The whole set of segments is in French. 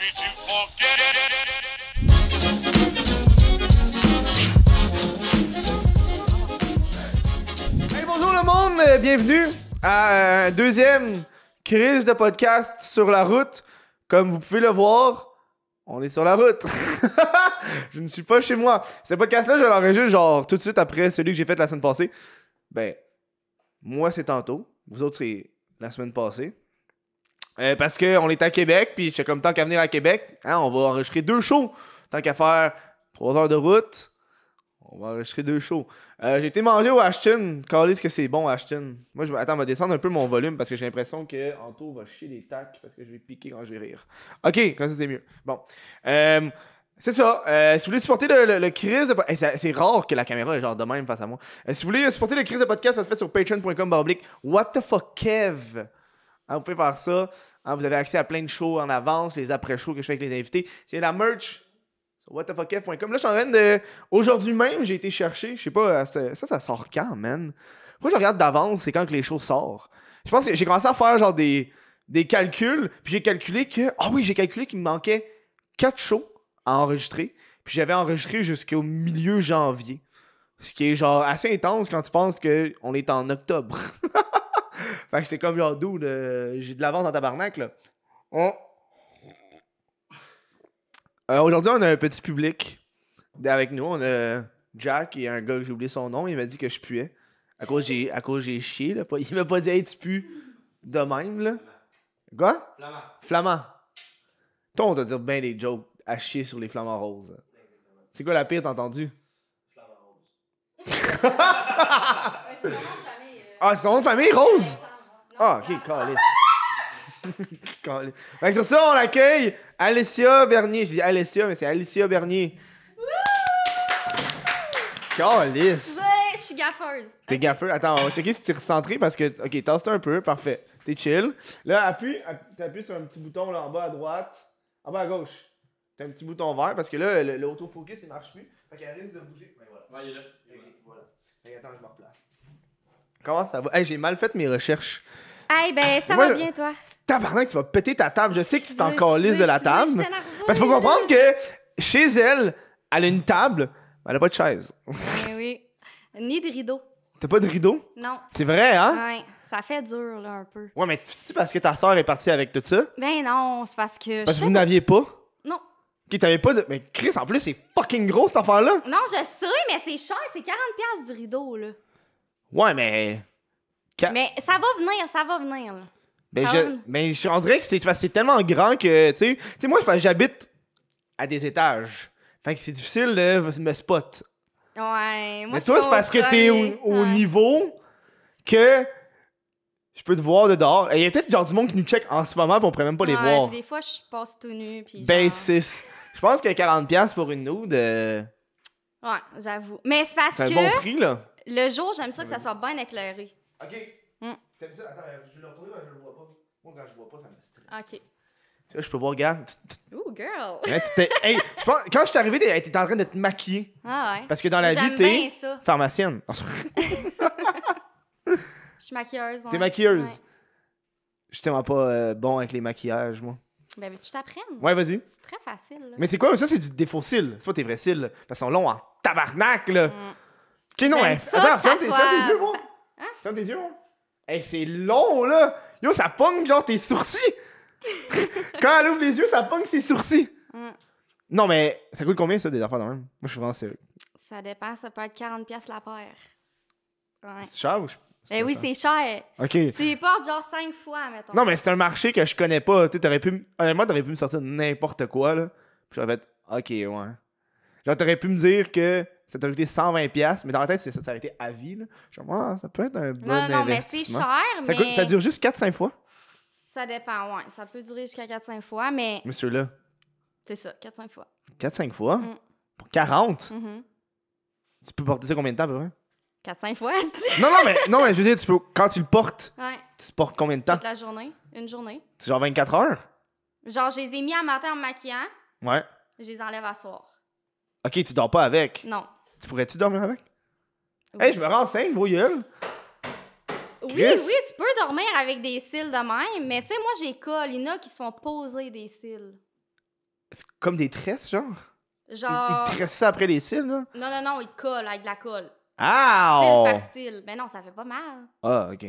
Hey, bonjour le monde, bienvenue à un deuxième crise de podcast sur la route. Comme vous pouvez le voir, on est sur la route. Je ne suis pas chez moi. Ce podcast-là, je l'enregistre genre tout de suite après celui que j'ai fait la semaine passée. Ben, moi c'est tantôt, vous autres c'est la semaine passée. Parce qu'on est à Québec, puis j'étais comme tant qu'à venir à Québec, hein, on va enregistrer 2 shows. Tant qu'à faire 3 heures de route, on va enregistrer 2 shows. J'ai été manger au Ashton. Calisse que c'est bon, Ashton. Moi, attends, on va descendre un peu mon volume parce que j'ai l'impression que Anto va chier des tacs parce que je vais piquer quand je vais rire. Ok, comme ça c'est mieux. Bon. C'est ça. Si vous voulez supporter le crise de podcast. C'est rare que la caméra est genre de même face à moi. Si vous voulez supporter le crise de podcast, ça se fait sur patreon.com/. What the fuck, Kev? Hein, vous pouvez faire ça. Hein, vous avez accès à plein de shows en avance, les après-shows que je fais avec les invités. C'est la merch sur whatthefuckkev.com. Là, je suis en train de... Aujourd'hui même, j'ai été chercher. Je sais pas, ça sort quand, man? Pourquoi je regarde d'avance, c'est quand que les shows sortent? Je pense que j'ai commencé à faire genre des calculs. Puis j'ai calculé que... Ah oui, j'ai calculé qu'il me manquait 4 shows à enregistrer. Puis j'avais enregistré jusqu'au milieu janvier. Ce qui est genre assez intense quand tu penses qu'on est en octobre. Fait que c'est comme genre d'où j'ai de l'avance en tabarnak là. Aujourd'hui, on a un petit public avec nous. On a Jack et un gars que j'ai oublié son nom. Il m'a dit que je puais. À cause j'ai chié là. Il m'a pas dit hey, tu pues de même là. Quoi? Flamand. Toi, on doit dire bien des jokes à chier sur les flamants roses. C'est quoi la pire, t'as entendu? Flamand rose. Ah, c'est son nom de famille, Rose? Ah, ok, calé. Fait que sur ça, on accueille Alicia Bernier. Je dis Alicia, mais c'est Alicia Bernier. Calice. Ouais, je suis gaffeuse. T'es gaffeuse? Attends, on va checker si t'es recentré parce que... Ok, tasse-toi un peu, parfait. T'es chill. Là, t'appuies sur un petit bouton là en bas à droite. En bas à gauche. T'as un petit bouton vert parce que là, l'autofocus, il marche plus. Fait qu'elle risque de bouger. Ben voilà. Ouais, il est là. Ok, voilà. Fait que attends, je me replace. Comment ça va? Hey, j'ai mal fait mes recherches. Hey, ben, ça va bien, toi? Tabarnak, tu vas péter ta table. Je sais que tu t'en calisses de la table. Excusez, Parce qu'il faut comprendre que chez elle, elle a une table, mais elle a pas de chaise. Ben oui. Ni de rideau. T'as pas de rideau? Non. C'est vrai, hein? Ouais, ça fait dur, là, un peu. Ouais, mais c'est parce que ta soeur est partie avec tout ça? Ben non, c'est parce que... Parce que vous n'aviez pas? Non. Ok, t'avais pas de... Mais Chris, en plus, c'est fucking gros, cette affaire-là. Non, je sais, mais c'est cher. C'est 40$ du rideau, là. Ouais, mais... Mais ça va venir, là. Ben, on dirait que c'est tellement grand que, tu sais, moi, j'habite à des étages. Fait que c'est difficile de me spot. Ouais, moi, Mais toi, c'est parce que t'es au niveau que je peux te voir de dehors. Il y a peut-être genre du monde qui nous check en ce moment pis on pourrait même pas les voir. Puis des fois, je passe tout nu, puis Ben, genre... je pense que 40$ pour une nude, Ouais, j'avoue. Mais c'est parce c'est un que bon prix, là. le jour, j'aime ça que ça soit bien éclairé. OK. Mm. T'aimes ça? Attends, je vais le retourner, mais je le vois pas. Moi, quand je vois pas, ça me stresse. OK. Là, je peux voir, regarde. Ooh, girl! Hey, je pense, quand je suis arrivé, t'étais en train de te maquiller. Ah ouais. Parce que dans la vie, J'aime t'es bien ça. pharmacienne. Je suis maquilleuse. T'es Ouais. maquilleuse. Ouais. Je suis tellement pas bon avec les maquillages, moi. Ben, tu t'apprennes. Ouais, vas-y. C'est très facile, là. Mais c'est quoi? Ça, c'est du défaut cils. C'est pas tes vrais cils, là. Parce qu'ils sont longs en tabarnak, là. Mm. Ok, non, J'aime hein. ça Attends, que ça ferme tes soit- yeux, moi. Hein? Ferme tes yeux, moi. Hey, c'est long, là. Yo, ça pogne, genre, tes sourcils. Quand elle ouvre les yeux, ça pogne ses sourcils. Mm. Non, mais ça coûte combien, ça, des affaires de même? Moi, je suis vraiment sérieux. Ça dépend, ça peut être 40$ la paire. Ouais. C'est cher ou je... Ben oui, c'est cher. OK. Tu y portes genre 5 fois, mettons. Non, mais c'est un marché que je connais pas. Tu sais, honnêtement, t'aurais pu me sortir n'importe quoi, là. Puis j'aurais fait, OK, ouais. Genre, t'aurais pu me dire que ça t'aurait coûté 120$, mais dans la tête, ça aurait été à vie, là. Genre, ah, ça peut être un bon non, mais c'est investissement. cher, mais... Ça dure juste 4-5 fois, Ça dépend, ouais. Ça peut durer jusqu'à 4-5 fois, mais... monsieur-là. C'est ça, 4-5 fois. 4-5 fois? Mm. Pour 40? Mhm. Tu peux porter ça combien de temps, à peu près? 4-5 fois, c'est... Non, mais je veux dire, quand tu le portes, Ouais, tu portes combien de temps? toute la journée. Une journée. C'est genre 24 heures? Genre, je les ai mis à matin en me maquillant, Ouais. je les enlève à soir. OK, tu dors pas avec. Non. Tu pourrais-tu dormir avec? Oui. Hey, je me renseigne, gros gueule. Oui, Chris? oui, tu peux dormir avec des cils de même, mais tu sais, moi, j'ai cas, Lina, qui se font poser des cils. C'est comme des tresses, genre? Genre. Ils tressent ça après les cils, là? Non, il te colle avec de la colle. Ah! Cil par cil. Mais non, ça fait pas mal. Ah, ok.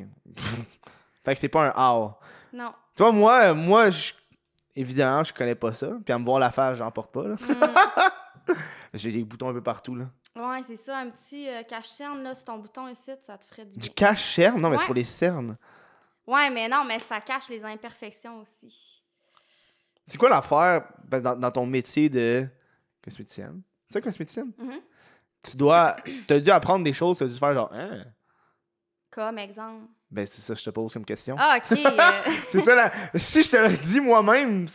Fait que c'est pas un ow. Non. Tu vois, moi, évidemment, je connais pas ça. Puis à me voir la face, j'en porte pas, là. J'ai des boutons un peu partout, là. Ouais, c'est ça, un petit cache-cerne, là, sur ton bouton ici, ça te ferait du bien. Du cache-cerne? Non, mais c'est Ouais. pour les cernes. Ouais, mais non, mais ça cache les imperfections aussi. C'est quoi l'affaire dans ton métier de cosméticienne? C'est ça, cosméticienne? T'as dû apprendre des choses, t'as dû faire genre, hein? Comme exemple. Ben, c'est ça que je te pose comme question. Ah, OK. C'est ça, là. Si je te le dis moi-même,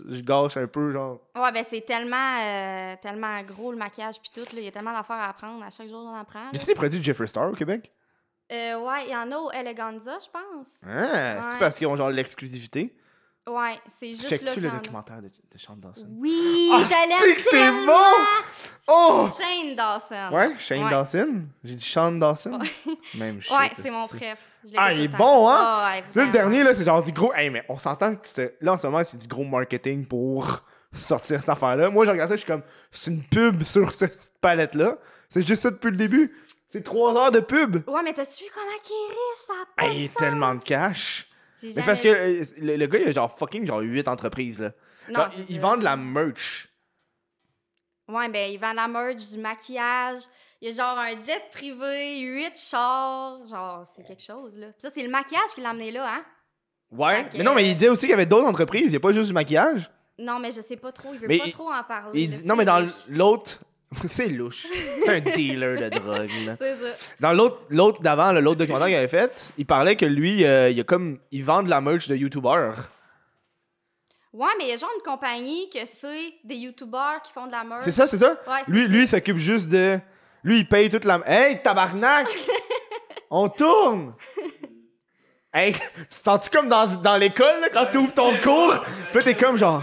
je gâche un peu, genre. Ouais, ben c'est tellement gros le maquillage puis tout, là. Il y a tellement d'affaires à apprendre. À chaque jour, on apprend. Là. Y a-tu des produits de Jeffree Star au Québec? Ouais, il y en a au Eleganza, je pense. Ah, c'est Ouais. parce qu'ils ont genre l'exclusivité. Ouais, c'est juste là Check-tu qu'il le y en a. documentaire de Sean Dawson? Oui, Ah, j'allais c'est que c'est bon! Oh! Shane Dawson. Ouais, Shane Ouais. Dawson? J'ai dit Sean Dawson? Même shit. Ouais, c'est mon préf. Je Ah, l'écoute il est tout le bon, temps. hein? Ah, ouais, Là, le vraiment. dernier, là, c'est genre du gros... Hey, mais on s'entend que là, en ce moment, c'est du gros marketing pour sortir cette affaire-là. Moi, je regarde ça, je suis comme... C'est une pub sur cette palette-là. C'est juste ça depuis le début. C'est 3 heures de pub. Ouais, mais t'as-tu vu comment il est riche? Ça a pas Hey, de il y a sens. tellement de cash. J'ai Mais jamais parce vu. que le gars, il a genre fucking genre 8 entreprises, là. Non, Genre, c'est ils ça. vendent de la merch. Ouais, ben, il vend de la merch, du maquillage. Il y a genre un jet privé, 8 chars. Genre, c'est quelque chose, là. Puis ça, c'est le maquillage qui l'a amené là, hein? Ouais. Ok. Mais non, mais il disait aussi qu'il y avait d'autres entreprises. Il n'y a pas juste du maquillage. Non, mais je sais pas trop. Il veut Mais pas trop en parler. Il là, dit... Non, c'est mais dans louche. l'autre... C'est louche. C'est un dealer de drogue, là. C'est ça. Dans l'autre d'avant, l'autre documentaire qu'il avait fait, il parlait que lui, il vend de la merch de YouTubers. Ouais, mais il y a genre une compagnie que c'est des YouTubers qui font de la merch. C'est ça, c'est ça? Ouais, c'est Lui, il s'occupe juste de... Lui, il paye toute la... Hey, tabarnak! On tourne! Hey, tu te sens-tu comme dans l'école, là, quand tu ouvres ton cours? Puis là, t'es comme genre...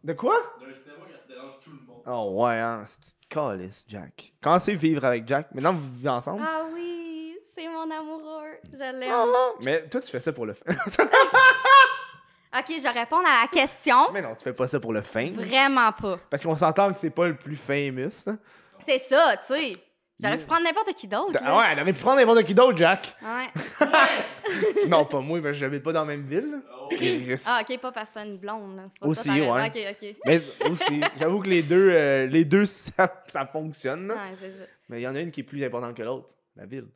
De quoi? D'un cinéma quand tu déranges tout le monde. Oh ouais, hein? C'est calice, Jack. Comment c'est vivre avec Jack? Maintenant, vous vivez ensemble? Ah oui, c'est mon amoureux. Je l'aime. Ah, mais toi, tu fais ça pour le fun. Ok, je vais répondre à la question. Mais non, tu fais pas ça pour le fame. Vraiment pas. Parce qu'on s'entend que c'est pas le plus famous, là. C'est ça, tu sais. J'aurais pu prendre n'importe qui d'autre. Ah là. ouais, elle aurait pu prendre n'importe qui d'autre, Jack. Ouais. Non, pas moi, parce que j'habite pas dans la même ville. là. Chris. Ah, ok, pas parce que t'as une blonde. Là. C'est pas Aussi, ça, pareil. ouais. Ok. Mais aussi, j'avoue que les deux ça fonctionne. Là. Ouais, c'est ça. Mais il y en a une qui est plus importante que l'autre. La ville.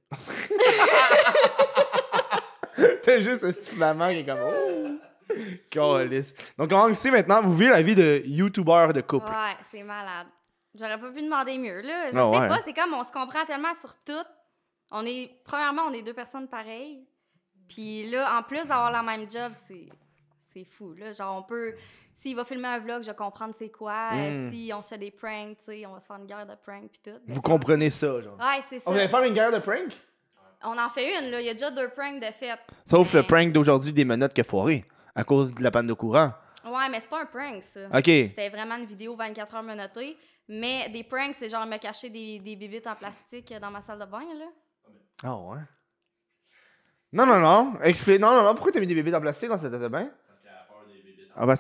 T'as juste un petit flamand qui est comme... Oh! Calisse. Donc, comment c'est maintenant? Vous vivez la vie de YouTuber de couple. Ouais, c'est malade. J'aurais pas pu demander mieux, là. Je Ah sais ouais. pas, c'est comme on se comprend tellement sur tout. Premièrement, on est deux personnes pareilles. Puis là, en plus d'avoir la même job, c'est fou, là. Genre, on peut... S'il va filmer un vlog, je vais comprendre c'est quoi. Si on se fait des pranks, tu sais, on va se faire une guerre de pranks, puis tout. Vous comprenez ça, genre. Ouais, c'est ça. On allait faire une guerre de prank? On en fait une, là. Il y a déjà 2 pranks de fait. Sauf Mais- le prank d'aujourd'hui des menottes qui a foiré à cause de la panne de courant. Ouais, mais c'est pas un prank, ça. OK. C'était vraiment une vidéo 24 heures menottée. Mais des pranks, c'est genre me cacher des bébites en plastique dans ma salle de bain, là. Ah ouais? Non. Explique. Non. Pourquoi t'as mis des bébés en plastique dans cette tête de bain? Parce qu'elle a peur des bébés. Ah, parce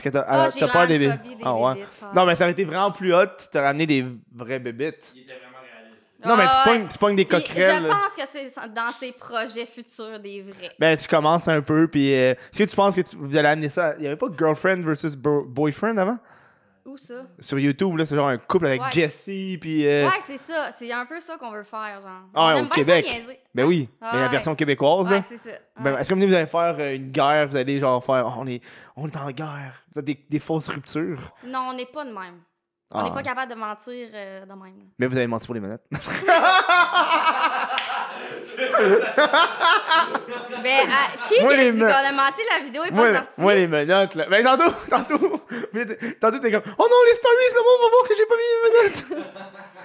que j'ai t'as peur des vraiment bébés. une phobie des Ah ouais? bébites, ouais. Non, mais ça aurait été vraiment plus hot si t'aurais amené des vrais bébites. Il était vraiment réaliste. Non, mais Ouais. tu pognes des Puis coquerelles. je là. pense que c'est dans ses projets futurs des vrais. Ben, tu commences un peu, puis est-ce que tu penses que vous allez amener ça? Il y avait pas Girlfriend versus Boyfriend avant? Où ça? Sur YouTube, là, c'est genre un couple avec Ouais. Jessie, puis... Ouais, c'est ça. C'est un peu ça qu'on veut faire, genre. Ah ouais, On au aime bien Québec. ça niaiser. Ben oui, Ah mais la ouais. version québécoise, Ouais, là. c'est ça. Ben, Ouais. est-ce que vous allez faire une guerre, vous allez genre faire... Oh, on est en guerre. Vous êtes des fausses ruptures. Non, on n'est pas de même. On Ah. n'est pas capable de mentir de même. Mais vous avez menti pour les menottes. Ben, qui Moi, qui a les dit me- qu'on a menti? La vidéo est pas sortie. moi, les menottes, là. Ben, tantôt, t'es comme... Oh non, les stories, le monde va voir que j'ai pas mis mes menottes. Ouais,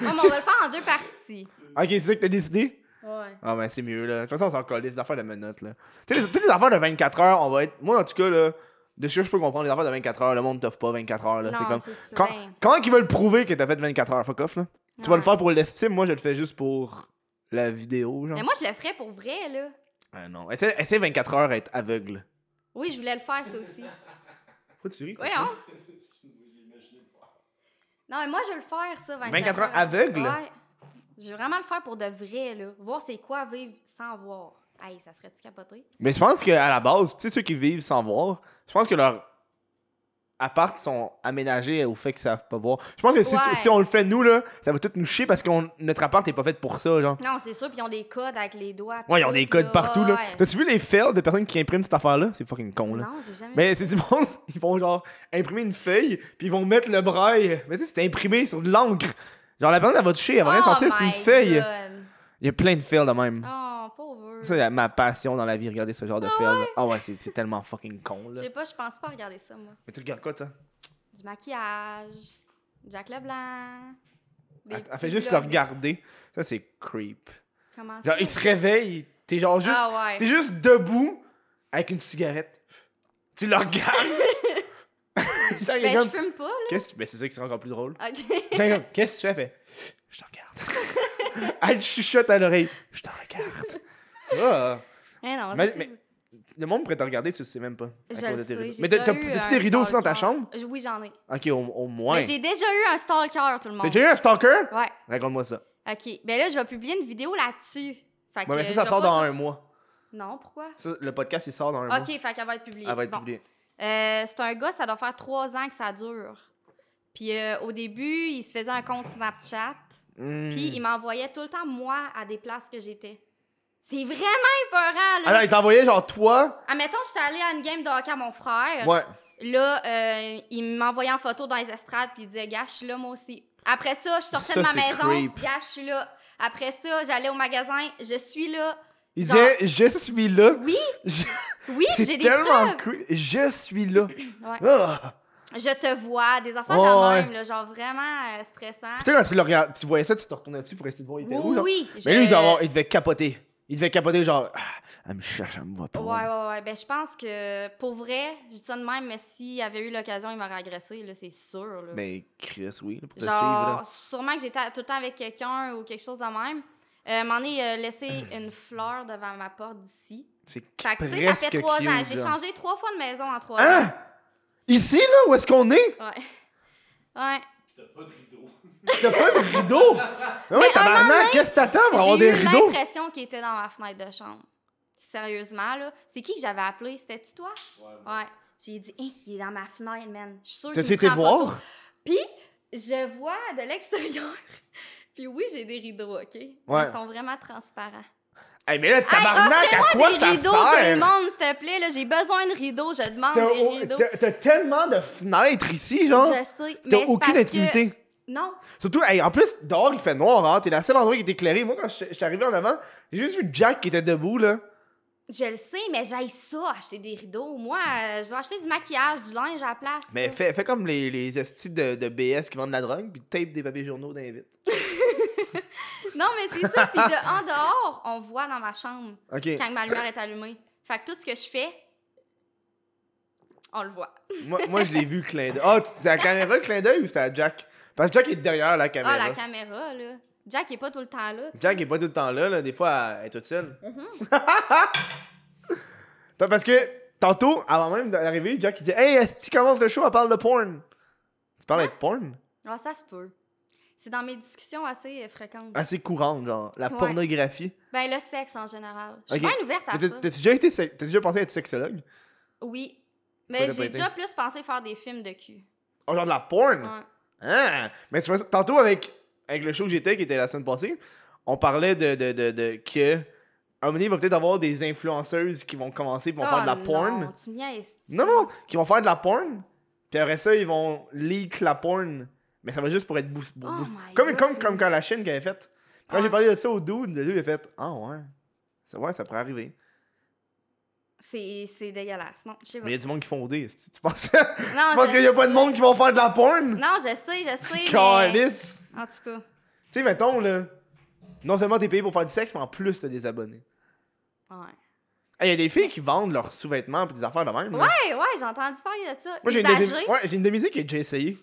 mais on va le faire en 2 parties. Ok, c'est ça que t'as décidé? Ouais. Ah ben c'est mieux là. De toute façon on s'en colle des affaires de menottes là. Tu sais, toutes les affaires de 24 heures, on va être. Moi en tout cas là, de sûr je peux comprendre les affaires de 24 heures, le monde t'offre pas 24 heures là. Non, C'est comme. c'est sûr. Comment qu'ils veulent prouver que t'as fait 24 heures, fuck off là? Tu vas Ouais. le faire pour l'estime, moi je le fais juste pour la vidéo, genre. Mais moi, je le ferais pour vrai, là. Ah non. Essaie 24 heures à être aveugle. Oui, je voulais le faire, ça aussi. Pourquoi tu ris? toi? Oui, hein? Non, mais moi, je veux le faire, ça, 24 heures aveugle? Ouais. Je veux vraiment le faire pour de vrai, là. Voir c'est quoi vivre sans voir. Hey, ça serait-tu capoté? Mais je pense qu'à la base, tu sais, ceux qui vivent sans voir, je pense que leurs appart sont aménagés au fait qu'ils savent pas voir. Je pense que si on le fait nous, là, ça va tout nous chier parce que notre appart est pas fait pour ça, genre. Non, c'est sûr, puis ils ont des codes avec les doigts. Ouais, ils ont des codes partout, là. Ouais. T'as-tu vu les fails de personnes qui impriment cette affaire-là? C'est fucking con, là. Non, j'ai jamais Mais vu c'est ça. du monde, ils vont genre imprimer une feuille, puis ils vont mettre le braille. Mais tu sais, c'est imprimé sur de l'encre. Genre, la personne, elle va toucher, elle va rien sentir, c'est une feuille. God. Il y a plein de fails de même. Oh, pauvre. C'est ma passion dans la vie, regarder ce genre de fails. Là. Ah ouais, c'est tellement fucking con, Je là. sais pas, je pense pas regarder ça, moi. Mais tu regardes quoi, toi? Du maquillage, Jack Leblanc. Des Elle petits fait juste le vlogs. regarder. Ça, c'est creep. Comment Genre, ça? il se réveille, t'es genre juste... Ah ouais. T'es juste debout avec une cigarette. Tu le regardes. Genre, il est Ben, comme, je fume pas, là. Ben, c'est ça qui serait encore plus drôle. OK. Genre, comme, qu'est-ce que tu fais? Elle fait, je te regarde. Elle te chuchote à l'oreille. Je te regarde. Ah. Eh non, Mais- je sais. mais- Le monde pourrait te regarder, tu le sais même pas. à Je cause le de tes sais. rideaux. j'ai Mais déjà eu t'as-tu un des rideaux aussi dans ta stalker. chambre? Oui, j'en ai. Ok, au moins. Mais j'ai déjà eu un stalker, tout le monde. T'as déjà eu un stalker? Ouais. Raconte-moi ça. OK. Ben là, je vais publier une vidéo là-dessus. Fait que Ouais, mais ça je vais sort pas dans tout- un mois. Non, pourquoi? Ça, le podcast, il sort dans un mois. OK, fait qu'elle va être publiée. Elle va être Bon. publiée. C'est un gars, ça doit faire 3 ans que ça dure. Puis au début, il se faisait un compte Snapchat. Hmm. Puis il m'envoyait tout le temps, moi, à des places que j'étais. C'est vraiment épeurant, là. Alors, il t'envoyait genre toi. Admettons, j'étais allée à une game de hockey à mon frère. Ouais. Là, il m'envoyait en photo dans les estrades, puis il disait, gars, je suis là, moi aussi. Après ça, je sortais Ça, de ma c'est maison, creep. gars, je suis là. Après ça, j'allais au magasin, je suis là. Il Genre- disait, je suis là. Oui, Je- oui, C'est j'ai des tellement preuves. creepy. Je suis là. Ouais. Ah. Je te vois, des affaires Oh, de ouais. même, là, genre vraiment stressant. Putain, quand tu le regardes, tu voyais ça, tu te retournais dessus pour essayer de voir il était où, genre. Oui, Mais lui, il devait capoter. Il devait capoter, genre, ah, elle me cherche, elle me voit pas. Ouais. Ben, je pense que, pour vrai, je dis ça de même, mais s'il avait eu l'occasion, il m'aurait agressé, là, c'est sûr. Là. Mais Chris, oui, là, pour te suivre, Genre, là. sûrement que j'étais tout le temps avec quelqu'un ou quelque chose de même. À un moment donné, il a laissé une fleur devant ma porte d'ici. C'est Fait que, tu sais, presque ça fait 3 ans. cute, J'ai genre. changé 3 fois de maison en 3 ans. Hein? Ici, là, où est-ce qu'on est? Ouais. Ouais. T'as pas de rideau. T'as pas de rideau? Mais ouais, Mais un moment tabarnak, donné, qu'est-ce que t'attends pour avoir J'ai des eu rideaux? l'impression qu'il était dans ma fenêtre de chambre. Sérieusement, là. C'est qui que j'avais appelé? C'était-tu toi? Ouais. Ouais. J'ai dit, hey, il est dans ma fenêtre, man. Je suis sûre T'as-tu qu'il me été prend en photo. voir? Puis, je vois de l'extérieur. Puis oui, j'ai des rideaux, OK? Ouais. Ils sont vraiment transparents. Hey, mais là, tabarnak, à offrez-moi quoi des ça rideaux, tout le sert? monde, s'il te plaît. Là, j'ai besoin de rideaux. Je demande des rideaux. T'as tellement de fenêtres ici, genre. Je sais. T'as mais c'est aucune parce que- intimité. Non. Surtout, hey, en plus, dehors, il fait noir, hein. T'es la seule endroit qui est éclairé. Moi, quand je suis arrivé en avant, j'ai juste vu Jack qui était debout, là. Je le sais, mais j'aille ça, acheter des rideaux. Moi, je vais acheter du maquillage, du linge à la place. Mais là. fais comme les estis de BS qui vendent de la drogue, puis tape des papiers journaux dans les vitres. Non, mais c'est ça. Puis de en dehors, on voit dans ma chambre OK. quand ma lumière est allumée. Fait que tout ce que je fais, on le voit. moi, je l'ai vu clin d'œil. Ah, c'est à la caméra le clin d'œil ou c'était à Jack? Parce que Jack est derrière la caméra. Ah, la caméra, là. Jack est pas tout le temps là. tu sais. Jack est pas tout le temps là, là. Des fois, elle est toute seule. Mm-hmm. Parce que tantôt, avant même d'arriver, Jack il dit hey, est-ce que tu commences le show, on parle de porn? Tu parles avec porn? Ah, ça se peut. C'est dans mes discussions assez fréquentes. Assez courante, genre. La Ouais. pornographie. Ben, le sexe en général. Je suis Ok. bien ouverte à Mais ça. t'as déjà pensé à être sexologue? Oui. Pourquoi Mais t'as pas j'ai été? déjà plus pensé faire des films de cul. Oh, genre de la porn? Ouais. Ah! Mais tu vois, tantôt avec le show que j'étais, qui était la semaine passée, on parlait de que à un moment donné, il va peut-être avoir des influenceuses qui vont commencer et vont faire de la porn. Non, tu niaises. Non, qui vont faire de la porn. Puis après ça, ils vont leak la porn. Mais ça va juste pour être boost. Oh my Comme God, comme quand la Chine qui avait fait. Quand Ouais. j'ai parlé de ça au dude, le dude il a fait ah ouais. Ça pourrait arriver. C'est dégueulasse. Non, je sais pas. Mais il y a du monde qui font OD. Tu penses, Non, tu penses qu'il y a pas de monde qui vont faire de la porn? Non, je sais, mais... Calice! En tout cas, Tu sais, mettons, là, non seulement t'es payé pour faire du sexe, mais en plus t'as des abonnés. ouais. Il y a des filles qui vendent leurs sous-vêtements et des affaires de même. là. Ouais, j'ai entendu parler de ça. Moi, j'ai Usagé, une demi qui a déjà essayé.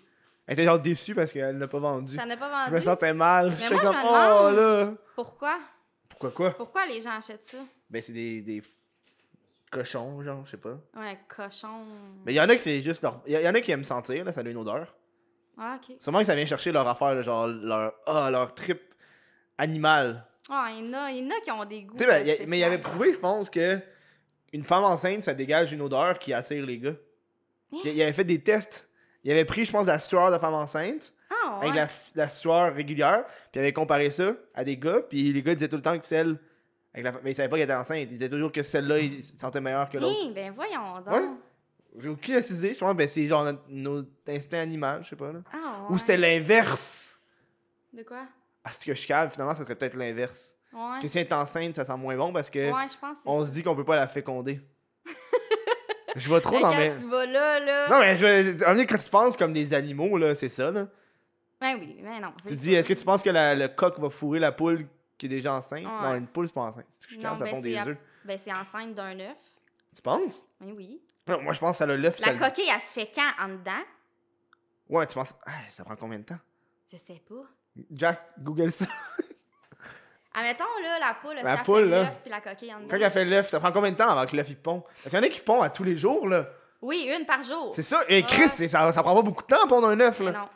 Elle était genre déçue parce qu'elle l'a pas vendu. ça n'a pas Je me vendu. sentais mal. J'étais moi, je comme, me oh demande. là. Pourquoi? Pourquoi quoi? Pourquoi les gens achètent ça? Ben, c'est des cochons, genre, je sais pas. Ouais, cochon. Mais il y en a qui c'est juste leur. Il y en a qui aiment sentir, là, ça a une odeur. Ah, ok. Sûrement que ça vient chercher leur affaire, là, genre leur trip animal. Ah, il y en a qui ont des goûts. Tu sais, ben, spéciaux. mais il avait prouvé, je pense, que une femme enceinte, ça dégage une odeur qui attire les gars. Il avait fait des tests. Il avait pris, je pense, la sueur de femme enceinte Ah, avec ouais. la sueur régulière, puis il avait comparé ça à des gars, puis les gars disaient tout le temps que celle. Mais ils savaient pas qu'elle était enceinte. Ils disaient toujours que celle-là, ils se sentaient meilleure que l'autre. Hey, ben voyons donc. Ouais. J'ai aucune idée. Je pense que c'est genre notre instinct animal, je sais pas. Là. Ah, Ou ouais. c'était l'inverse. De quoi? Ah, c'est que je cave, finalement, ça serait peut-être l'inverse. Ouais. Que si elle est enceinte, ça sent moins bon parce que Ouais, je pense que c'est on ça. se dit qu'on peut pas la féconder. Je vois trop Hey, dans quand mes. tu vas là. Non, mais quand tu penses comme des animaux, là, c'est ça, là. Ben oui, mais non. Tu te dis, est-ce que tu penses que le coq va fourrer la poule qui est déjà enceinte? Ouais. Non, une poule, c'est pas enceinte. C'est que Non, ça ben pond des c'est œufs. Ben c'est enceinte d'un œuf. Tu penses? Ben oui. Non, moi, je pense que ça a l'œuf. La coquille, elle se fait quand en dedans? Ouais, tu penses. Ah, ça prend combien de temps? Je sais pas. Jack, Google ça. Admettons, là, la poule, La ça poule, fait là. l'œuf puis la coquille en dedans. Quand elle fait l'œuf, ça prend combien de temps avant que l'œuf il pond? Parce qu'il y en a qui pondent à tous les jours, là. Oui, une par jour. C'est ça. Et Chris, Ouais. ça prend pas beaucoup de temps pour pondre un œuf, Mais là. non.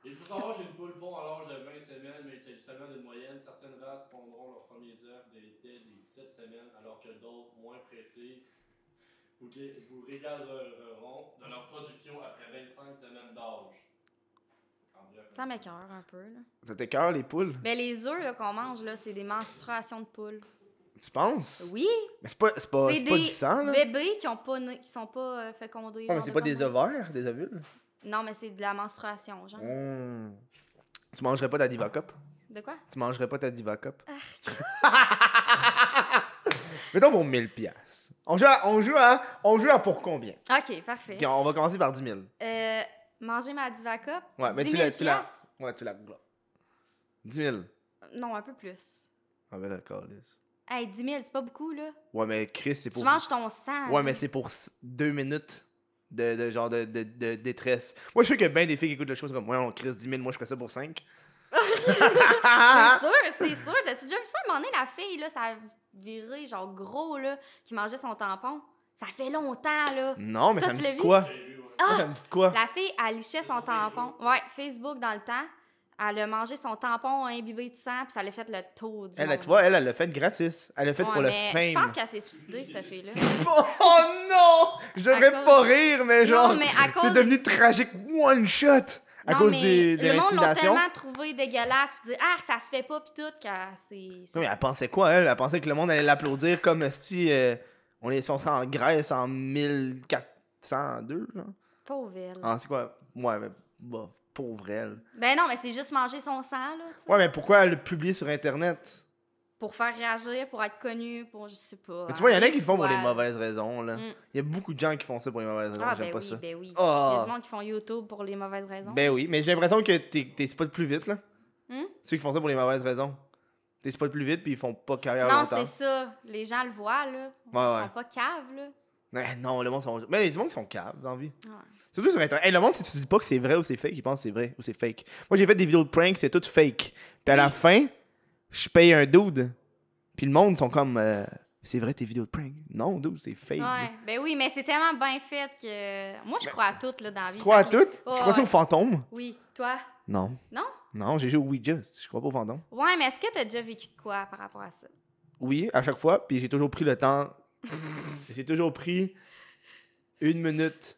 Il faut savoir qu'une poule pond à l'âge de 20 semaines, mais il s'agit seulement d'une moyenne. Certaines races pondront leurs premiers œufs dès les 17 semaines, alors que d'autres, moins pressées, vous régaleront de leur production après 25 semaines d'âge. En bref, Ça m'écoeure un peu, là. Ça t'écoeure, les poules? Ben les œufs là, qu'on mange, là, c'est des menstruations de poules. Tu penses? Oui! Mais c'est pas du sang, là. bébés qui sont pas fécondés. Ouais, mais genre c'est de pas des conneries. ovaires, des ovules? Non, mais c'est de la menstruation, genre. Mmh. Tu mangerais pas ta Diva Cup? De quoi? Tu mangerais pas ta Diva Cup? Ah. Mettons pour 1000 piastres. On joue à pour combien? Ok, parfait. Ok, on va commencer par 10 000. Manger ma Diva Cup. Ouais, mais 10 tu 000 la... piastres? Ouais, tu la... 10 000. Non, un peu plus. Ah ben là, calice. Hey, 10 000, c'est pas beaucoup, là. Ouais, mais Chris, c'est Tu pour... manges ton sang. Ouais, là. mais c'est pour 2 minutes de genre de détresse. Moi, je sais qu'il y a bien des filles qui écoutent le show, c'est comme, ouais, on Chris 10 000, moi je ferais ça pour 5. C'est sûr. T'as-tu déjà vu ça? À un moment donné, la fille, là, ça a viré, genre gros, là, qui mangeait son tampon. Ça fait longtemps, là. Non, mais Toi, ça me tu dit l'as de vu? quoi? j'ai vu, ouais. Moi, ça me dit de quoi? La fille, elle lichait son tampon. Ouais, Facebook dans le temps. Elle a mangé son tampon imbibé de sang, puis ça l'a fait le tour du Elle, monde. tu vois, elle l'a fait gratis. Elle l'a fait Ouais, pour le mais fame. je pense qu'elle s'est suicidée, cette fille-là. Oh non! Je devrais À cause- pas rire, mais genre, Non, mais à cause- c'est devenu tragique one shot à Non, cause mais des le monde l'a intimidations. tellement trouvé dégueulasse, puis dire ah, ça se fait pas, puis tout, que c'est. Non, mais elle pensait quoi, elle? Elle pensait que le monde allait l'applaudir comme si on serait en Grèce en 1402, genre. Pauvre elle. Ah, c'est quoi? Ouais, mais bah, pauvre elle. Ben non, mais c'est juste manger son sang, là, tu sais. Ouais, mais pourquoi elle le publie sur Internet? Pour faire réagir, pour être connu, pour je sais pas. Mais tu vois, il y en a aller qui le font pour des folle. mauvaises raisons, là. Mm. Il y a beaucoup de gens qui font ça pour les mauvaises raisons, Ah, j'aime ben pas oui, ça. ben oui. Ah. Il y a du monde qui font YouTube pour les mauvaises raisons. Ben oui, mais j'ai l'impression que t'es spot plus vite, là. Hmm? Ceux qui font ça pour les mauvaises raisons. T'es spot plus vite, puis ils font pas carrière Non, longtemps. c'est ça. Les gens le voient, là. Ils Ouais. sont pas caves, là. Non, le monde sont... Mais il y a du monde qui sont caves dans la vie. Ouais. Surtout sur Internet. Hey, le monde, si tu dis pas que c'est vrai ou c'est fake, ils pensent que c'est vrai ou c'est fake. Moi, j'ai fait des vidéos de prank, c'est tout fake. Puis à la fin, je paye un dude. Puis le monde sont comme... c'est vrai tes vidéos de prank? Non, dude, c'est fake. Ouais, ben oui, mais c'est tellement bien fait que. Moi, je crois à tout, là, dans la vie. Tu crois à Fait tout? que- Tu Ouais, crois ça ouais. aux fantômes? Oui, toi? Non. Non? Non, j'ai joué au Ouija. Je crois pas aux fantômes. Ouais, mais est-ce que t'as déjà vécu de quoi par rapport à ça? Oui, à chaque fois. Puis j'ai toujours pris le temps... j'ai toujours pris 1 minute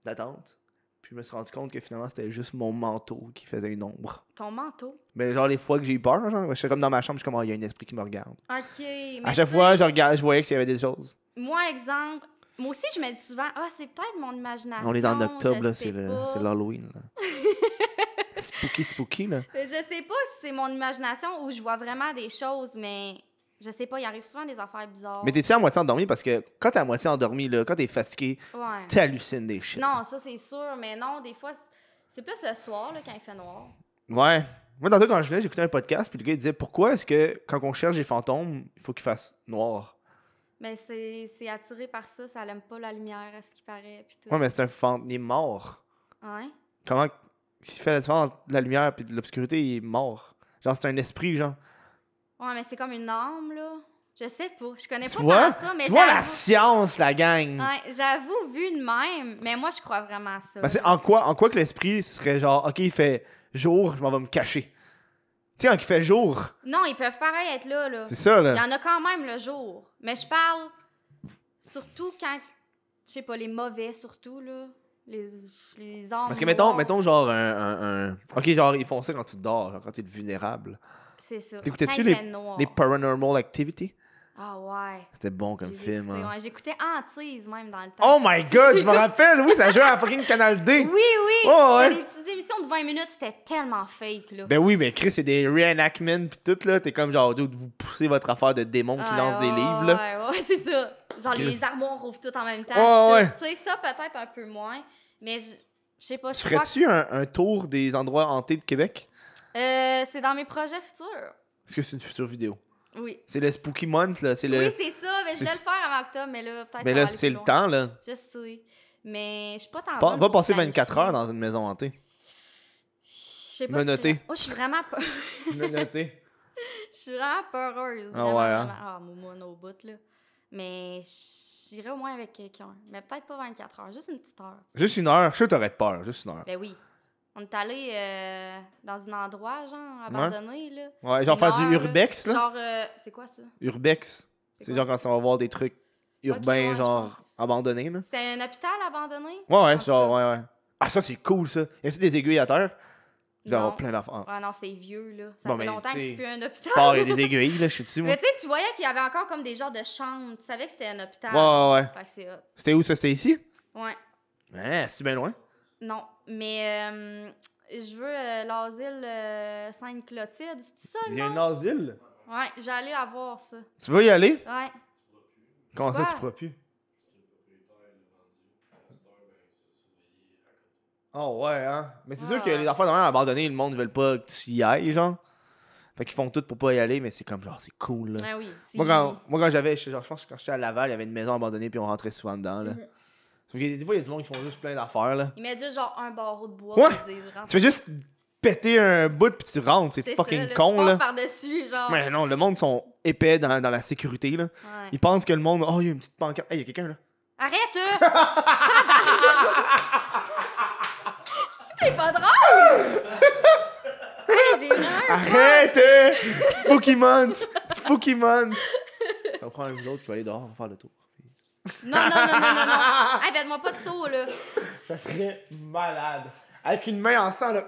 d'attente. Puis je me suis rendu compte que finalement, c'était juste mon manteau qui faisait une ombre. Ton manteau? Mais genre, les fois que j'ai eu peur, genre, je suis comme dans ma chambre, je suis comme, oh, il y a un esprit qui me regarde. OK. Mais À chaque tu fois, sais, je voyais qu'il y avait des choses. Moi, exemple. Moi aussi, je me dis souvent, ah, c'est peut-être mon imagination. On est dans octobre, je là, sais c'est pas. l'Halloween, là. Spooky, là. Je sais pas si c'est mon imagination ou je vois vraiment des choses, mais je sais pas, il arrive souvent des affaires bizarres. Mais t'es-tu à moitié endormi? Parce que quand t'es à moitié endormi, là, quand t'es fatigué, Ouais. t'hallucines des shit. Non, ça c'est sûr, mais non, des fois, c'est plus le soir là, quand il fait noir. Ouais. Moi, tantôt, quand je venais, j'écoutais un podcast, puis le gars, il disait, pourquoi est-ce que quand on cherche des fantômes, il faut qu'ils fassent noir? Mais c'est attiré par ça, ça aime pas la lumière, à ce qui paraît, puis tout. Ouais, mais c'est un fantôme, il est mort. Ouais. Comment il fait la différence entre la lumière et l'obscurité, il est mort. Genre, c'est un esprit, genre. Ouais, mais c'est comme une âme, là. Je sais pas. Je connais Tu pas vois? tant ça, mais Tu vois la j'avoue. science, la gang? Ouais, j'avoue, vu de même, mais moi, je crois vraiment à ça. Ben, c'est en quoi que l'esprit serait genre, ok, il fait jour, je m'en vais me cacher. Tu sais, quand il fait jour, Non, ils peuvent pareil être là, là. c'est ça, Il y là. en a quand même le jour. Mais je parle surtout quand, je sais pas, les mauvais surtout, là. Les hommes. Parce que mettons genre ok, genre, ils font ça quand tu dors, genre quand t'es vulnérable. C'est ça. T'écoutais-tu Quand il fait noir. les Paranormal Activity? Ah ouais. C'était bon comme J'ai film, écouté, hein. ouais. J'écoutais Antise même dans le temps. Oh my god, je me rappelle, oui, ça jouait à fucking Canal D. Oui, oui. Oh, ouais. C'était des petites émissions de 20 minutes, c'était tellement fake, là. Ben oui, mais Chris, c'est des reenactments pis tout, là. T'es comme genre, dude, vous poussez votre affaire de démon qui lance des livres, là. Ouais, c'est ça. Genre, Chris. les armoires rouvrent tout en même temps. Ouais, pis tout. Tu sais, ça, peut-être un peu moins. Mais je sais pas, Tu je crois ferais-tu un tour des endroits hantés de Québec? c'est dans mes projets futurs. Est-ce que c'est une future vidéo? Oui. C'est le Spooky Month, là. C'est le... Oui, c'est ça. Mais je voulais c'est- le faire avant octobre, mais là, peut-être Mais ça là, va aller c'est plus le loin. temps, là. Je sais. Mais je suis pas tant Va bonne pour passer planifier. 24 heures dans une maison hantée. Je sais pas Me si noter. Oh, je suis vraiment pas... Me noter. Je suis vraiment peureuse. Ah Vraiment, ouais, hein? vraiment. Ah, moumoune au bout, là. Mais j'irai au moins avec quelqu'un. Mais peut-être pas 24 heures, juste une petite heure. Tu sais. Juste une heure. Je suis sûr que t'aurais peur. Juste une heure. Ben oui. On est allé dans un endroit, genre, abandonné, là. Ouais, genre Une faire heure, du urbex, là. Genre, c'est quoi ça? Urbex. C'est quoi? genre quand ça va voir des trucs urbains, ouais, je genre pense. abandonnés, là. C'était un hôpital abandonné? Ouais, ouais, En c'est tout genre, cas. ouais. Ah, ça, c'est cool, ça. Y a-tu des aiguilles à terre? Il doit y Non. avoir plein d'affaires. Ouais, non, c'est vieux, là. Ça Bon, fait mais, longtemps que tu sais, c'est plus un hôpital. Part, il y a des aiguilles, là, je suis dessus, moi. Mais tu sais, tu voyais qu'il y avait encore comme des genres de chambres. Tu savais que c'était un hôpital. Ouais. Fait que c'est hot. C'était où, ça? C'était ici? Ouais. Ouais, c'est bien loin. Non, mais je veux l'asile Sainte-Clotilde. C'est ça, Il le y a nom? un asile. Ouais, j'ai allé la voir, ça. Tu veux y aller? Ouais. Comment ça, Quoi? tu pourras plus? Oh, ouais, hein. Mais c'est sûr que Ouais. les enfants, normalement, abandonnés, le monde ne veut pas que tu y ailles, genre. Fait qu'ils font tout pour pas y aller, mais c'est comme genre, c'est cool, là. Ouais, oui. Si... Moi, quand j'avais, genre, je pense que quand j'étais à Laval, il y avait une maison abandonnée, puis on rentrait souvent dedans, là. Mhm. Sauf que des fois, il y a du monde qui font juste plein d'affaires, là. Ils mettent juste genre un barreau de bois. Ouais. Puis ils disent, rentre. Tu fais juste péter un bout, puis tu rentres. C'est C'est fucking ça, con, tu là. passes par-dessus, genre. Mais non, le monde sont épais dans la sécurité, là. Ouais. Ils pensent que le monde. Oh, il y a une petite pancarte. Hey, il y a quelqu'un, là. Arrête! C'est pas drôle! Hey, j'ai vraiment eu peur. Arrête! Spooky Month! Spooky Month! Ça va prendre les autres qui vont aller dehors, on va faire le tour. Non. Hey, faites-moi pas de saut, là. Ça serait malade. Avec une main en sang, là.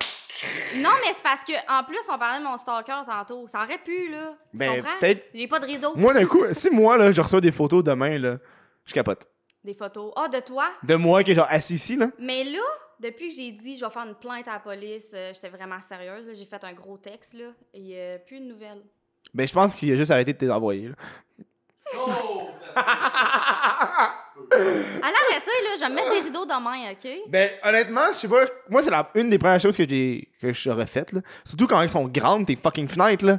Non, mais c'est parce que en plus, on parlait de mon stalker tantôt. Ça aurait pu, là. Tu Ben, comprends? peut-être. J'ai pas de rideau. Moi, d'un coup, si moi, là, je reçois des photos demain, là, je capote. Des photos. Ah, de toi? De moi qui est genre assis ici, là. Mais là, depuis que j'ai dit je vais faire une plainte à la police, j'étais vraiment sérieuse. là. J'ai fait un gros texte, là. Et plus de nouvelles. Ben, je pense qu'il a juste arrêté de te envoyer, là. Oh! Ça Allez, arrêtez, là. Je vais me mettre des rideaux demain, OK? Ben, honnêtement, je sais pas. Moi, c'est une des premières choses que j'aurais faites, là. Surtout quand elles sont grandes, tes fucking fenêtres, là.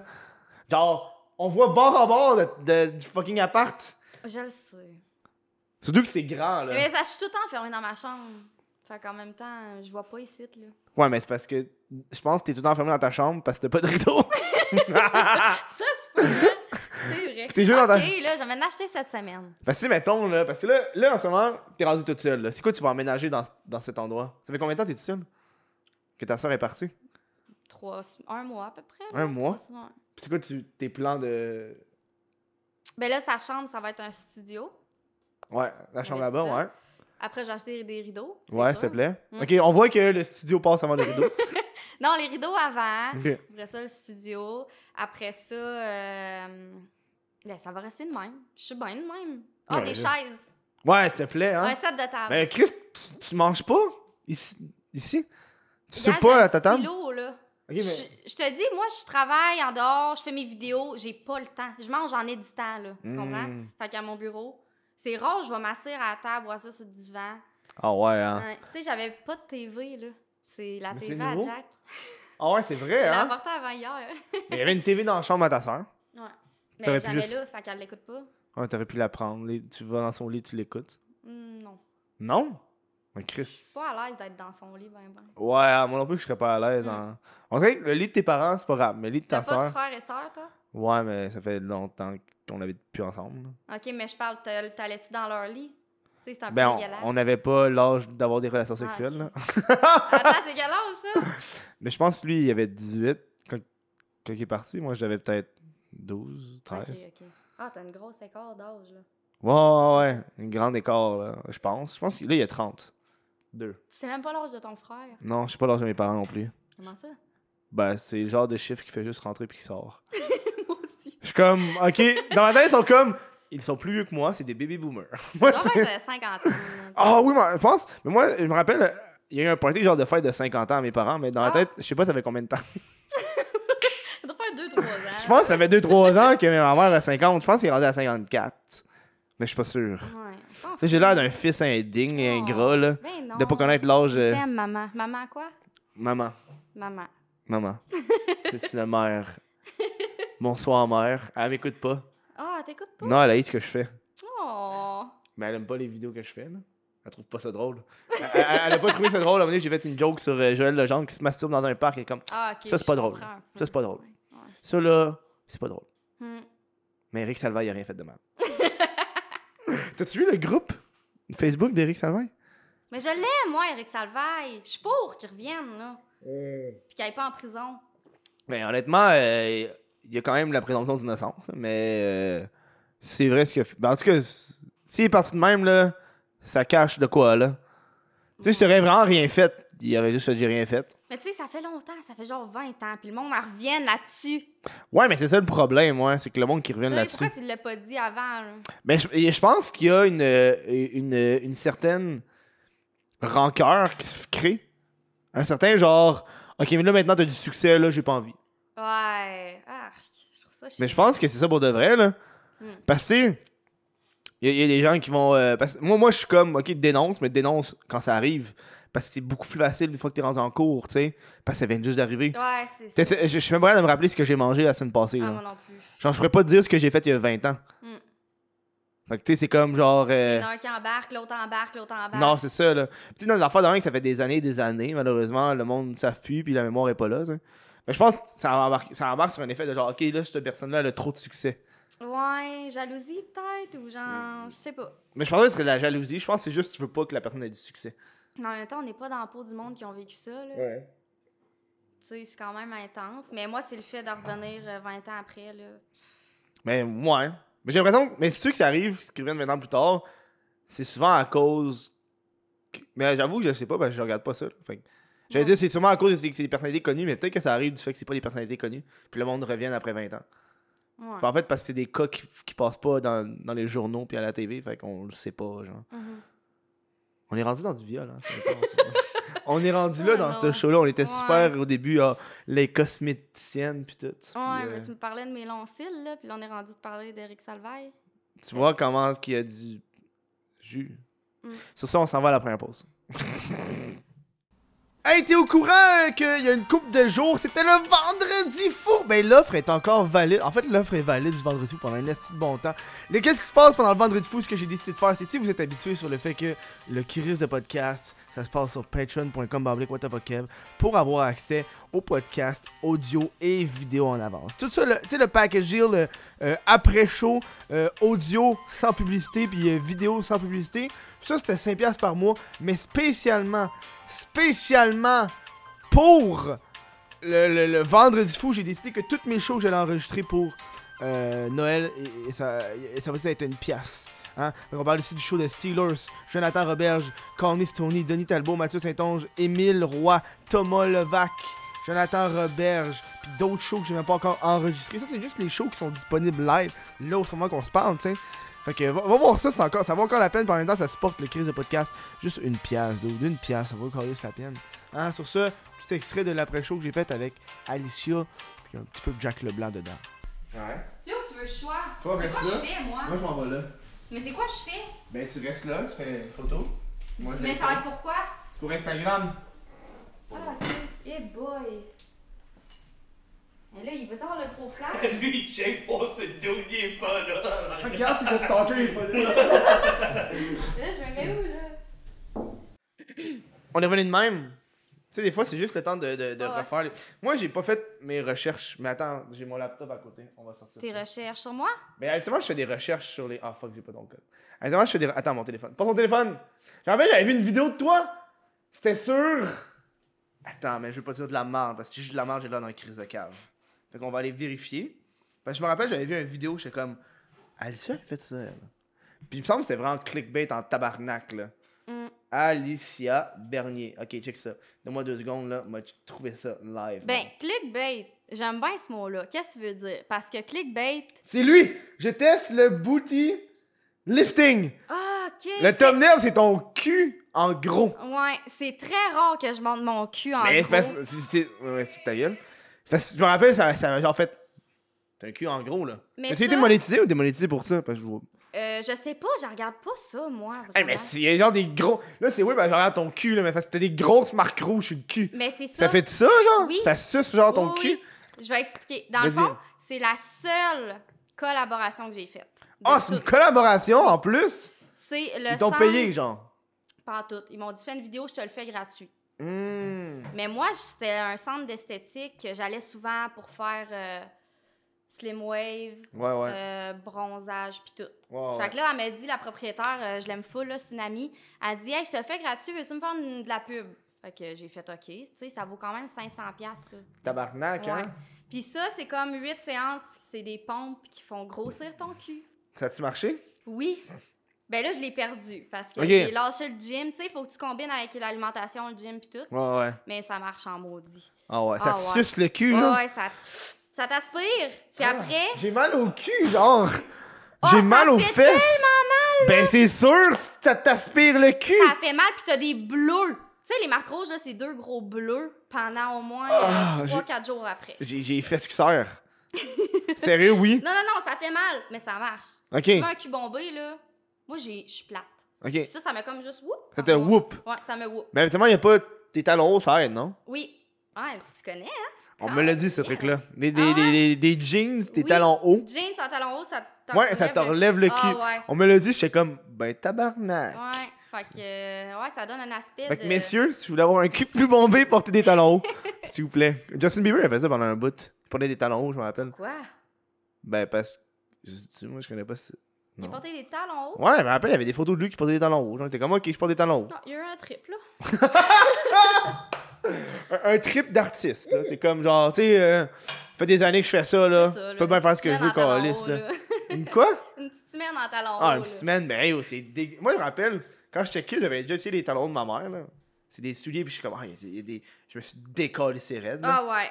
Genre, on voit bord en bord du fucking appart. Je le sais. Surtout que c'est grand, là. Mais ça, je suis tout le temps enfermée dans ma chambre. Fait qu'en même temps, je vois pas ici, là. Ouais, mais c'est parce que je pense que t'es tout le temps enfermé dans ta chambre parce que t'as pas de rideau. Ça, c'est pas vrai. C'est vrai. T'es juste dans ta- OK, là, je vais m'en acheter cette semaine. Parce que, mettons, là, parce que là, en ce moment, t'es rendu toute seule, là. C'est quoi tu vas emménager dans cet endroit? Ça fait combien de temps t'es toute seule? Que ta soeur est partie? 1 mois à peu près. Un mois? 3 semaines. Puis c'est quoi tes plans de. Ben là, sa chambre, ça va être un studio. Ouais, la chambre mettre là-bas, ça. ouais. Après, j'ai acheté des rideaux. c'est Ouais, sûr. s'il te plaît. Mm. Ok, on voit que le studio passe avant le rideau. Non, les rideaux avant. Ok. Après ça, le studio. Après ça, ben, ça va rester de même. Je suis bien de même. Ah, Ouais, des là. chaises. Ouais, s'il te plaît, hein. Un set de table. Mais Chris, tu manges pas ici? Tu sais Regarde, pas j'ai un à ta petit table? stylo, là. Ok, mais. Je te dis, moi, je travaille en dehors, je fais mes vidéos, j'ai pas le temps. Je mange en éditant, là. Tu comprends? Mm. Fait qu'à mon bureau, c'est rare, je vais m'asseoir à la table, voir ça sur le divan. Ah ouais, hein. Ouais. Tu sais, j'avais pas de TV, là. C'est la Mais TV c'est à nouveau? Jack. Ah ouais, c'est vrai, Elle l'a hein. apporté avant hier. Mais il y avait une TV dans la chambre à ta soeur. Ouais. T'aurais Mais pu jamais juste- là, fait qu'elle l'écoute pas. Ouais, t'aurais pu la prendre. Tu vas dans son lit, tu l'écoutes. Non. Non? Mais Je Chris. suis pas à l'aise d'être dans son lit, ben. Ouais, moi non plus, je serais pas à l'aise. On dirait que le lit de tes parents, c'est pas grave. Mais le lit de ta T'as pas de soeur. frères et sœurs, toi? Ouais, mais ça fait longtemps qu'on avait plus ensemble. Là. Ok, mais je parle, t'allais-tu dans leur lit? Tu sais, c'est un peu Ben, dégueulasse. on n'avait pas l'âge d'avoir des relations sexuelles. ok. Là. Attends, c'est quel âge, ça? Mais je pense que lui, il avait 18 quand il est parti. Moi, j'avais peut-être 12, 13. Ok. Ah, t'as une grosse écart d'âge, là. Ouais. Une grande écart, là, je pense. Je pense que là, il y a 32. Tu sais même pas l'âge de ton frère. Non, je sais pas l'âge de mes parents non plus. Comment ça? Ben, c'est le genre de chiffre qui fait juste rentrer puis qui sort. Moi aussi. Je suis comme, ok, dans ma tête, ils sont comme, ils sont plus vieux que moi, c'est des baby boomers. Moi, Tu dois être 50 ans. Ah oui, je pense. Mais moi, je me rappelle, il y a eu un party genre de fête de 50 ans à mes parents, mais dans la tête, je sais pas ça fait combien de temps. Ça doit faire 2-3 ans. Je pense que ça fait 2-3 ans que ma mère a 50. Je pense qu'il est rendu à 54. Mais je suis pas sûr. Ouais. Là, j'ai l'air d'un fils indigne et ingrat, là. Ben non. De pas connaître l'âge. T'aimes maman. Maman quoi? Maman. Maman. C'est une mère. Bonsoir, mère. Elle m'écoute pas. Ah, t'écoutes pas? Non, elle haït ce que je fais. Oh. Mais elle aime pas les vidéos que je fais, là. Elle trouve pas ça drôle. Elle a pas trouvé ça drôle. À un moment donné, j'ai fait une joke sur Joël Legendre qui se masturbe dans un parc et comme. Ah, ok. Ça, c'est pas je drôle. comprends. Ça, c'est pas drôle. Ouais. Ça, là, c'est pas drôle. Hmm. Mais Eric Salvaille, il a rien fait de mal. T'as-tu vu le groupe Facebook d'Eric Salvaille? Mais je l'aime, moi, Eric Salvaille. Je suis pour qu'il revienne, là. Puis qu'il aille pas en prison. Mais honnêtement, il y a quand même la présomption d'innocence. Mais c'est vrai ce que. Ben, en tout cas, s'il est parti de même, là, ça cache de quoi, là. Tu sais, si t'aurais vraiment rien fait, il aurait juste fait j'ai rien fait. Mais tu sais, ça fait longtemps, ça fait genre 20 ans, puis le monde en revient là-dessus. Ouais, mais c'est ça le problème, ouais, c'est que le monde qui revient Tu sais, là-dessus. pourquoi tu l'as pas dit avant, là? Mais je pense qu'il y a une certaine rancœur qui se crée. Un certain genre, ok, mais là maintenant t'as du succès, là, j'ai pas envie. Ouais. Ah, je trouve ça Mais chiant. je pense que c'est ça pour de vrai, là. Parce que, tu sais, il y a des gens qui vont. Moi, je suis comme, ok, dénonce, mais dénonce quand ça arrive. Parce que c'est beaucoup plus facile une fois que t'es rendu en cours, tu sais. Parce que ça vient juste d'arriver. Ouais, c'est ça. Je suis même pas capable de me rappeler ce que j'ai mangé la semaine passée. Ah, Là. moi non plus. Genre, je pourrais pas te dire ce que j'ai fait il y a 20 ans. Fait que, tu sais, c'est comme genre. Il y en a un qui embarque, l'autre embarque. Non, c'est ça, là. Tu sais, dans l'affaire de rien que ça fait des années, malheureusement, le monde ne savent plus, puis la mémoire est pas là, tu sais. Mais je pense que ça embarque sur un effet de genre, ok, là, cette personne-là, elle a trop de succès. Ouais, jalousie peut-être, ou genre, je sais pas. Mais je pense pas que ce serait de la jalousie, je pense que c'est juste que tu veux pas que la personne ait du succès. Mais en même temps, on n'est pas dans la peau du monde qui ont vécu ça, là. Ouais. Tu sais, c'est quand même intense. Mais moi, c'est le fait de revenir 20 ans après, là. Mais ouais. Mais j'ai l'impression que. Mais c'est sûr que ça arrive, ce qui reviennent 20 ans plus tard, c'est souvent à cause. Mais j'avoue que je sais pas, parce que je regarde pas ça. Là. Fait que j'allais dire, c'est sûrement à cause que c'est des personnalités connues, mais peut-être que ça arrive du fait que c'est pas des personnalités connues, puis le monde revient après 20 ans. Ouais. En fait, parce que c'est des cas qui passent pas dans les journaux puis à la TV, fait qu'on le sait pas, genre. On est rendu dans du viol, hein. On est rendu là dans ce show-là. On était super au début, les cosméticiennes puis tout. Ouais, mais tu me parlais de mes longs cils, là, puis là, on est rendu de parler d'Eric Salvaille. Tu vois comment qu'il y a du jus. Sur ça, on s'en va à la première pause. Hey, t'es au courant qu'il y a une couple de jours, c'était le vendredi fou? Ben, l'offre est encore valide. En fait, l'offre est valide du vendredi fou pendant un esti de bon temps. Mais qu'est-ce qui se passe pendant le vendredi fou? Ce que j'ai décidé de faire, c'est que vous êtes habitués sur le fait que le Kiris de podcast, ça se passe sur patreon.com/whatofakeb pour avoir accès au podcast audio et vidéo en avance. Tout ça, tu sais, le package deal après-show, audio sans publicité, puis vidéo sans publicité, ça c'était 5$ par mois, mais spécialement pour le vendredi fou, j'ai décidé que toutes mes shows que j'allais enregistrer pour Noël, et ça va être une pièce. Hein? Donc on parle ici du show de Steelers, Jonathan Roberge, Call Me Stoney, Denis Talbot, Mathieu Saint-Onge, Émile Roy, Thomas Levac, Jonathan Roberge, puis d'autres shows que j'ai même pas encore enregistrés. Ça, c'est juste les shows qui sont disponibles live, là au moment qu'on se parle, tu sais. Fait que va voir ça, ça vaut encore la peine, puis en même temps ça supporte le Kiris de podcast. Juste une pièce, d'une pièce, ça vaut encore la peine. Hein, sur ça, petit extrait de l'après-show que j'ai fait avec Alicia, puis un petit peu de Jack Leblanc dedans. Ouais. C'est où que tu veux le choix? Toi, c'est reste quoi là. je fais, moi? Moi je m'en vais là. Mais c'est quoi je fais? Ben tu restes là, tu fais une photo. Moi, Mais ça va être pour quoi? C'est pour Instagram. Ah, ok. Eh boy! Mais là, il veut avoir le gros flash? Lui, il check pas ce douillet pas là. Regarde, il va stalker, il est pas là. Là, je me mets où, là? On est revenu de même. sais, des fois, c'est juste le temps de Ouais. refaire. Moi, j'ai pas fait mes recherches. Mais attends, j'ai mon laptop à côté. On va sortir. Tes ça. recherches sur moi? Mais actuellement, je fais des recherches sur les. Ah, fuck, j'ai pas ton code. Actuellement, je fais des. Attends, mon téléphone. Pas ton téléphone! Je me rappelle, j'avais vu une vidéo de toi. C'était sûr. Attends, mais je veux pas dire de la merde. Parce que si je dis de la merde, j'ai l'air dans une crise de cave. Fait qu'on va aller vérifier. Parce que je me rappelle, j'avais vu une vidéo, j'étais comme. Alicia, elle a fait ça, elle. Puis il me semble que c'était vraiment clickbait en tabarnak, là. Mm. Alicia Bernier. Ok, check ça. Donne-moi 2 secondes, là. Moi, trouvé ça live. Ben, man. clickbait, j'aime bien ce mot-là. Qu'est-ce que tu veux dire? Parce que clickbait... C'est lui! Je teste le booty lifting. Ah, OK. Le thumbnail, c'est ton cul en gros. Ouais, c'est très rare que je monte mon cul en Mais gros. ouais, c'est ta gueule. C'est parce que je me rappelle, ça m'a genre fait. T'as un cul en gros, là. Mais Mais tu été ça- monétisé ou démonétisé pour ça? Parce que je vois. Je sais pas, je regarde pas ça, moi, vraiment. Hey, mais c'est genre des gros. Là, c'est oui, ben, je regarde ton cul, là, mais parce que t'as des grosses marques rouges sur le cul. Mais c'est ça. Ça fait ça, genre? Oui. Ça suce, genre, ton Oui, cul? oui. Je vais expliquer. Dans le Vas-y. fond, c'est la seule collaboration que j'ai faite. De Ah, c'est une toutes. collaboration en plus? C'est le Ils t'ont centre- payé, genre. Pas tout. Ils m'ont dit, fais une vidéo, je te le fais gratuit. Hum. Mais moi, c'est un centre d'esthétique que j'allais souvent pour faire slim wave, Ouais, ouais. bronzage, pis tout. Ouais, Fait ouais. que là, elle m'a dit, la propriétaire, je l'aime full, là, c'est une amie. Elle dit, hey, je te le fais gratuit, veux-tu me faire de la pub? Fait que j'ai fait OK. Tu sais, ça vaut quand même 500$, ça. Tabarnak, Ouais. hein? Puis ça, c'est comme 8 séances, c'est des pompes qui font grossir ton cul. Ça a-tu marché? Oui. Ben là, je l'ai perdu parce que Ok. j'ai lâché le gym. Tu sais, il faut que tu combines avec l'alimentation, le gym, puis tout. Ouais, ouais. Mais ça marche en maudit. Ah ouais, ça Ah te ouais. suce le cul, Ouais, là. ouais, ça t'aspire. Puis Ah, après, J'ai mal au cul, genre. Oh, J'ai ça mal aux fait fesses. Ben, c'est sûr, ça t'aspire le cul. ça fait mal, puis t'as des bleus. Tu sais, les marques rouges, là, c'est 2 gros bleus pendant au moins Ah, 3-4 jours après. J'ai fesses qui serrent. Sérieux, oui. Non, non, non, ça fait mal, mais ça marche. Ok. Si tu veux un cul bombé, là, moi, je suis plate. Ok. Puis ça m'a comme juste whoop. Ça te whoop. Ouais, ça me whoop. Mais évidemment, il n'y a pas tes talons hauts, ça aide, non? Oui. Ouais, si tu connais, hein? On me l'a dit, ce yeah. truc-là. Des ouais? Des jeans, tes Oui. talons hauts. Jeans en talons hauts, ça te Ouais, ça te relève le cul. Ah, ouais. On me l'a dit, j'étais comme, ben, tabarnak. Ouais. Fait que, ouais, ça donne un aspect Fait que, de... messieurs, si vous voulez avoir un cul plus bombé, portez des talons hauts. S'il vous plaît. Justin Bieber, il faisait ça pendant un bout. Il portait des talons hauts, je me rappelle. Quoi? Ben, parce que. Je dis, moi, je connais pas ça. Il a Non. porté des talons hauts? Ouais, je me rappelle, il y avait des photos de lui qui portait des talons hauts. Genre, t'es comme, ok, je porte des talons hauts. Non, il y a eu un trip, là. Un trip d'artiste, là. T'es comme, genre, tu sais, ça fait des années que je fais ça, là. C'est ça, Je peux là, bien une faire ce que petite je veux, semaine en talons câlisse, hauts, là. là. Une quoi? Une petite semaine en talons hauts, Ah, une là. semaine, ben, hey, c'est dégueu. Moi, je me rappelle, quand j'étais kid, j'avais déjà essayé les talons de ma mère, là. C'est des souliers, puis je suis comme, ah, il y a des. Je me suis décalé ses raides, là. Ah ouais.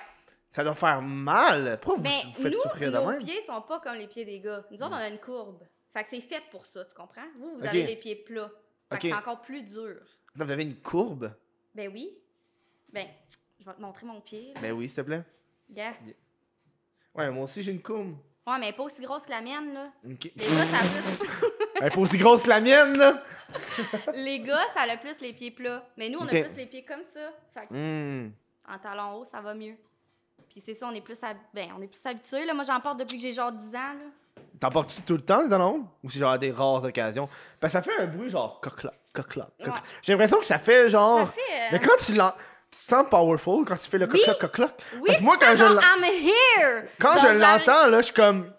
Ça doit faire mal. Pourquoi Mais vous faites nous, souffrir de nos même? pieds sont pas comme les pieds des gars. Nous autres, on a une courbe. Fait que c'est fait pour ça, tu comprends? Vous Ok. avez les pieds plats. Fait Ok. que c'est encore plus dur. Attends, vous avez une courbe? Ben oui. Ben, je vais te montrer mon pied. Là. Ben oui, s'il te plaît. Regarde. Ouais, moi aussi, j'ai une courbe. Ouais, mais pas aussi grosse que la mienne, là. Ok. Les gars, ça a plus... Elle est pas aussi grosse que la mienne, là. les gars, ça a plus les pieds plats. Mais nous, on a Ok. plus les pieds comme ça. Fait que Hum. en talons hauts, ça va mieux. Puis c'est ça, on est plus, on est plus habitués. Là. Moi, j'en porte depuis que j'ai genre 10 ans. Là. T'en portes-tu tout le temps, les talons? Ou c'est genre à des rares occasions? Parce que ça fait un bruit genre coq-cloc, coq-cloc, coq-cloc. Ouais. J'ai l'impression que ça fait genre. Ça fait... Mais quand tu l'entends. Tu sens powerful quand tu fais le Oui. coq-cloc, coq-cloc. Oui, Parce que moi, c'est quand ça, je genre, l'en- I'm here! quand Genre, je j'arrive- l'entends, là, je suis comme.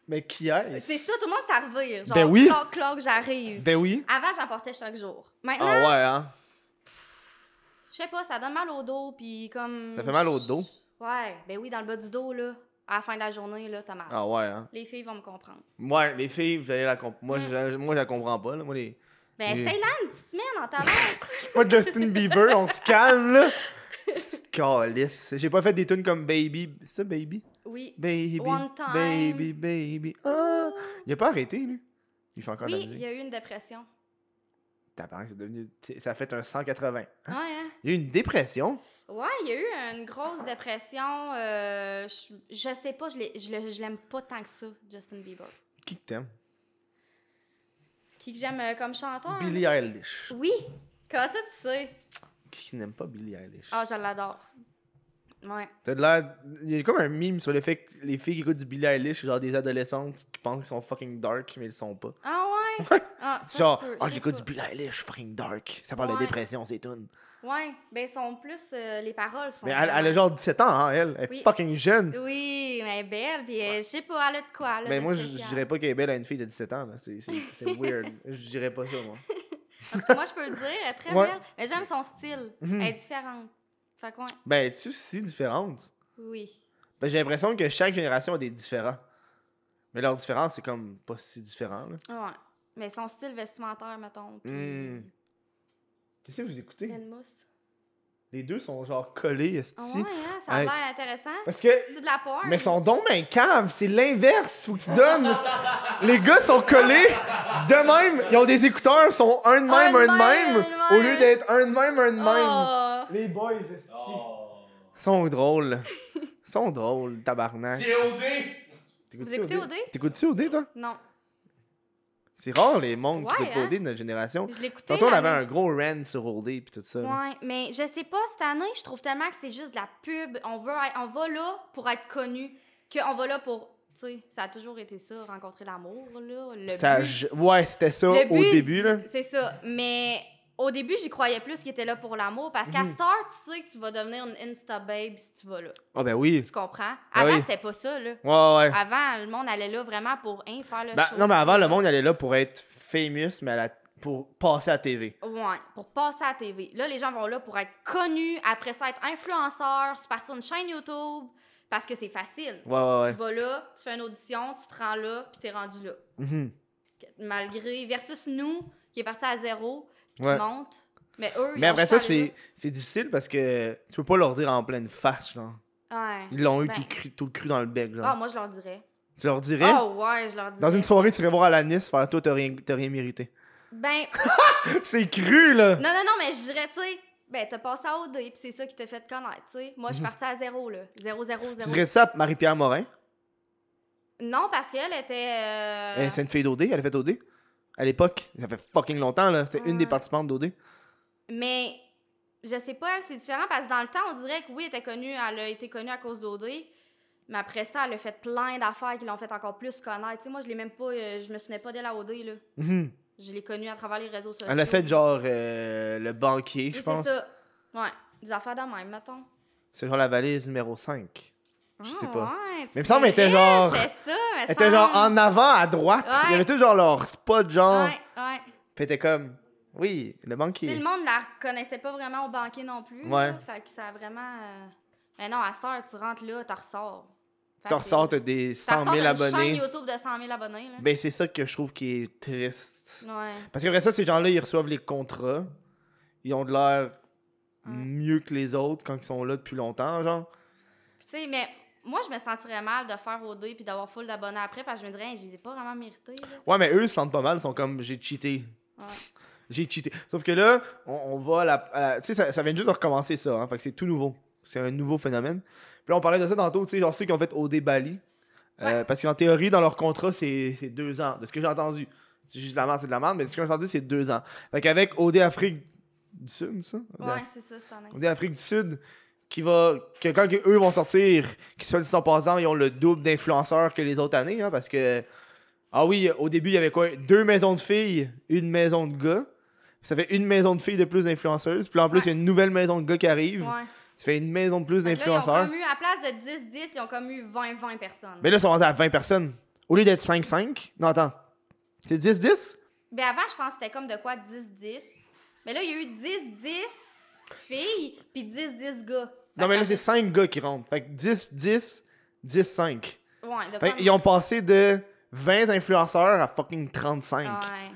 Mais qui est? C'est ça, tout le monde, ça revire. Genre, Ben oui. cloc, cloc, j'arrive. Ben oui. Avant, j'en portais chaque jour. Maintenant, Ah ouais, hein? je sais pas, ça donne mal au dos, puis comme... Ça fait mal au dos. Ouais, ben oui, dans le bas du dos, là. À la fin de la journée, là, t'as mal. Ah ouais, hein? Les filles vont me comprendre. Ouais, les filles, vous allez la comprendre. Moi, je la comprends pas, là. Moi, les. Ben, Oui. c'est là une petite semaine en talons. Je suis pas Justin Bieber, on se calme, là. C'est calice. J'ai pas fait des tunes comme Baby. C'est ça, Baby? Oui. Baby, One time. baby, baby. Ah! Il a pas arrêté, lui. Il fait encore de la Oui, il musique. y a eu une dépression. Tabarnak, c'est devenu. Ça a fait un 180. Ouais, hein? Il y a eu une dépression. Ouais, il y a eu une grosse dépression. Je sais pas, je l'aime pas tant que ça, Justin Bieber. Qui que t'aimes? Qui que j'aime comme chanteur? Billie Eilish. Oui! Comment ça, tu sais? Qui n'aime pas Billie Eilish? Ah, je l'adore. Ouais. T'as de l'air. Il y a comme un meme sur le fait que les filles qui écoutent du Billie Eilish, c'est genre des adolescentes qui pensent qu'ils sont fucking dark, mais ils le sont pas. Ah Ah, ça Genre, se peut, ah, je sais j'écoute pas. du Billie Eilish, fucking dark. Ça parle de Ouais. dépression, c'est tout. Ouais, ben, sont plus. Les paroles sont. Mais elle a vraiment- genre 17 ans, hein, elle. Elle est Oui. fucking jeune. Oui, mais elle est belle, puis je sais pas, elle a de quoi, là. Mais de moi, je spécial. dirais pas qu'elle est belle à une fille de 17 ans, là. C'est weird. Je dirais pas ça, moi. En tout cas, moi, je peux le dire, elle est très Ouais. belle. Mais j'aime son style. Mhm. Elle est différente. Fait que, ouais. Ben, es-tu si différente? Oui. Ben, j'ai l'impression que chaque génération a des différents. Mais leur différence, c'est comme pas si différent, là. Ouais. Mais son style vestimentaire, mettons. Puis. Qu'est-ce que vous écoutez? Pleine mousse. Les deux sont genre collés, Ah esti. ouais, hein, ça a Hey. l'air intéressant. Parce que. C'est de la poire. Mais son don, ben cave, c'est l'inverse. Faut que tu donnes. Les gars sont collés de même. Ils ont des écouteurs, sont un de même, un de même. Au lieu d'être un de même, un de même. Oh. Les boys, esti. Oh. Sont drôles. Sont drôles, tabarnak. C'est OD! T'écoutes-tu Vous écoutez OD? T'écoutes-tu OD, toi? Non. C'est rare les mondes qui Ouais, écoutent pas hein? OD de notre génération. Je l'écoutais. Tantôt, on avait l'année- un gros rant sur OD pis tout ça. là. Ouais, mais je sais pas, cette année, je trouve tellement que c'est juste de la pub. On va là pour être connu, qu'on va là pour. Tu sais, ça a toujours été ça, rencontrer l'amour, là. Ouais, c'était ça Le au but, début, là. C'est ça. Mais au début, j'y croyais plus qu'il était là pour l'amour. Parce qu'à Star, tu sais que tu vas devenir une Insta-babe si tu vas là. Ah, ben oui. Tu comprends? Ah Avant, oui. c'était pas ça, là. Ouais, ouais. Avant, le monde allait là vraiment pour faire le Ben, show. non, mais avant, le monde allait là pour être famous, mais pour passer à la TV. Ouais, pour passer à la TV. Là, les gens vont là pour être connus, après ça, être influenceurs, se partir une chaîne YouTube, parce que c'est facile. Ouais. Tu vas là, tu fais une audition, tu te rends là, puis t'es rendu là. Mhm. Malgré... Versus nous, qui est parti à zéro, puis Ouais. qui monte. Mais eux, Mais ils ont après ça, juste allé c'est difficile parce que tu peux pas leur dire en pleine face, genre. là. Ouais. Ils l'ont eu Ben. tout le cru dans le bec, genre. Ah, moi, je leur dirais. Tu leur dirais? Ah, ouais, je leur dirais. Dans une soirée, tu irais voir Alanis faire toi, t'as rien mérité. Ben, C'est cru, là! non, mais je dirais, tu sais, ben, t'as passé à OD, puis c'est ça qui t'a fait connaître, tu sais. Moi, je suis partie à zéro, là. 0, 0, 0. Tu dirais ça à Marie-Pierre Morin? Non, parce qu'elle était... C'est une fille d'OD, elle a fait OD. À l'époque, ça fait fucking longtemps, là. C'était une des Ouais. participantes d'OD. Mais je sais pas, elle, c'est différent parce que dans le temps, on dirait que oui, elle a été connue à cause d'OD. Mais après ça, elle a fait plein d'affaires qui l'ont fait encore plus connaître. Tu sais, moi, je l'ai même pas. Je me souvenais pas d'elle à OD, là. Mhm. Je l'ai connue à travers les réseaux sociaux. Elle a fait genre le banquier, Oui, je pense. C'est ça. Ouais, des affaires de même, mettons. C'est genre la valise numéro 5. Je sais pas. Ouais, Mais il me semble qu'elle était genre. C'est ça, mais Elle était genre en avant à droite. Ouais. Il y avait tout genre leur spot, genre. Ouais. Puis elle était comme. Oui, le Tu sais, banquier. le monde la reconnaissait pas vraiment au banquier non plus. Ouais. Là, fait que ça a vraiment. Mais non, à cette heure, tu rentres là, t'en ressors. Tu ressors, t'as des 100 000 Une chaîne abonnés. YouTube de 100 000 abonnés, là. Ben, c'est ça que je trouve qui est triste. Ouais. Parce qu'après ça, ces gens-là, ils reçoivent les contrats. Ils ont de l'air mieux que les autres quand ils sont là depuis longtemps, genre. Tu sais, mais moi, je me sentirais mal de faire OD puis d'avoir full d'abonnés après parce que je me dirais, hey, je les ai pas vraiment mérités. Là. Ouais, mais eux, ils se sentent pas mal. Ils sont comme, j'ai cheaté. Ouais. J'ai cheaté. Sauf que là, on va tu sais, ça vient juste de recommencer ça. Hein, fait que c'est tout nouveau. C'est un nouveau phénomène. Puis là, on parlait de ça tantôt, tu sais, genre ceux qui ont fait OD Bali. Ouais. Parce qu'en théorie, dans leur contrat, c'est 2 ans. De ce que j'ai entendu. C'est juste de la merde, c'est de la merde, mais de ce que j'ai entendu, c'est 2 ans. Fait qu'avec OD Afrique du Sud, ça? Ouais, c'est ça, cette année. OD Afrique du Sud, que quand eux vont sortir, qui se sont passants, ils ont le double d'influenceurs que les autres années, hein, parce que. Ah oui, au début, il y avait quoi? 2 maisons de filles, une maison de gars. Ça fait une maison de filles de plus d'influenceuses. Puis là, en plus, il y a une nouvelle maison de gars qui arrive. Ouais. Ça fait une maison de plus Fait que là, ils ont d'influenceurs. comme eu, à place de 10-10, ils ont comme eu 20-20 personnes. Mais là, ils sont rendus à 20 personnes. Au lieu d'être 5-5. Non, attends. C'est 10-10? Ben avant, je pense que c'était comme de quoi 10-10. Mais là, il y a eu 10-10 filles puis 10-10 gars. Non, mais là, c'est ça 5 gars qui rentrent. Fait que 10-10, 10-5. fait- Ouais, de Fait prendre- qu'ils ont passé de 20 influenceurs à fucking 35. Ouais.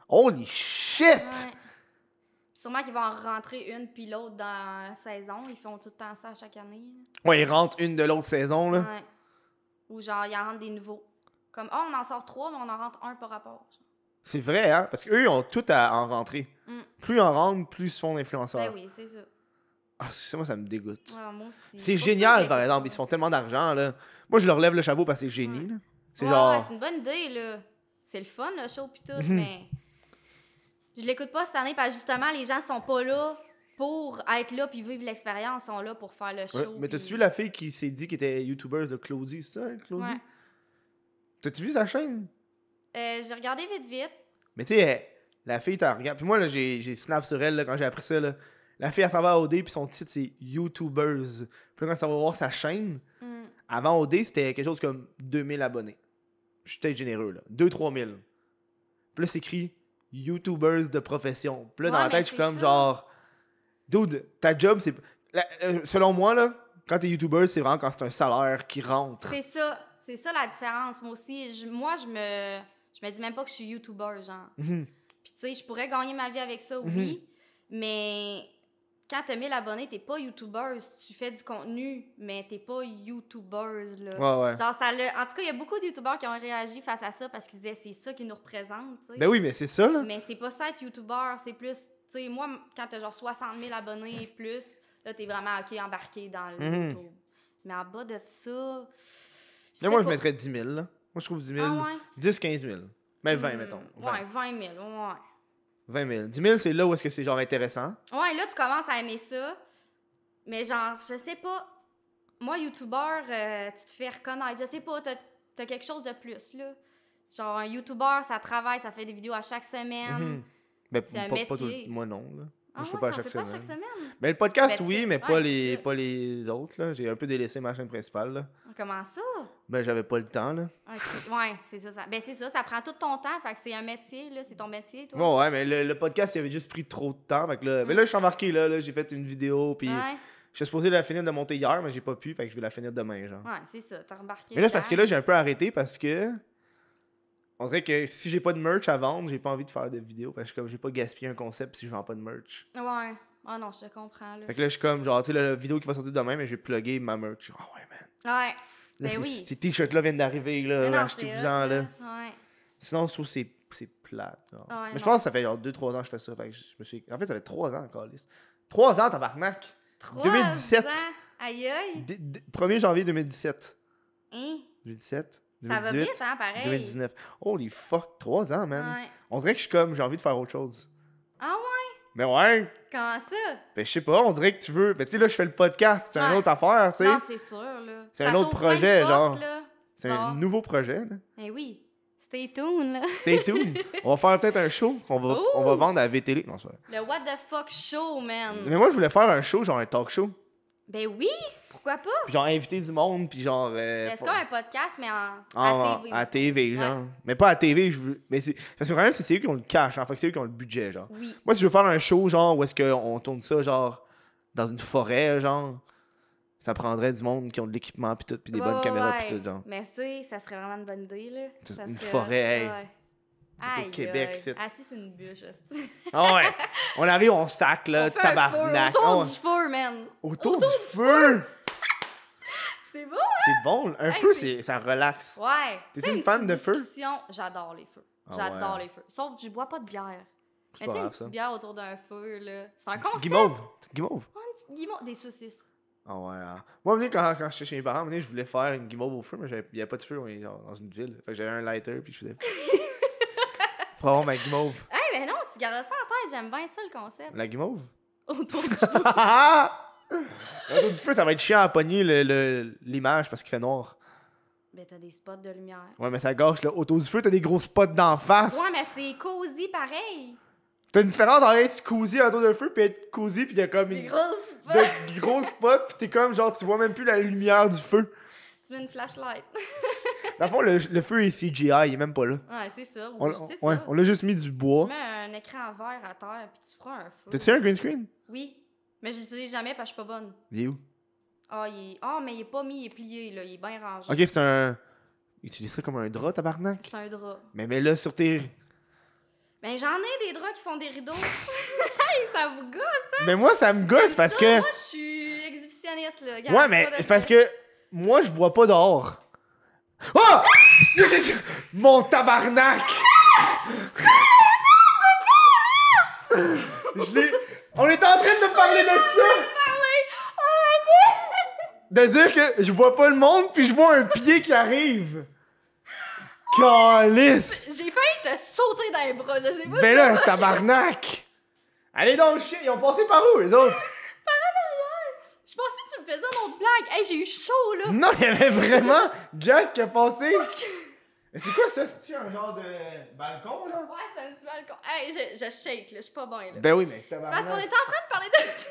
Holy shit! Ouais. Sûrement qu'ils vont en rentrer une puis l'autre dans la saison. Ils font tout le temps ça chaque année. Ouais, ils rentrent une de l'autre saison, là. Ouais. Ou genre, ils en rentrent des nouveaux. Comme, on en sort 3, mais on en rentre un par rapport. C'est vrai, hein? Parce qu'eux, ils ont tout à en rentrer. Mm. Plus ils en rentrent, plus ils se font d'influenceurs. Ben oui, c'est ça. Ah, ça, moi, ça me dégoûte. Ouais, moi aussi. C'est pour ça génial, que par je exemple. Ils l'écoute se font tellement d'argent, là. Moi, je leur lève le chapeau parce que c'est génie, là. C'est Ouais, genre... ouais, c'est une bonne idée, là. C'est le fun, le show pis tout, Mhm. mais... Je l'écoute pas cette année parce que justement, les gens sont pas là pour être là puis vivre l'expérience. Ils sont là pour faire le show. Ouais, mais puis- t'as-tu vu la fille qui s'est dit qu'elle était YouTuber de Claudie, c'est ça, hein, Claudie? Ouais. T'as-tu vu sa chaîne? J'ai regardé vite. Mais tu sais, la fille, t'as regardé. Puis moi, là, j'ai snap sur elle là, quand j'ai appris ça. Là. La fille, elle s'en va à OD, puis son titre, c'est YouTubers. Puis quand ça va voir sa chaîne, avant OD, c'était quelque chose comme 2000 abonnés. Je suis peut-être généreux, là. 2-3 000. Puis là, c'est écrit YouTubers de profession. Puis là, dans Ouais, la mais tête, je suis c'est comme ça. genre. Dude, ta job, c'est. Selon moi, là, quand t'es YouTuber, c'est vraiment quand c'est un salaire qui rentre. C'est ça la différence. Moi aussi, je me dis même pas que je suis YouTuber, genre. Mhm. Puis tu sais, je pourrais gagner ma vie avec ça, oui, mais quand t'as 1000 abonnés, t'es pas YouTuber. Tu fais du contenu, mais t'es pas YouTuber, là. Ouais. Genre, en tout cas, il y a beaucoup de YouTubers qui ont réagi face à ça parce qu'ils disaient c'est ça qui nous représente, tu sais. Ben oui, mais c'est ça, là. Mais c'est pas ça être YouTuber, c'est plus, tu sais, moi, quand t'as genre 60 000 abonnés et plus, là, t'es vraiment, OK, embarqué dans le YouTube. Mais en bas de ça... Mais moi, je mettrais 10 000, là. Moi, je trouve 10 000. Ah ouais? 10-15 000. Mais 20, mettons. 20. Ouais, 20 000, ouais. 20 000. 10 000, c'est là où est-ce que c'est genre intéressant. Ouais, là, tu commences à aimer ça. Mais genre, je sais pas. Moi, YouTuber, tu te fais reconnaître. Je sais pas, t'as quelque chose de plus, là. Genre, un YouTuber, ça travaille, ça fait des vidéos à chaque semaine. Mais C'est un pas tout métier. moi, non, là. Ah Je fais ouais, pas à t'en chaque fais pas semaine. chaque semaine? Mais le podcast, Ben, tu oui, fais- mais ouais, c'est pas les autres, là. J'ai un peu délaissé ma chaîne principale, là. Comment ça? Ben, j'avais pas le temps, là. Ok, ouais, c'est ça. Ben, c'est ça prend tout ton temps. Fait que c'est un métier, là. C'est ton métier, toi. Bon, ouais, mais le podcast, il avait juste pris trop de temps. Fait que là, mais là, je suis embarqué, là. J'ai fait une vidéo, puis Ouais, je suis supposé la finir de monter hier, mais j'ai pas pu, fait que je vais la finir demain, genre. ouais, c'est ça. T'as remarqué. Mais là, c'est parce que là, j'ai un peu arrêté parce que. On dirait que si j'ai pas de merch à vendre, j'ai pas envie de faire de vidéos. Parce que comme j'ai pas gaspillé un concept si je vends pas de merch. Ouais. Ah non, je te comprends, là. Fait que là, je suis comme, genre, tu sais, la vidéo qui va sortir demain, mais je vais plugger ma merch. Oh ouais, man. Ouais. Là, Ben oui. Ces t-shirts-là viennent d'arriver, là. Mais non, Achetez-vous-en, là. Ouais. Sinon, je trouve que c'est plate. Genre. Ouais, mais je non. pense que ça fait genre 2-3 ans que je fais ça. Fait que je me suis. En fait, ça fait 3 ans encore, liste. 3 ans, tabarnak! 3 2017. ans. Aïe, aïe. 1er janvier 2017. Hein? 2017. Ça va 2018, vite, hein, pareil. 2019. Holy fuck, 3 ans, man. Ouais. On dirait que je suis comme, j'ai envie de faire autre chose. Ah ouais? Mais ouais, Comment ça? ben je sais pas, on dirait que tu veux. Ben tu sais, là, je fais le podcast, c'est une Ouais. autre affaire, tu sais. Non, c'est sûr, là. C'est Ça un autre t'ouvre plein de projet, portes, genre. là. C'est Tu vas un voir. nouveau projet, là. Eh oui. Stay tuned, là. C'est tout. On va faire peut-être un show qu'on va, on va Ouh. vendre à VTL. Non, c'est vrai. Le What the fuck show, man. Mais moi, je voulais faire un show, genre un talk show. Ben oui, pourquoi pas? Puis genre inviter du monde, puis genre. C'est comme un podcast, mais à à TV. à TV, genre. Ouais. Mais pas à TV, mais c'est. Parce que quand même, c'est eux qui ont le cash, hein. Fait que c'est eux qui ont le budget, genre. Oui. Moi, si je veux faire un show, genre, où est-ce qu'on tourne ça, genre, dans une forêt, genre, ça prendrait du monde qui ont de l'équipement, puis tout, puis des bonnes Ouais, caméras, ouais. puis tout, genre. Mais ça serait vraiment une bonne idée, là. C'est Ça une serait- forêt, hey. Ouais. On est au Aïe, Québec, aïe. ici. Assis sur une bûche, hostie. Ah ouais! On arrive, on sac, là, On fait tabarnak. un feu, Ah autour ouais. du feu, man. Autour du feu! C'est beau? C'est bon. Un Hey, feu, c'est- ça relaxe. Ouais. T'es-tu Tu sais, une fan petite de feu? discussion, j'adore les feux. Ah J'adore ouais. les feux. Sauf que je bois pas de bière. C'est Mais pas tu sais, une grave, petite ça. bière autour d'un feu, là. C'est un Petite concept. guimauve. Petite guimauve. Oh, une petite guimauve. Des saucisses. Ah ouais. Ah. Moi, venez, quand j'étais chez mes parents, venez, je voulais faire une guimauve au feu, mais il n'y a pas de feu, on est genre dans une ville. Fait que j'avais un lighter, puis je faisais. Faut avoir ma guimauve. Hey, mais non, tu gardes ça en tête. J'aime bien ça, le concept. La guimauve? Autour du feu. Autour du feu, ça va être chiant à pogner l'image parce qu'il fait noir. Ben, t'as des spots de lumière. Ouais, mais ça gâche, là. Autour du feu, t'as des gros spots d'en face. Ouais, mais c'est cosy pareil. T'as une différence entre être cosy autour d'un feu, puis être cosy, puis il y a comme Des une. grosses spots. De gros spots, pis t'es comme genre, tu vois même plus la lumière du feu. Tu mets une flashlight. Dans le fond, le feu est CGI, il est même pas là. Ouais, c'est ça. On, c'est ouais, ça. on a juste mis du bois. Tu mets un écran en verre à terre, puis tu feras un feu. T'as-tu un green screen? Oui. Mais je l'utilise jamais parce que je suis pas bonne. Il est où? Ah, mais il est pas mis, il est plié, là. Il est bien rangé. Ok, c'est un. Utilise ça comme un drap, tabarnak. C'est un drap. Mais mets-le sur tes. Ben, j'en ai des draps qui font des rideaux. Hey, ça vous gosse, hein? Mais moi, ça me gosse J'aime parce ça. que. Moi, je suis exhibitionniste, là. Regarde, Ouais, mais pas de- parce que moi, je vois pas dehors. Oh! Mon tabarnak! Je l'ai. On était en train de parler de ça! De dire que je vois pas le monde, puis je vois un pied qui arrive. Calice! J'ai failli te sauter dans les bras, je sais pas. Ben là, tabarnak! Allez donc, shit, ils ont passé par où, les autres? Je pensais que tu me faisais une autre blague. Hey, j'ai eu chaud, là. Non, il y avait vraiment Jack qui a passé. Mais c'est quoi ça? C'est-tu un genre de balcon, genre? Ouais, c'est un petit balcon. Hey, je shake, là, je suis pas bien, là. Ben oui, mais C'est parce qu'on était en train de parler de ça.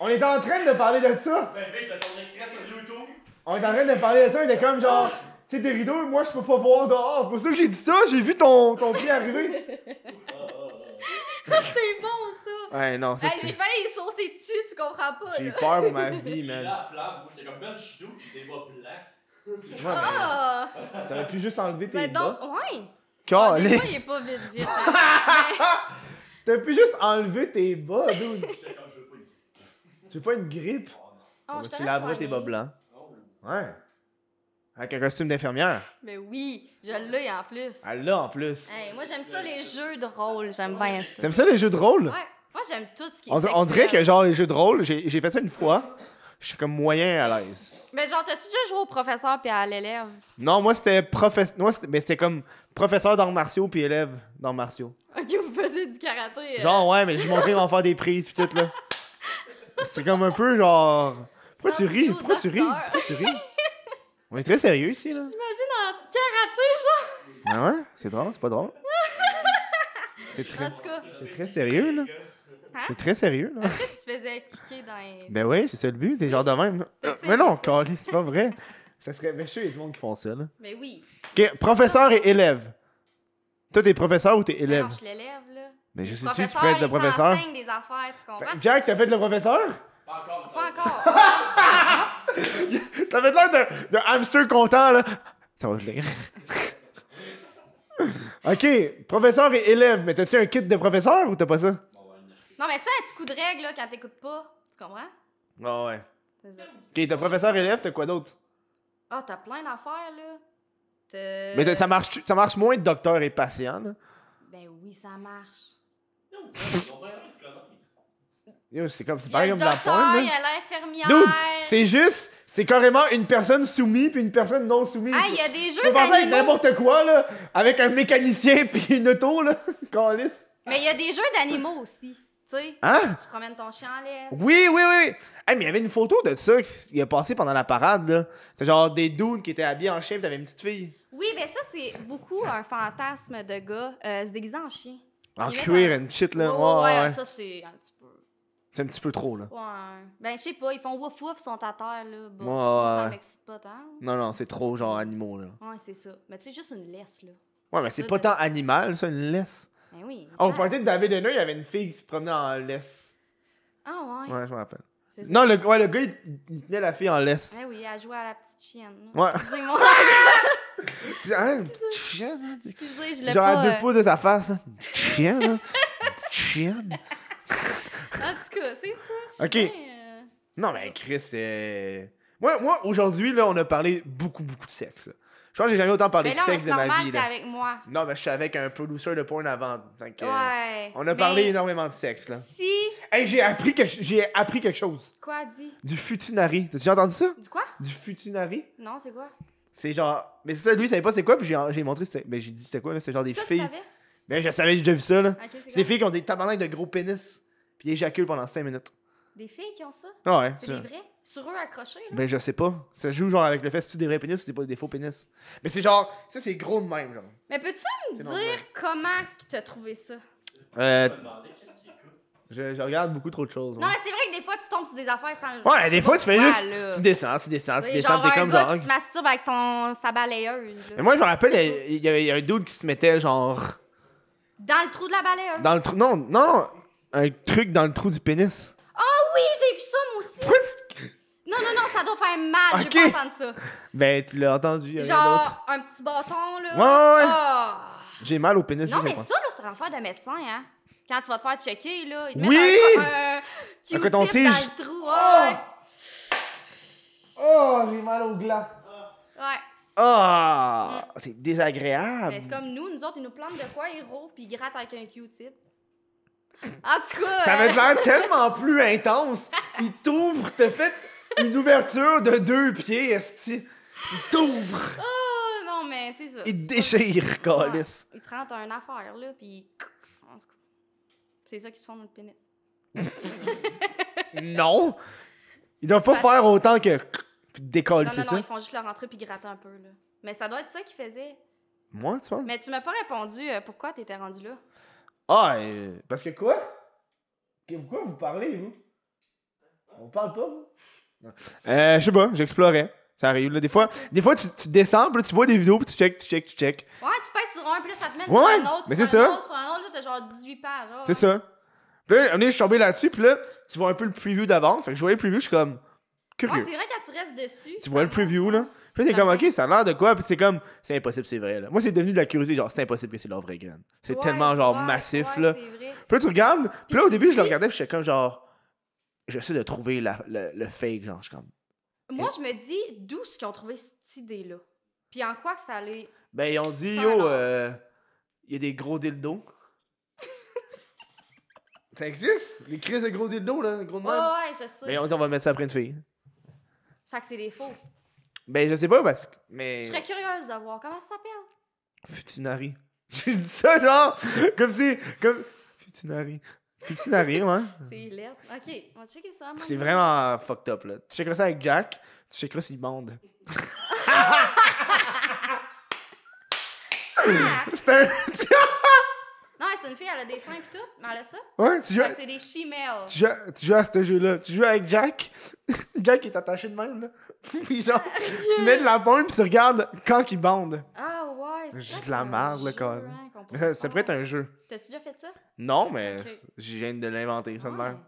On est en train de parler de ça! Ben, mec, t'as ton extrait sur YouTube. On est en train de parler de ça, il est comme genre... Tu sais, tes rideaux, moi je peux pas voir dehors. C'est pour ça que j'ai dit ça, j'ai vu ton pied arriver. C'est bon, ça. Ouais, non, ça Hey, c'est... j'ai failli y sauter dessus, tu comprends pas, J'ai là. peur pour ma vie, Puis man. là, à flamme, moi, j'étais comme, ben, je suis doux, j'ai des bas blancs. Ouais, mais Ah! t'aurais pu juste enlever tes Ben bas. donc, ouais. Calais. Des fois, il est pas vite, hein. T'aurais pu juste enlever tes bas, dude. J'étais comme, je veux pas une. Tu veux pas une grippe? Oh, non. Oh, je te Tu laisse laveras tes soigner. bas blancs. Oh. Ouais. Avec un costume d'infirmière. Mais oui, je l'ai en plus. Elle l'a en plus. Hey, moi, j'aime ça, les jeux de rôle. J'aime bien ça. T'aimes ça les jeux de rôle? Ouais, moi, j'aime tout ce qui est On dirait que genre les jeux de rôle, j'ai fait ça une fois. Je suis comme moyen à l'aise. Mais genre, t'as-tu déjà joué au professeur puis à l'élève? Non, moi c'était c'était comme professeur d'arts martiaux puis élève d'arts martiaux. Ok, vous faisiez du karaté. Genre ouais, mais je montrais comment faire des prises puis tout là. C'est comme un peu genre pourquoi tu ris? Pourquoi tu ris? Pourquoi tu ris? On est très sérieux ici là. J'imagine en karaté, genre. Ah ouais? C'est drôle, c'est pas drôle. C'est très, En tout cas, c'est très sérieux là. Hein? C'est très sérieux là. est-ce que tu te faisais kicker dans les... Ben oui, c'est ça le but, t'es genre de même. Mais non, calé, c'est pas vrai. Ça serait. Mais je sais, il y a du monde qui font ça là. Mais oui. Ok, professeur et élève. Toi, t'es professeur ou t'es Mais élève? non, je l'élève, là. Mais je Le sais-tu, tu peux être le professeur? Il t'enseigne des affaires, tu comprends? Jack, t'as fait le professeur? Pas encore, mais ça Pas va. encore. T'avais l'air de hamster content, là. Ça va venir. Ok, professeur et élève. Mais t'as-tu un kit de professeur ou t'as pas ça? Bon, on va aller l'acheter. Non, mais tu sais, un petit coup de règle, là, quand t'écoutes pas. Tu comprends? Ah ouais. C'est ça. Ok, t'as professeur et élève, t'as quoi d'autre? Ah, t'as plein d'affaires, là. Mais ça marche moins de docteur et patient, là. Ben oui, ça marche. Non, ils ont bien l'air de te connaître. Yo, c'est Il y a pareil le comme de la docteur, porn, il y là. a l'infirmière. Dude, c'est juste, c'est carrément une personne soumise puis une personne non soumise. Ah, il y a des Tu jeux peux penser avec d'animaux. n'importe quoi, là, avec un mécanicien puis une auto, là, câlisse. Mais il y a des jeux d'animaux aussi. Tu sais, Hein? tu promènes ton chien en laisse. Oui, oui, oui! Hey, mais il y avait une photo de ça qui a passé pendant la parade, là. C'était genre des dudes qui étaient habillés en chien pis t'avais une petite fille. Oui, mais ça, c'est beaucoup un fantasme de gars se déguisant en chien. En Il cuir met and shit, là. Ouais, Ouais. ça, c'est un petit peu. C'est un petit peu trop, là. Ouais. Ben, je sais pas, ils font wouf wouf, ils sont à terre, là. Bon, Ouais, ça ouais. m'excite pas tant. Non, non, c'est trop genre animaux, là. Ouais, c'est ça. Mais tu sais, juste une laisse, là. Ouais, mais C'est c'est ça, pas de- tant animal, ça, une laisse. Ben oui. Oh, au ça- party de David Henry, il y avait une fille qui se promenait en laisse. Ah, ouais. Ouais, je me rappelle. C'est ça. Non, le gars, il tenait la fille en laisse. Ben oui, elle jouait à la petite chienne. Ouais. Excusez-moi. Hein, une petite chienne, hein? Excusez, je l'ai Genre pas. à 2 pouces de sa face, hein. Une petite chienne, hein? Une petite chienne. En tout cas, c'est ça. je suis Ok. bien, Non, mais Chris, c'est. Moi aujourd'hui, là, on a parlé beaucoup de sexe. là. Je pense que j'ai jamais autant parlé Mais de là, sexe c'est de ma normal vie. que t'es Là. avec moi. Non, mais je suis avec un producer de porn avant. Donc, Ouais. on a parlé énormément de sexe, là. Si. Hey, j'ai appris quelque chose. Quoi, dis? Du futunari. T'as déjà entendu ça? Du quoi? Du futunari? Non, c'est quoi? C'est genre. Mais c'est ça, lui, il savait pas c'est quoi, puis j'ai montré. Mais j'ai dit c'était quoi, là? C'est genre des Toi, tu filles. savais? Mais je savais, j'ai déjà vu ça, là. Ok, c'est C'est quoi? des filles qui ont des tabarnak de gros pénis, puis ils éjaculent pendant 5 minutes. Des filles qui ont ça? Ah ouais, C'est ça. des vrais? Sur eux accrochés, là? Ben, je sais pas. Ça joue genre avec le fait si tu des vrais pénis ou c'est pas des faux pénis. Mais c'est genre. Ça, c'est gros de même, genre. Mais peux-tu me C'est dire normal. comment que t'as trouvé ça? Je me demandais qu'est-ce qu'ils écoutent. Je regarde beaucoup trop de choses. Non, ouais. mais c'est vrai que des fois, tu tombes sur des affaires sans... Ouais, des fois, tu fais pourquoi, juste. là. Tu descends, tu descends, tu C'est descends, genre t'es un comme gars genre. qui se masturbe avec sa balayeuse, là. Mais moi, je me rappelle, C'est il y avait un dude qui se mettait genre. Dans le trou de la balayeuse. Dans le trou. Non, non! Un truc dans le trou du pénis. Oh oui, j'ai vu ça, moi aussi! Pourquoi tu- Non, ça doit faire mal, Ok. j'ai pas entendu ça. Ben, tu l'as entendu, y a rien d'autre. Genre, un petit bâton, là. Ouais, ouais. Ah. J'ai mal au pénis, Non, je sais mais pas. ça, là, c'est une affaire de médecin, hein. Quand tu vas te faire checker, là, ils te Oui! mettent un Q-tip coton-tige. dans le trou. Ouais. Oh, j'ai mal au gland. Ouais. Ah, c'est désagréable. Mais c'est comme nous autres, ils nous plantent de quoi, ils rouvrent puis ils grattent avec un Q-tip. En tout cas. Ça avait l'air tellement plus intense. Il t'ouvre, te fait une ouverture de 2 pieds, esti. Il t'ouvre. Oh, non, mais c'est ça. Il te C'est pas- déchire, Ouais. calice. Ils te rentrent une affaire, là, puis. En tout cas. C'est ça qui se font dans le pénis. Non. Ils doivent pas C'est parce- faire autant que. Puis te décoller, Non, c'est non, ça? ils font juste leur rentrer puis gratter un peu, là. Mais ça doit être ça qu'il faisait. Moi, tu penses? Mais tu m'as pas répondu pourquoi t'étais rendu là. Ah, parce que quoi? Pourquoi vous parlez, vous? On parle pas, vous? Non. Je sais pas, j'explorais. Ça arrive, là. Des fois tu descends, puis là, tu vois des vidéos, puis tu check. Ouais, tu pèses sur un, puis là, ça te met Ouais, sur un autre, mais sur c'est un ça. autre, sur un autre, là, t'as genre 18 pages. Oh, C'est ça. Puis là, je suis tombé là-dessus, puis là, tu vois un peu le preview d'avance. Fait que je voyais le preview, je suis comme curieux. Ouais, c'est vrai, quand tu restes dessus. Tu vois le preview, là. Puis là, t'es Ça comme, va. ok, ça a l'air de quoi? Puis c'est comme, c'est impossible, c'est vrai, là. Moi, c'est devenu de la curiosité, genre, c'est impossible que c'est leur vraie graine. C'est Ouais, tellement, genre, ouais, massif, ouais, là. c'est vrai. Puis là, tu regardes, puis là, au tu début, je le dis- regardais, puis j'étais comme, genre, j'essaie de trouver le fake, genre, je suis comme. Moi, je me dis, d'où est-ce qu'ils ont trouvé cette idée-là? Puis en quoi que ça allait... Ben, ils ont dit, Pas yo, alors. il y a des gros dildos. Ça existe? Les crises de gros dildos, là, gros de Ouais, même. ouais, je sais. Ben, on dit, on va mettre ça après une fille. Fait que c'est des faux. Ben, je sais pas, parce que. Mais. Je serais curieuse de voir. Comment ça s'appelle? Futinari. J'ai dit ça, genre, comme si. Comme. Futinari. Futinari, ouais. C'est lettre. Ok, on va checker ça. C'est vraiment fucked up, là. Tu checkeras ça avec Jack, tu checkeras s'il bande. C'est un. Non, c'est une fille, elle a des seins pis tout, mais elle a ça. Ouais, tu joues, Fait que c'est des she-males. tu joues à ce jeu-là. Tu joues avec Jack. Jack est attaché de même, là. Puis genre, tu mets de la pointe pis tu regardes quand il bande. Ah ouais, c'est Juste ça, de la c'est un merde, là, jeu, quand même. hein, qu'on Mais pourrait ça pourrait être faire. un jeu. T'as-tu déjà fait ça? Non, mais Ok. je viens de l'inventer, ça de Ouais. même.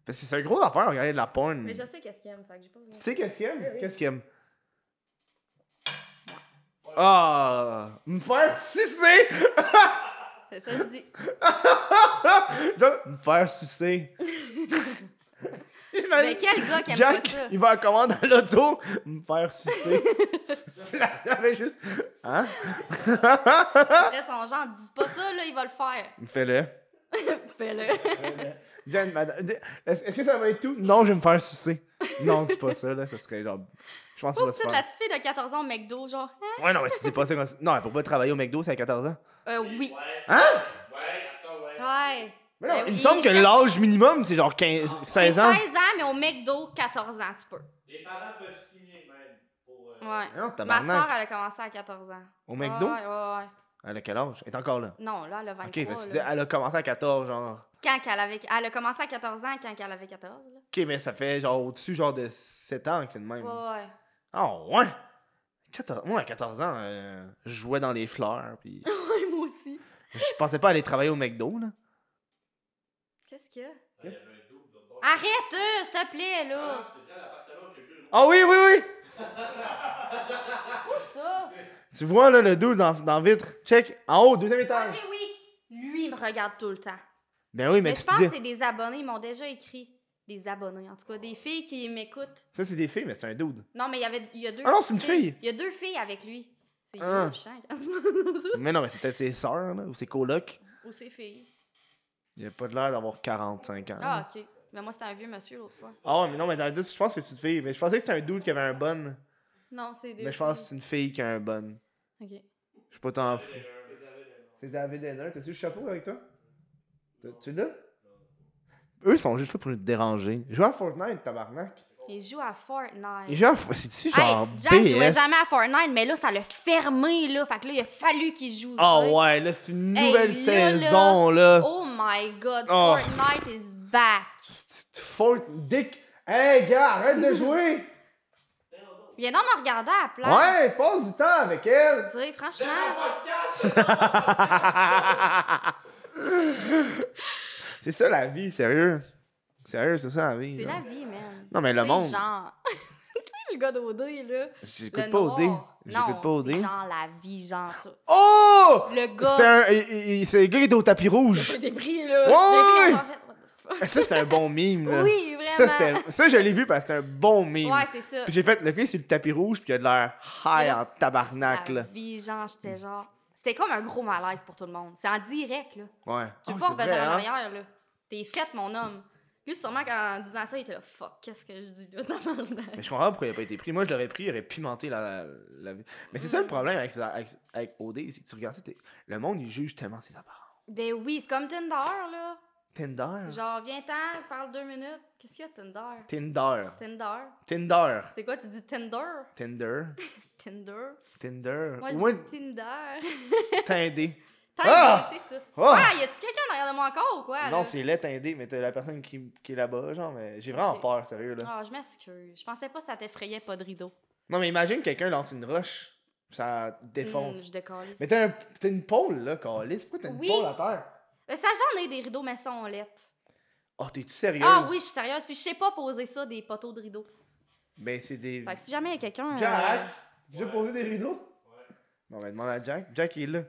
Parce que c'est un gros affaire, regarder de la porn. Mais je sais qu'est-ce qu'il aime, fait que j'ai pas Tu besoin. sais qu'est-ce qu'il aime? Oui, oui. Qu'est-ce qu'il aime? Ah! Me faire sucer! C'est ça que je dis. Genre, me faire sucer. Mais quel gars qui aime Jack, pas ça? il va en commande à l'auto, me faire sucer. Il avait juste. Hein? Après son genre, dis pas ça, là, il va le faire. Fais-le. Fais-le. Jeanne, madame, est-ce que ça va être tout? Non, je vais me faire sucer. Non, dis pas ça, là, ça serait genre. Je pense que ça va Pauvre se petite, faire. la petite fille de 14 ans au McDo, genre. Ouais, non, mais si c'est pas ça. Non, elle peut pas travailler au McDo, c'est à 14 ans. Oui. Hein? Ouais, à ce temps, ouais. Ouais. Mais non, Ben il me oui, semble que cherche- l'âge minimum, c'est genre 15, C'est 16 ans. 16 ans, mais au McDo, 14 ans, tu peux. Les parents peuvent signer même pour. Ouais. Non, Ma tabarnak. soeur, elle a commencé à 14 ans. Au McDo? Ouais, ouais, ouais. Elle a quel âge? Elle est encore là. Non, là, elle a 23. Ok, parce que tu dis, là. elle a commencé à 14, genre. Elle a commencé à 14 ans quand elle avait 14. Là. Ok, mais ça fait genre au-dessus genre de 7 ans que c'est de même. Ouais. Oh, ouais! 14... Moi, à 14 ans, je jouais dans les fleurs, puis Ouais, moi aussi. je pensais pas aller travailler au McDo, là. Qu'est-ce qu'il y a? Il y avait un double de bord. Arrête, s'il te plaît, Ah, là. c'est bien l'appartement que le gars. Ah oui, oui, oui! Ça. Tu vois, là, le dos dans la vitre. Check, en haut, deuxième étage. Ok, oui. Lui, il me regarde tout le temps. Ben oui, mais Mais tu je pense disais... que c'est des abonnés. Ils m'ont déjà écrit. Des abonnés, en tout cas. Des filles qui m'écoutent. Ça, c'est des filles, mais c'est un dude. Non, mais il y a deux. Ah non, c'est une fille. Il y a deux filles avec lui. C'est Ah. chiant. Mais non, mais c'est peut-être ses sœurs, là, ou ses colocs. Ou ses filles. Il a pas de l'air d'avoir 45 ans. Ah, ok. Mais moi, c'était un vieux monsieur l'autre fois. Ah ouais, mais non, mais dans le doute, je pense que c'est une fille. Mais je pensais que c'était un dude qui avait un bun. Non, c'est des Mais je pense que c'est une fille qui a un bun. Ok. Je suis pas tant fou. C'est David Henner. T'as-tu le chapeau avec toi? Tu l'as? Eux sont juste là pour nous déranger. Joue à Fortnite, tabarnak. Il joue à Fortnite. Et genre, c'est-tu genre Hey, Jack jouait BS? jamais à Fortnite, mais là, ça l'a fermé, là. Fait que là, il a fallu qu'il joue. Oh tu sais. ouais, là, c'est une Hey, nouvelle là, saison, là. Oh my god, Oh. Fortnite is back. Dick. Hey, gars, arrête de jouer! Viens donc me regarder à la place. Ouais, passe du temps avec elle! Tu sais, franchement. C'est ça la vie, sérieux. Sérieux, c'est ça la vie. C'est là. la vie, man. Non, mais le Tu sais, monde. genre. Tu sais, le gars d'OD, là. J'écoute le pas au dé. noir. J'écoute Non, pas au c'est dé. genre la vie, genre ça. Oh! Le C'était gars. c'est le gars qui était au tapis rouge. J'ai pris, là. Ouais, J'ai ouais. pris, en fait, what the fuck. Ça, c'était un bon meme, là. Oui, Ça, vraiment. ça, je l'ai vu parce que c'était un bon meme. Ouais, c'est ça. Puis j'ai fait, le gars, c'est le tapis rouge, puis il a de l'air high en tabarnak, C'est là. la vie, genre, j'étais genre. C'était comme un gros malaise pour tout le monde. C'est en direct, là. Ouais. Tu peux Ah, pas c'est revenir vrai, en hein? arrière, là. T'es faite, mon homme. Lui, sûrement qu'en disant ça, il était là, fuck, qu'est-ce que je dis là, tabarnak? Mais je comprends pas pourquoi il a pas été pris. Moi, je l'aurais pris, il aurait pimenté la vie. Mais c'est ça le problème avec OD, c'est que tu regardes ça, le monde, il juge tellement ses apparences. Ben oui, c'est comme Tinder, là. Tinder? Genre, viens-t'en, parle 2 minutes. Qu'est-ce qu'il y a, Tinder? Tinder. Tinder. Tinder. C'est quoi, tu dis Tinder? Tinder. Tinder. Tinder. Moi, je Moi, dis Tinder. Tinder. Tinder, Ah! c'est ça. Ah! Ah, y a-tu quelqu'un derrière de moi encore ou quoi? Non, là? c'est laid Tinder, mais t'as la personne qui est là-bas, genre, mais j'ai vraiment Ok. peur, sérieux, là. Ah, je m'excuse. Je pensais pas que ça t'effrayait pas de rideau. Non, mais imagine quelqu'un lance une roche, ça défonce. Je décalisse. Mais t'as une pôle, là, Calis. Pourquoi t'as une Oui. pôle à terre? Ça, j'en ai des rideaux, mais ça, on lettres. Oh, t'es-tu sérieuse? Ah oui, je suis sérieuse. Puis je sais pas poser ça, des poteaux de rideaux. Ben, c'est des... Fait que si jamais il y a quelqu'un... Jack! Tu as Ouais. posé des rideaux? Ouais. Non, ben, demande à Jack. Jack, il est là.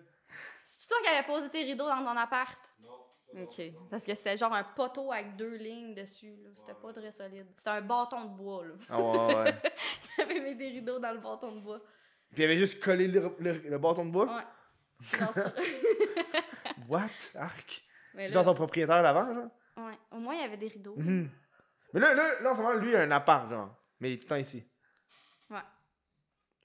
C'est toi qui avais posé tes rideaux dans ton appart? Non. Ok. Parce que c'était genre un poteau avec 2 lignes dessus. Là. C'était pas très solide. C'était un bâton de bois. Là. Ah ouais, ouais. J'avais mis des rideaux dans le bâton de bois. Puis il avait juste collé le bâton de bois? Ouais. Genre ça. What? Arc. Mais C'est là, dans ton propriétaire d'avant, genre? ouais. Au moins, il y avait des rideaux. Mhm. Mais là, en ce moment, lui, il a un appart, genre. Mais il est tout le temps ici. Ouais.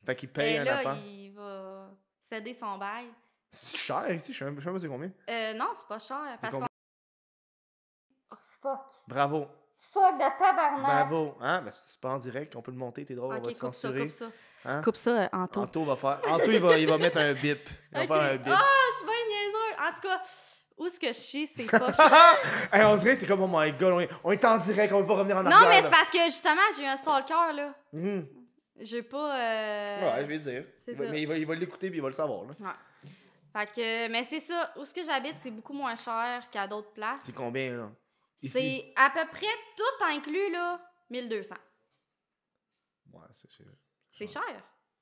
Fait qu'il paye Et un là, appart. il va céder son bail. C'est cher ici, je sais même pas c'est combien. Non, c'est pas cher. Parce combien? qu'on... Oh, fuck. Bravo. Fuck de tabarnak. Bravo. Hein? Ben, c'est pas en direct, on peut le monter, t'es drôle, on va Ok, te coupe ça, censurer. coupe ça. Hein? Coupe ça, Anto. Anto va faire. Anto, il va mettre un bip. Il va Ok. faire un bip. Ah, je suis bien niaiseux. En tout cas, où est-ce que je suis, c'est pas cher. Hey, on dirait que t'es comme, oh my god, on est en direct, on veut pas revenir en Non, arrière. mais là. c'est parce que justement, j'ai eu un stalker, là. Mhm. J'ai pas. Ouais, je vais le dire. c'est ça. Mais il va l'écouter puis il va le savoir, là. Ouais. Fait que, mais c'est ça. Où est-ce que j'habite, c'est beaucoup moins cher qu'à d'autres places. C'est combien, là? Ici? C'est à peu près tout inclus, là, 1200. Ouais, C'est cher.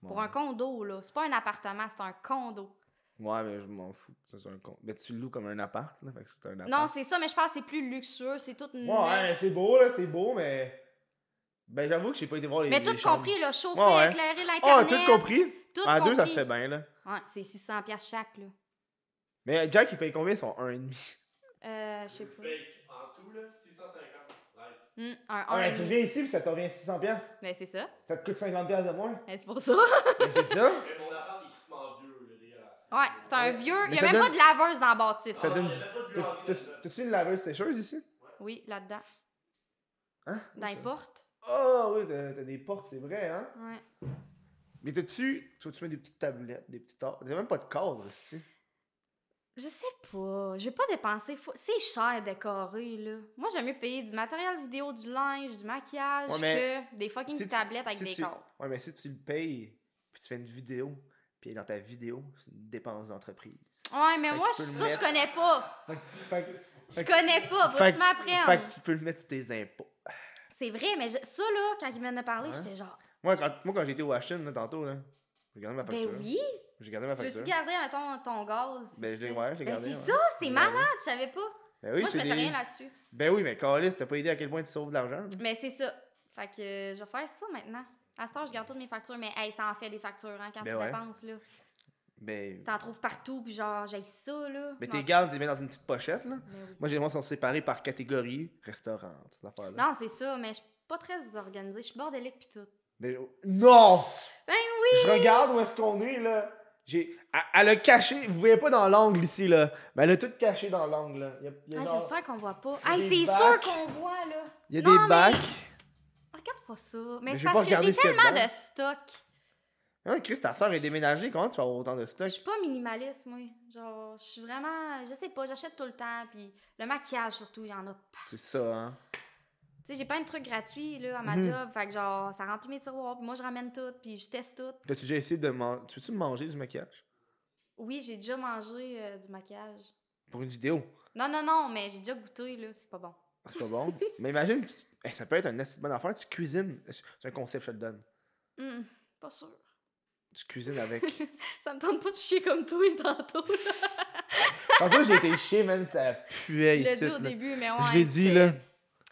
Pour Ouais. un condo, là. C'est pas un appartement, c'est un condo. Ouais, mais je m'en fous. Ça, c'est un con. Mais tu le loues comme un appart, là. Fait que c'est un appart. Non, c'est ça, mais je pense que c'est plus luxueux. C'est tout neuf. Ouais, mais c'est beau, là. C'est beau, mais. Ben, j'avoue que j'ai pas été voir les. Mais les tout chambres. compris, là. Chauffé, Ouais, ouais. éclairé, Ah, l'internet. tout compris? Tout À deux, ça compris. se fait bien, là. Ouais, c'est 600$ piastres chaque, là. Mais Jack, il paye combien son 1,5? Je sais pas. En tout, là, 650 live. Un Ouais, et tu demi. viens ici puis ça te revient 600$. Ben, c'est ça. Ça te coûte 50$ de moins. Ben, c'est pour ça. Mais c'est ça. Mais mon appart est crissement vieux, là, dégueulasse. Ouais, c'est un vieux. Mais Il y a ça même donne- pas de laveuse dans la bâtisse. Ça Ah, donne. il y avait pas de buanderie là-dedans. T'as-tu une laveuse sécheuse ici? Oui, là-dedans. Hein? Dans les portes. Oh, oui, t'as des portes, c'est vrai, hein? Ouais. Mais tu mets des petites tablettes, des petits tas. T'as même pas de cadre, ici. Je sais pas. Je vais pas dépenser. C'est cher décorer, là. Moi, j'aime mieux payer du matériel vidéo, du linge, du maquillage Ouais, mais que des fucking Si tu- tablettes avec si des tu- cadres. Ouais, mais si tu le payes, puis tu fais une vidéo, puis dans ta vidéo, c'est une dépense d'entreprise. Ouais, mais Fait que moi, tu peux le ça, je mettre. connais pas. Fait Je que- connais pas. fait Faut-tu que- m'apprendre? Fait que tu peux le mettre sur tes impôts. C'est vrai, mais ça, là, quand il m'en a parlé, Ouais. j'étais genre, Moi, quand j'étais au Ashton, là, tantôt, là, j'ai gardé ma facture. ben oui. J'ai gardé ma Tu veux-tu facture. garder, mettons, ton gaz? Ben, tu je l'ai- fais? ouais, je l'ai Ben, gardé, c'est ouais. ça, c'est Je l'ai malade, gardé. je savais pas. Ben oui, Moi, je c'est mettais des... rien là-dessus. Ben oui, mais Carlis, t'as pas idée à quel point tu sauves de l'argent. là. Mais c'est ça. Fait que je vais faire ça maintenant. À ce temps, je garde toutes mes factures, mais hey, ça en fait des factures, hein, quand Ben tu ouais. dépenses, là. Ben... T'en trouves partout, puis genre, j'ai ça, là. Mais Non, tes gardes, tu les mets dans une petite pochette, là. mais oui. Moi, j'ai moi sont séparés par catégorie, restaurant, cette affaire-là. Non, c'est ça, mais je suis pas très organisée. Je suis bordélique, pis tout. Mais... Non! Ben oui! Je regarde où est-ce qu'on est, là. Elle a caché, vous voyez pas dans l'angle ici, là. Mais elle a tout caché dans l'angle, là. Il y a Ah, genre- j'espère qu'on voit pas. il y a Hey, des c'est sûr bacs. qu'on voit, là. il y a Non, des mais- bacs. Regarde pas ça. Mais Mais je c'est vais pas parce que regarder j'ai ce qu'il y a tellement dedans. de stock. Hein, Chris, ta soeur est déménagée, comment tu vas avoir autant de Je stock? suis pas minimaliste, moi. Genre, je suis vraiment... Je sais pas, j'achète tout le temps, puis le maquillage, surtout, il y en a pas. C'est ça, hein. Tu sais, j'ai plein de trucs gratuits, là, à ma Mhm. job. Fait que genre, ça remplit mes tiroirs, puis moi, je ramène tout, puis je teste tout. T'as-tu déjà essayé de manger... Tu veux-tu manger du maquillage? Oui, j'ai déjà mangé du maquillage. Pour une vidéo? Non, mais j'ai déjà goûté, là, c'est pas bon. C'est pas bon. Mais imagine, hey, ça peut être une assez bonne affaire, tu cuisines. C'est un concept, je te le donne. Pas sûr. Tu cuisines avec. Ça me tente pas de chier comme toi tantôt, là. Tantôt, j'ai été chier, man, ça puait Tu l'as ici. dit au là. début, mais ouais. Je l'ai dit, c'était là.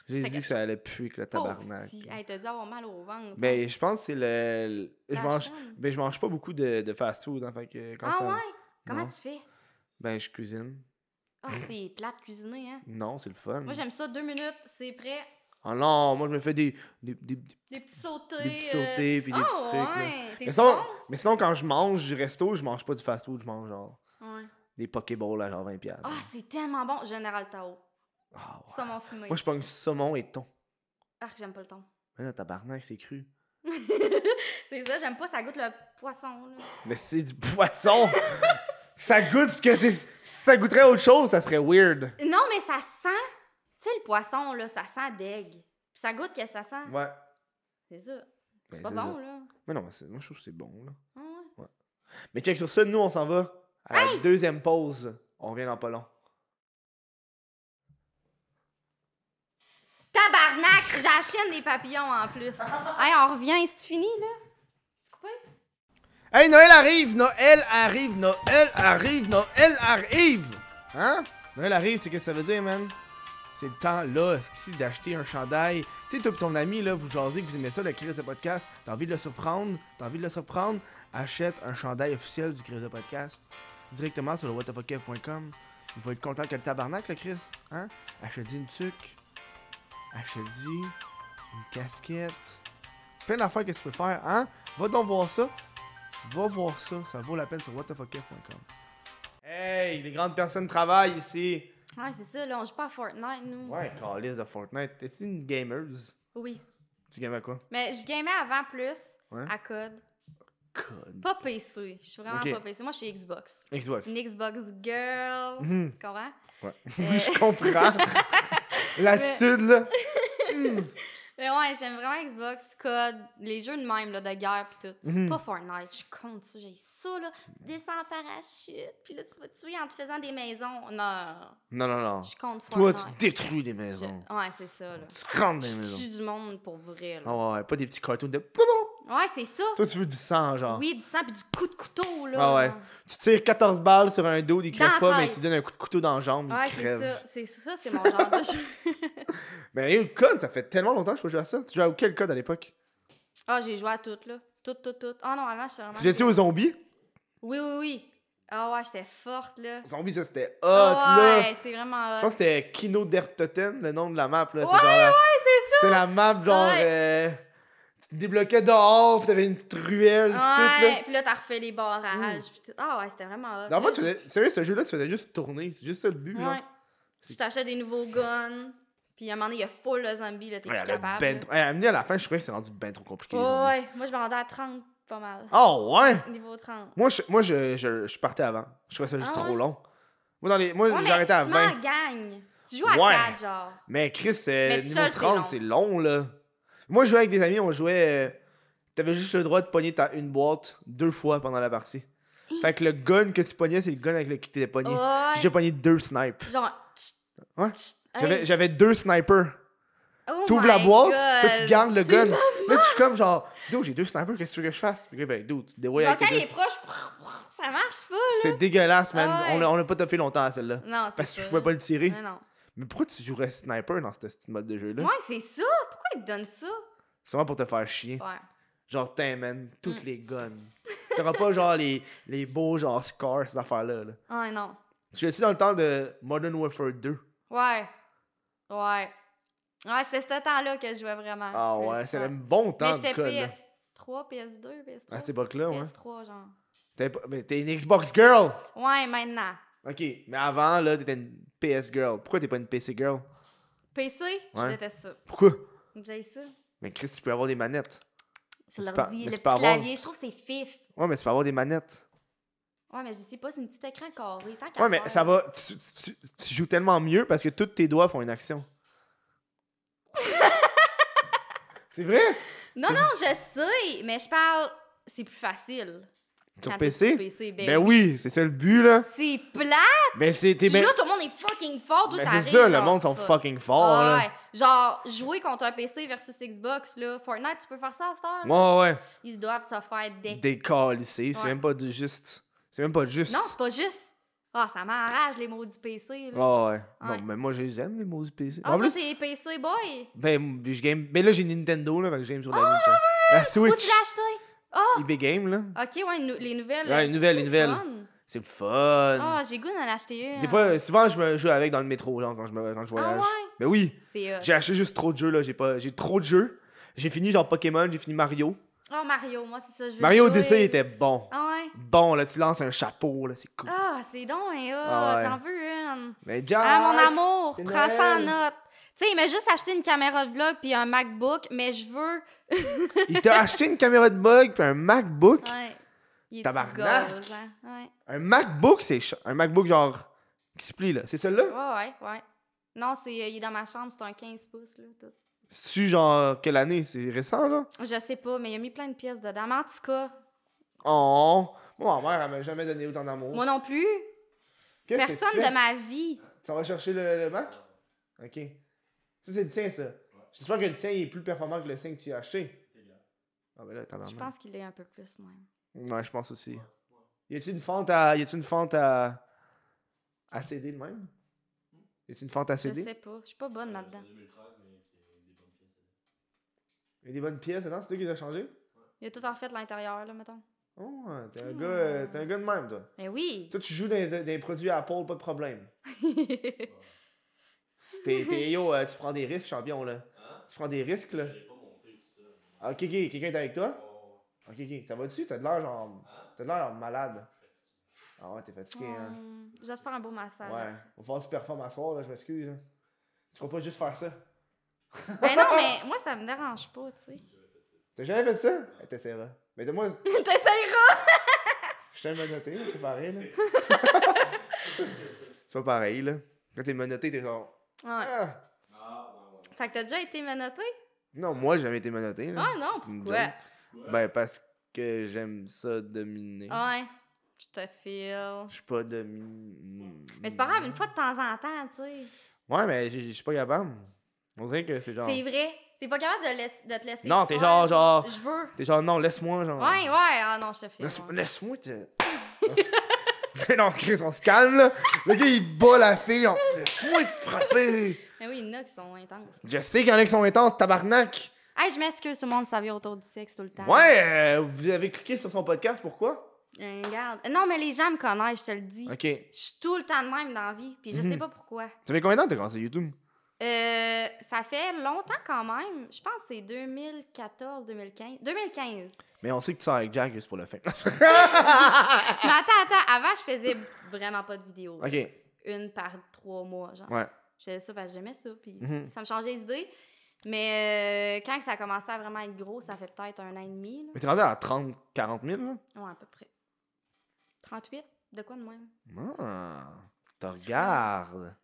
J'ai c'était dit que ça allait puer que le pauvre tabarnak. petit. Hey, t'as dû avoir mal au ventre. Ben, je pense que c'est je Ta mange. chambre. Ben, je mange pas beaucoup de fast-food, hein, fait que quand Ah ça. ouais? Comment Non. tu fais? Ben, je cuisine. Ah, c'est plate cuisiner, hein? Non, c'est le fun. Moi, j'aime ça, 2 minutes, c'est prêt. Oh non, moi, je me fais des Des petits sautés. petits sautés puis des petits Oh, trucs. Là. ouais. T'es Mais bon? sinon, quand je mange du resto, je mange pas du fast-food, je mange genre Ouais. des Pokéballs à genre 20$. Ah, c'est tellement bon. Général Tao. Ah, ouais. Saumon fumé. Moi, je pogne saumon et thon. Ah, j'aime pas le thon. Mais là, tabarnak, c'est cru. C'est ça, j'aime pas, ça goûte le poisson, là. Mais c'est du poisson! Ça goûte ce que c'est. Si ça goûterait autre chose, ça serait weird. Non, mais ça sent. Tu sais, le poisson, là, ça sent deg. Puis ça goûte que ça sent. Ouais. C'est ça. Ben, C'est pas c'est bon, ça. là. Mais non, mais moi, je trouve que c'est bon, là. Ah ouais. Mais check sur ça, nous, on s'en va à la deuxième pause. On revient dans pas long. Tabarnak! J'ai la chaîne des papillons en plus. Hey, on revient, c'est fini, là? C'est coupé? Hey, Noël arrive! Noël arrive! Noël arrive! Noël arrive! Hein? Noël arrive, c'est qu'est-ce que ça veut dire, man? C'est le temps, là, ici, d'acheter un chandail. Tu sais, toi et ton ami, là, vous jasez, que vous aimez ça, le Crise de Podcast. T'as envie de le surprendre? Achète un chandail officiel du Crise de Podcast. Directement sur le whatthefuckkev.com. Il va être content que le tabarnak, le Chris. Hein? Achète-y une tuque. Achète-y une casquette. Plein d'affaires que tu peux faire, hein? Va donc voir ça. Va voir ça. Ça vaut la peine sur whatthefuckkev.com. Hey, les grandes personnes travaillent ici. Ouais, c'est ça, là, on joue pas à Fortnite, nous. Ouais, calice de Fortnite. T'es-tu une gamers? Oui. Tu games à quoi? Mais je gamais avant plus, Ouais. à code. Code. Pas PC. Je suis vraiment Ok. pas PC. Moi, je suis Xbox. Xbox. Une Xbox girl. Mhm. Tu comprends? Ouais. Oui, je comprends. L'attitude, là. Mais ouais, j'aime vraiment Xbox, code, les jeux de même, là, de guerre pis tout. Mhm. Pas Fortnite, je compte ça, j'ai ça, là. Tu descends en parachute, pis là, tu vas tuer en te faisant des maisons. Non, Non. je compte Toi, Fortnite. tu détruis des maisons. Ouais, c'est ça, là. Tu rentres dans les Je maisons. tue du monde pour vrai, là. Ah ouais, pas des petits cartoons de... Ouais, c'est ça. Toi, tu veux du sang, genre. Oui, du sang pis du coup de couteau, là. Ah ouais. Tu tires 14 balles sur un dos, il crève Dans la pas, mais tête. tu donnes un coup de couteau dans la jambe, Ouais, il c'est crève. ça. C'est ça, c'est mon genre de jeu. Mais le code, ça fait tellement longtemps que je peux jouer à ça. Tu jouais à quel code à l'époque? Ah, j'ai joué à tout, là. Tout. Ah non, avant, j'étais vraiment... Tu jouais-tu aux zombies? Oui. Ah ouais, j'étais forte, là. Zombies, ça c'était hot, Ah là. ouais, c'est vraiment Je hot. pense que c'était Kino Dertoten, le nom de la map, là. Ouais, c'est ça. C'est la map, genre... Ouais. Tu te débloquais dehors, pis t'avais une petite ruelle, pis tout, là. Ouais, puis là, t'as refait les barrages. Pis tout. Ah ouais, c'était vraiment hot. En fait, sérieux, ce jeu-là, tu faisais juste tourner. C'est juste ça le but, là. Ouais. Tu t'achètes des nouveaux guns. Puis à un moment donné, il y a full de zombies, là, t'es Ouais, plus elle a capable. ben là. trop... à la fin, je trouvais que c'est rendu ben trop compliqué, les zombies. Ouais, moi, je me rendais à 30, pas mal. Oh, ouais! Niveau 30. Moi, je partais avant. Je trouvais ça juste Ah trop ouais? long. Moi, Ouais, mais j'arrêtais à tu te 20. mets en gang. Tu joues à Ouais. 4, genre. Mais Chris, Mais tout niveau seul, c'est 30, long. c'est long, là. Moi, je jouais avec des amis, on jouait... T'avais juste le droit de pogner une boîte 2 fois pendant la partie. Fait que le gun que tu pognais, c'est le gun avec lequel tu t'étais pogné. Ouais. J'ai déjà pogné 2 snipes. Genre... Ouais. Hey. J'avais 2 snipers. Oh T'ouvres my la boîte, God. là, tu gardes le C'est gun. Là, tu suis comme genre, dude, j'ai 2 snipers, qu'est-ce que tu veux que je fasse? Puis là, ben, dude, tu te débrouilles Genre, avec quand tes il est deux. proche, ça marche pas, là. C'est dégueulasse, man. Ah ouais. On a pas toffé longtemps à celle-là. Non, c'est Parce ça. que je pouvais pas le tirer. Non. Mais pourquoi tu jouerais sniper dans ce mode de jeu-là? Ouais, c'est ça. Pourquoi ils te donnent ça? C'est vraiment pour te faire chier. Ouais. Genre, man, toutes les guns. T'auras pas genre les beaux genre scars, ces affaires-là. Là. Ah non. Tu jouais-tu dans le temps de Modern Warfare 2? Ouais. Ouais, c'est ce temps-là que je jouais vraiment. Ah plus, ouais, c'est un bon temps Mais de j'étais code. là. PS3, PS2, PS3. À cette époque-là, ouais. PS3, genre. Mais t'es une Xbox girl! Ouais, maintenant. Ok, mais avant, là, t'étais une PS girl. Pourquoi t'es pas une PC girl? PC, je Ouais. déteste ça. Pourquoi? J'ai ça. Mais Chris, tu peux avoir des manettes. C'est Tu l'ordi, peux- le tu petit peux avoir- clavier. Je trouve que c'est fif. Ouais, mais tu peux avoir des manettes. Ouais, mais je sais pas, c'est un petit écran carré. Tant qu'à Ouais, mais faire. ça va. Tu joues tellement mieux parce que tous tes doigts font une action. C'est vrai? Non, je sais, mais je parle. C'est plus facile. Sur quand t'es PC? sur PC. Ben oui, c'est ça le but, là. C'est plat. Mais c'est. Tu joues là, tout le monde est fucking fort. Toi, Ben t'arrives. c'est ça, le genre, monde sont fuck. fucking forts, là. Ouais. Genre, jouer contre un PC versus Xbox, là. Fortnite, tu peux faire ça à cette heure? Ouais, ouais. Ils doivent se faire Décalissé. C'est Ouais. même pas du juste. C'est même pas juste. Non, c'est pas juste. Ah, ça m'enrage, les maudits PC, là. Ouais, ouais. Ouais. Non, mais moi, je les aime, les mots du PC. Ah, En toi, plus, c'est PC boy. ben, je game. Mais là, j'ai Nintendo, là, fait que je game sur la Ah, Nintendo. La Où Switch. tu l'as acheté? eBay Game, là. Ok, ouais, les nouvelles. Ouais, les nouvelles, c'est les nouvelles. fun. C'est le fun. Ah, j'ai goût d'en acheter une. Des fois, souvent, je me joue avec dans le métro, genre, quand je voyage. ouais? Mais oui. C'est. J'ai acheté juste trop de jeux, là. J'ai trop de jeux. J'ai fini, genre, Pokémon, j'ai fini Mario. Oh, Mario, moi, c'est ça, je veux Mario jouer. Odyssey était bon. Ah, ouais. Bon, là, tu lances un chapeau, là, c'est cool. Ah, c'est donc, hein, Ah ouais. j'en veux une man. Mais Jack! Ah, mon amour, c'est prends ça en Noël. note. Tu sais, il m'a juste acheté une caméra de vlog puis un MacBook, mais je veux... Il t'a acheté une caméra de bug puis un MacBook. Ouais. Il est Tabarnak. gauche, hein? Ouais. Un MacBook, c'est un MacBook genre qui se plie là. C'est celui-là? Ouais. Non, il est dans ma chambre, c'est un 15 pouces, là, tout. C'est-tu genre quelle année? C'est récent là? Je sais pas, mais il a mis plein de pièces dedans. Mais en tout cas, Oh! Moi, ma mère, elle m'a jamais donné autant d'amour. moi non plus. Qu'est-ce que Personne tu fais? de ma vie. Ça va chercher le Mac? Ok. Ça, c'est le tien, ça. J'espère que le tien il est plus performant que le tien que tu as acheté. Ah, ben là, t'as Je pense qu'il est un peu plus, même. Ouais, je pense aussi. Y a-t-il une fente à. À CD de même? Y a-t-il une fente à Je CD? sais pas. Je suis pas bonne là-dedans. C'est 2013, mais il y a des bonnes pièces. Y a des bonnes pièces dedans? C'est toi qui les as changées? Il a tout en fait l'intérieur, là, mettons. Oh, ouais, t'es un gars de même, toi. Mais oui. Toi, tu joues dans des produits Apple, pas de problème. Tu prends des risques, champion, là. Hein? Tu prends des risques, là. J'allais pas monter tout ça. Ah, ok, quelqu'un est avec toi? Oh, Ok, ça va dessus? T'as de l'air genre. T'as de l'air genre malade. fatigué. Ah ouais, t'es fatigué, hein. Je vais te faire un beau massage. Ouais. Va falloir que tu performes à soir, là, je m'excuse. Hein. Tu pourras pas juste faire ça. Ben non, mais moi, ça me dérange pas, tu sais. T'as jamais fait ça? Ouais, t'essaieras. Mais de moi, T'essayeras! je t'aime menotté, c'est pareil, là. C'est pas pareil, là. Quand t'es menotté, t'es genre. Ouais. Ah! Ouais. Fait que t'as déjà été menotté? Non, moi, j'ai jamais été menotté, là. Ah non, C'est une pourquoi? joke. Ben, parce que j'aime ça dominer. Ouais, je te file. Je suis pas dominé. Mais c'est pas grave, une fois de temps en temps, tu sais. Ouais, mais je suis pas capable. On dirait que c'est genre. C'est vrai. T'es pas capable de te laisser Non, t'es faire. genre. Je veux. T'es genre, non, laisse-moi, genre. Ouais, ah non, je te file. ouais. Laisse-moi te. Mais non, Chris, on se calme, là. Le gars, il bat la fille. Laisse-moi te frapper. Mais oui, il y en a qui sont intenses. Je sais qu'il y en a qui sont intenses, tabarnak. Hey, je m'excuse, tout le monde savait autour du sexe tout le temps. Ouais, vous avez cliqué sur son podcast, pourquoi? Regarde. Non, mais les gens me connaissent, je te le dis. Ok. Je suis tout le temps de même dans la vie, puis je sais pas pourquoi. Ça fait combien de temps que t'as commencé YouTube? Ça fait longtemps quand même. Je pense que c'est 2014, 2015. 2015. Mais on sait que tu sors avec Jack juste pour le fin. Mais attends. Avant, je faisais vraiment pas de vidéos. là. Ok. Une par 3 mois, genre. Ouais. Je faisais ça parce que j'aimais ça, puis Mhm. ça me changeait les idées. Mais quand ça a commencé à vraiment être gros, ça fait peut-être 1 an et demi. Là. Mais t'es rendu à 30, 40 000, là? Ouais, à peu près. 38? De quoi de même? Ah, te regardes.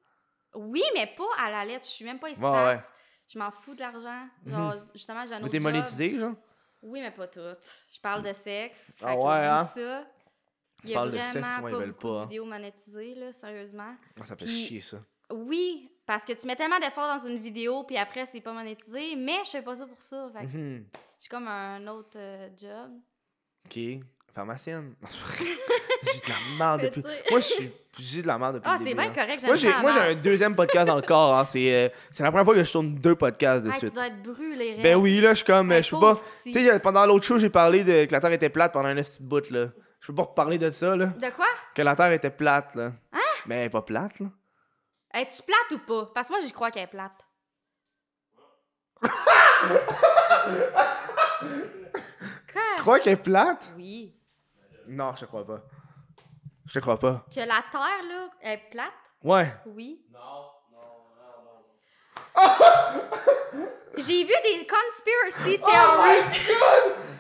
Oui, mais pas à la lettre. Je suis même pas ici. Ouais. Je m'en fous de l'argent. Genre, justement, j'ai un Mais autre t'es job. monétisé, genre? Oui, mais pas tout. Je parle de sexe. Ah Fait que ouais, oublie hein? ça. Il Tu y a parles de vraiment sexe, moi, ils pas veulent beaucoup pas. de vidéos monétisées, là, sérieusement. Ah, ça fait Puis- chier, ça. Oui, parce que tu mets tellement d'efforts dans une vidéo, puis après, c'est pas monétisé, mais je fais pas ça pour ça. Fait que Mhm. j'ai comme un autre job. Ok. Pharmacienne. J'ai de la merde Mais depuis. tu sais- Moi, j'ai de la merde depuis Ah, le c'est début, bien hein. correct, j'aime Moi, ça. j'ai un deuxième podcast dans le corps. Hein. C'est la première fois que je tourne 2 podcasts de Tu suite. dois être brûlé, Ren. Ben oui, là, je suis comme. Hey, Je peux pas. pauvre petit. Tu sais, pendant l'autre show, j'ai parlé que la Terre était plate pendant un petit bout, là. Je peux pas reparler de ça, là. De quoi? Que la Terre était plate, là. Hein? Mais elle est pas plate, là. Es-tu plate ou pas? Parce que moi, j'y crois qu'elle est plate. Quoi? Tu crois qu'elle est plate? Oui. Non, je te crois pas. Je te crois pas. Que la Terre, là, est plate? Ouais. Oui. Non. J'ai vu des conspiracy theories.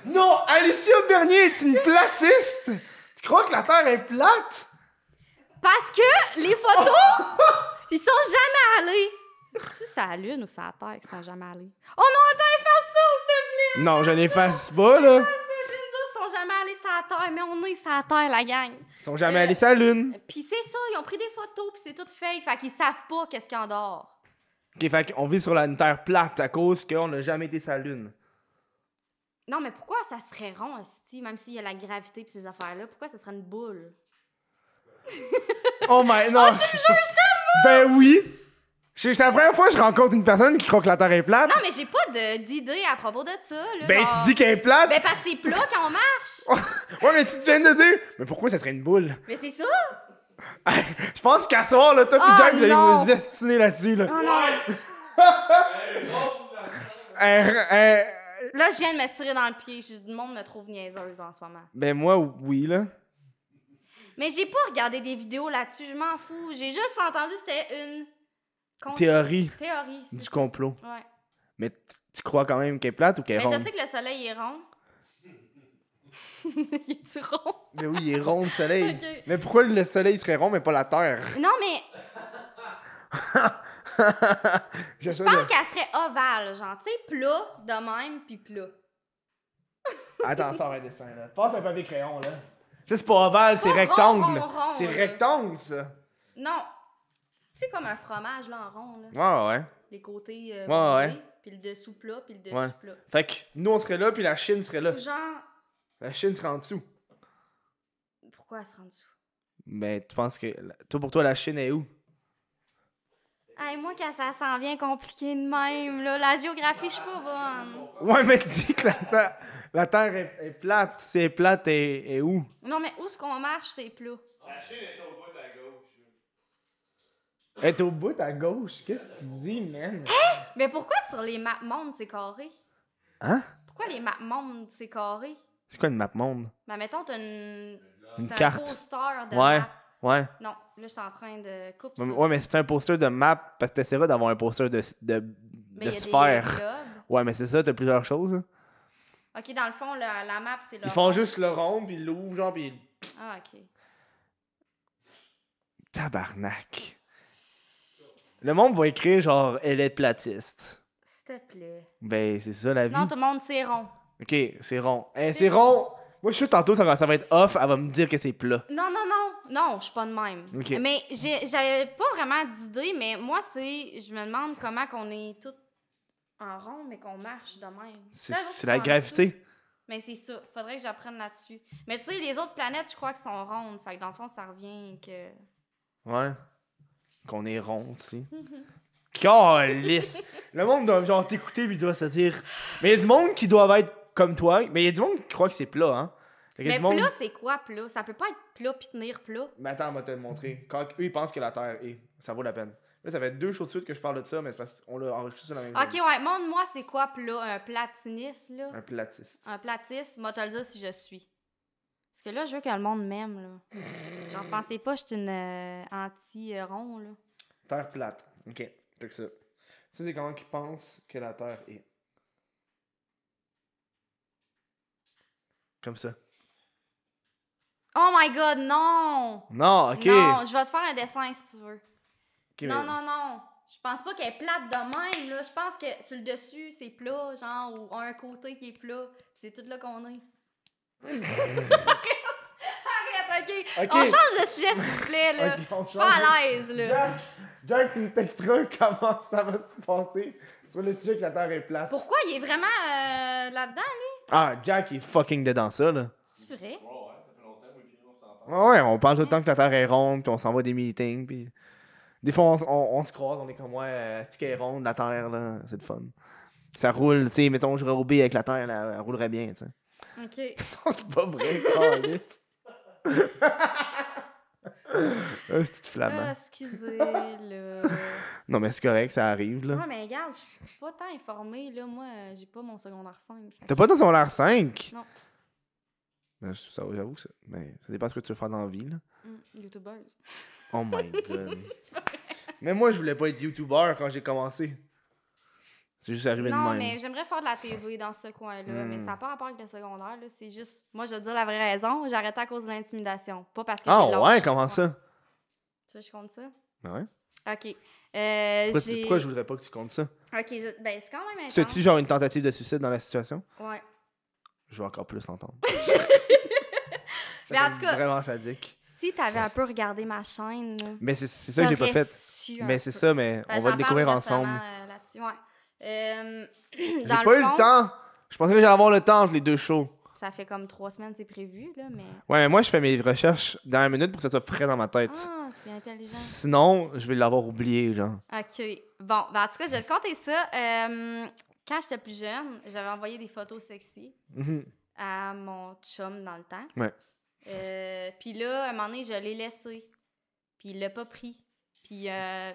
Non, Alicia Bernier est une platiste! Tu crois que la Terre est plate? Parce que les photos, ils sont jamais allés. C'est-tu sur la Lune ou sur la Terre qu'ils sont jamais allés? Oh non, attends, efface ça, s'il te plaît! Non, je n'efface pas, là. Ils sont jamais allés sur la Terre, mais on est sur la Terre, la gang. Ils sont jamais allés sur la Lune. Puis c'est ça, ils ont pris des photos, puis c'est tout fake, fait qu'ils savent pas qu'est-ce qu'il y a en dehors. Ok, fait qu'on vit sur une Terre plate à cause qu'on n'a jamais été sur la Lune. Non, mais pourquoi ça serait rond, hostie, même s'il y a la gravité pis ces affaires-là? Pourquoi ça serait une boule? Oh my... Non! Ben oui! C'est la première fois que je rencontre une personne qui croit que la Terre est plate. Non, mais j'ai pas d'idée à propos de ça, là. Ben genre- tu dis qu'elle est plate? Ben parce que c'est plat quand on marche! Ouais, mais tu viens de dire... Mais pourquoi ça serait une boule? Mais c'est ça! Je pense qu'à soir, là, toi pis Oh Jack, vous allez non. vous destiner là-dessus, là. Oh non! Là, je viens de me tirer dans le pied. Le monde me trouve niaiseuse en ce moment. Ben moi, oui, là. Mais j'ai pas regardé des vidéos là-dessus, je m'en fous. J'ai juste entendu que c'était une... Théorie Théorie, c'est du ça. complot. Ouais. Mais tu crois quand même qu'elle est plate ou qu'elle est Mais ronde? je sais que le soleil est rond. Il est-tu rond? Mais oui, il est rond le soleil. Ok. Mais pourquoi le soleil serait rond mais pas la Terre? Non, mais je pense qu'elle serait ovale, genre, tu sais, plat de même, puis plat. Attends, sors un dessin là. Passe un papier crayon là. Ça c'est pas ovale, c'est Pas rectangle. rond, C'est là. rectangle ça. Non. Tu sais, comme un fromage, là, en rond, là. Ouais. Les côtés Ouais. brûlés, puis le dessous plat, puis le dessus Ouais. plat. Fait que nous on serait là puis la Chine serait là. Genre, La Chine serait en dessous. pourquoi elle se rend dessous? Mais tu penses que. Toi pour toi la Chine est où? Hey, moi, quand ça s'en vient compliqué de même, là, la géographie, je suis pas bonne. Ouais, mais tu dis que la Terre est plate. Si elle est plate, elle est où? Non, mais où est-ce qu'on marche, c'est plat. La Chine est au bout à gauche. Elle est au bout à gauche. Qu'est-ce que tu dis, man? Mais pourquoi sur les maps monde, c'est carré? Hein? Pourquoi les maps monde, c'est carré? C'est quoi une map monde? Ben, mettons, t'as une Une t'as carte. un poster de Ouais. map. Ouais. Non, là, je suis en train de couper Ouais, ça. ouais, mais c'est un poster de map parce que t'essaieras d'avoir un poster de Mais il y a des sphère. globes. Ouais, mais c'est ça, t'as plusieurs choses. Hein. Ok, dans le fond, la map, c'est le Ils font rond. juste le rond, puis ils l'ouvrent, genre, puis. Ah, ok. Tabarnak. Le monde va écrire, genre, elle est platiste. S'il te plaît. Ben, c'est ça la vie. Non, tout le monde, c'est rond. Ok, c'est rond. C'est rond. Moi, je suis tantôt, ça va être off, elle va me dire que c'est plat. Non, non, non. Non, je suis pas de même. Ok. Mais j'avais pas vraiment d'idée, mais moi, je me demande comment qu'on est tous en rond, mais qu'on marche de même. C'est Les autres c'est la sont en gravité. dessous. Mais c'est ça. Faudrait que j'apprenne là-dessus. Mais tu sais, les autres planètes, je crois qu'elles sont rondes. Fait que dans le fond, ça revient que... Ouais. Qu'on est rond aussi. Calisse! Le monde doit genre t'écouter puis doit se dire. Mais il y a du monde qui doivent être comme toi. Mais il y a du monde qui croit que c'est plat, hein? Fait qu'il y a Mais du monde- plat, c'est quoi plat? Ça peut pas être plat pis tenir plat. Mais attends, on va te le montrer. Quand eux, ils pensent que la Terre est. Ça vaut la peine. Là, ça fait 2 shows de suite que je parle de ça, mais c'est parce qu'on l'a enregistré sur la même Ok, journée. ouais, montre-moi c'est quoi plat? Un platiniste, là? Un platiste. Un platiste, moi te le dire si je suis. Parce que là, je veux que le monde m'aime, là. Genre, pensez pas que je suis une anti-rond, là. Terre plate. Ok. Fait que ça. Ça, c'est comment qu'ils pensent que la Terre est. Comme ça. Oh my god, non! Non, ok. Non, je vais te faire un dessin si tu veux. Ok, non, mais- non, non. Je pense pas qu'elle est plate de même, là. Je pense que sur le dessus, c'est plat, genre, ou un côté qui est plat. Pis c'est tout là qu'on est. Arrête, ok. Ok. On change de sujet, s'il vous plaît, là. Ok, on Je suis pas change. à l'aise, là. Jack, tu me texteras comment ça va se passer sur le sujet que la Terre est plate. Pourquoi il est vraiment là-dedans, lui? Ah, Jack il est fucking dedans ça, là. C'est vrai? Ouais, ça fait longtemps, oui, puis on s'en parle. Ouais, on parle tout le temps que la Terre est ronde, puis on s'en va des meetings, puis... Des fois, on se croise, on est comme, ouais, est-ce qu'elle est ronde, la Terre, là? C'est le fun. Ça roule, tu sais, mettons, je jouerais au B avec la Terre, là, elle roulerait bien, tu sais. Ok. Non, c'est pas vrai, câlisse. C'est flamand. Ah, excusez, là. Non, mais c'est correct, ça arrive, là. Ouais, mais regarde, je suis pas tant informée, là. Moi, j'ai pas mon secondaire 5. T'as pas ton secondaire 5? Non. Ben, ça, j'avoue que ça... Mais ça dépend de ce que tu veux faire dans la vie, là. YouTubeuse. Oh my god. Mais moi, je voulais pas être YouTuber quand j'ai commencé. C'est juste arrivé de Non, même. mais j'aimerais faire de la TV dans ce coin-là, mais ça n'a pas rapport avec le secondaire, là. C'est juste... Moi, je vais te dire la vraie raison. J'ai arrêté à cause de l'intimidation. Pas parce que Ah j'ai ouais, lâché. comment ça? Tu veux que je compte ça? Ben ouais. OK. Pourquoi je voudrais pas que tu comptes ça? OK, ben c'est quand même intense. C'est-tu genre une tentative de suicide dans la situation? Ouais. Je veux encore plus l'entendre. Mais en tout cas, Vraiment sadique. si t'avais un peu regardé ma chaîne, là, Mais c'est ça que j'ai pas t'aurais fait. su un Mais c'est peu. ça, mais Ben, on va j'en le découvrir parle ensemble. récemment, là-dessus, ouais. J'ai Dans pas eu fond, le temps. Je pensais que j'allais avoir le temps entre les deux shows. Ça fait comme 3 semaines, c'est prévu, là, mais... Ouais, mais moi, je fais mes recherches dans la minute pour que ça soit frais dans ma tête. Ah, c'est intelligent. Sinon, je vais l'avoir oublié, genre. OK. Bon, ben en tout cas, je vais te conter ça. Quand j'étais plus jeune, j'avais envoyé des photos sexy Mhm. à mon chum dans le temps. Ouais. Puis là, à un moment donné, je l'ai laissé. Puis il l'a pas pris. Puis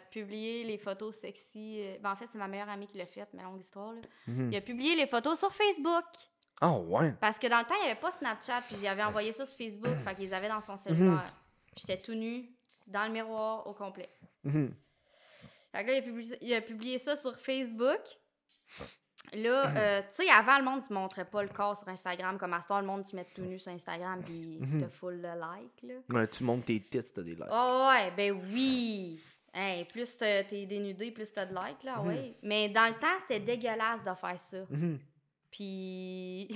publié les photos sexy. Ben en fait, c'est ma meilleure amie qui l'a fait, mais longue histoire, là. Mhm. Il a publié les photos sur Facebook. Ah ouais. Parce que dans le temps, il n'y avait pas Snapchat, puis j'avais envoyé ça sur Facebook, fait qu'ils avaient dans son cellulaire. J'étais tout nu, dans le miroir, au complet. Mhm. Fait que là, il a publié ça sur Facebook. Là, tu sais, avant, le monde ne montrait pas le corps sur Instagram. Comme à ce temps, le monde se met tout nu sur Instagram puis te full de likes, là. Ouais, tu montes tes tits, t'as des likes. Oh ouais, ben oui! Hey, plus t'es dénudé, plus t'as de likes, là, ouais. Mais dans le temps, c'était dégueulasse de faire ça. Puis...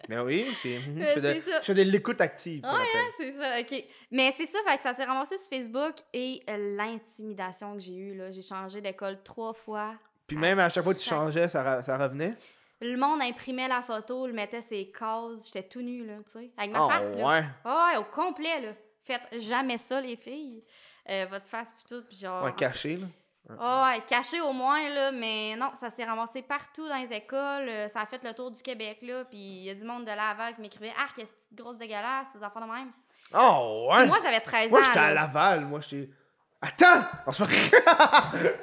Mais oui, c'est. c'est ça. Je fais de l'écoute active. qu'on Ouais, appelle. c'est ça, OK. Mais c'est ça, fait que ça s'est ramassé sur Facebook et l'intimidation que j'ai eue, là. J'ai changé d'école 3 fois. Puis même à chaque fois que tu changeais, ça revenait. Le monde imprimait la photo, le mettait ses cases. J'étais tout nu, là, tu sais. Avec ma Oh, face, là. ouais. Ouais, au complet, là. Faites jamais ça, les filles. Votre face, puis tout, puis genre... Ouais, caché, là. Ouais, caché au moins, là, mais non, ça s'est ramassé partout dans les écoles. Ça a fait le tour du Québec, là, puis il y a du monde de Laval qui m'écrivait « Ah, qu'est-ce que c'est grosse dégueulasse, ces enfants de même. » Oh, ouais. Moi, j'avais 13 ans. Moi, j'étais à là. Laval. Moi, j'étais. Attends! On se fait.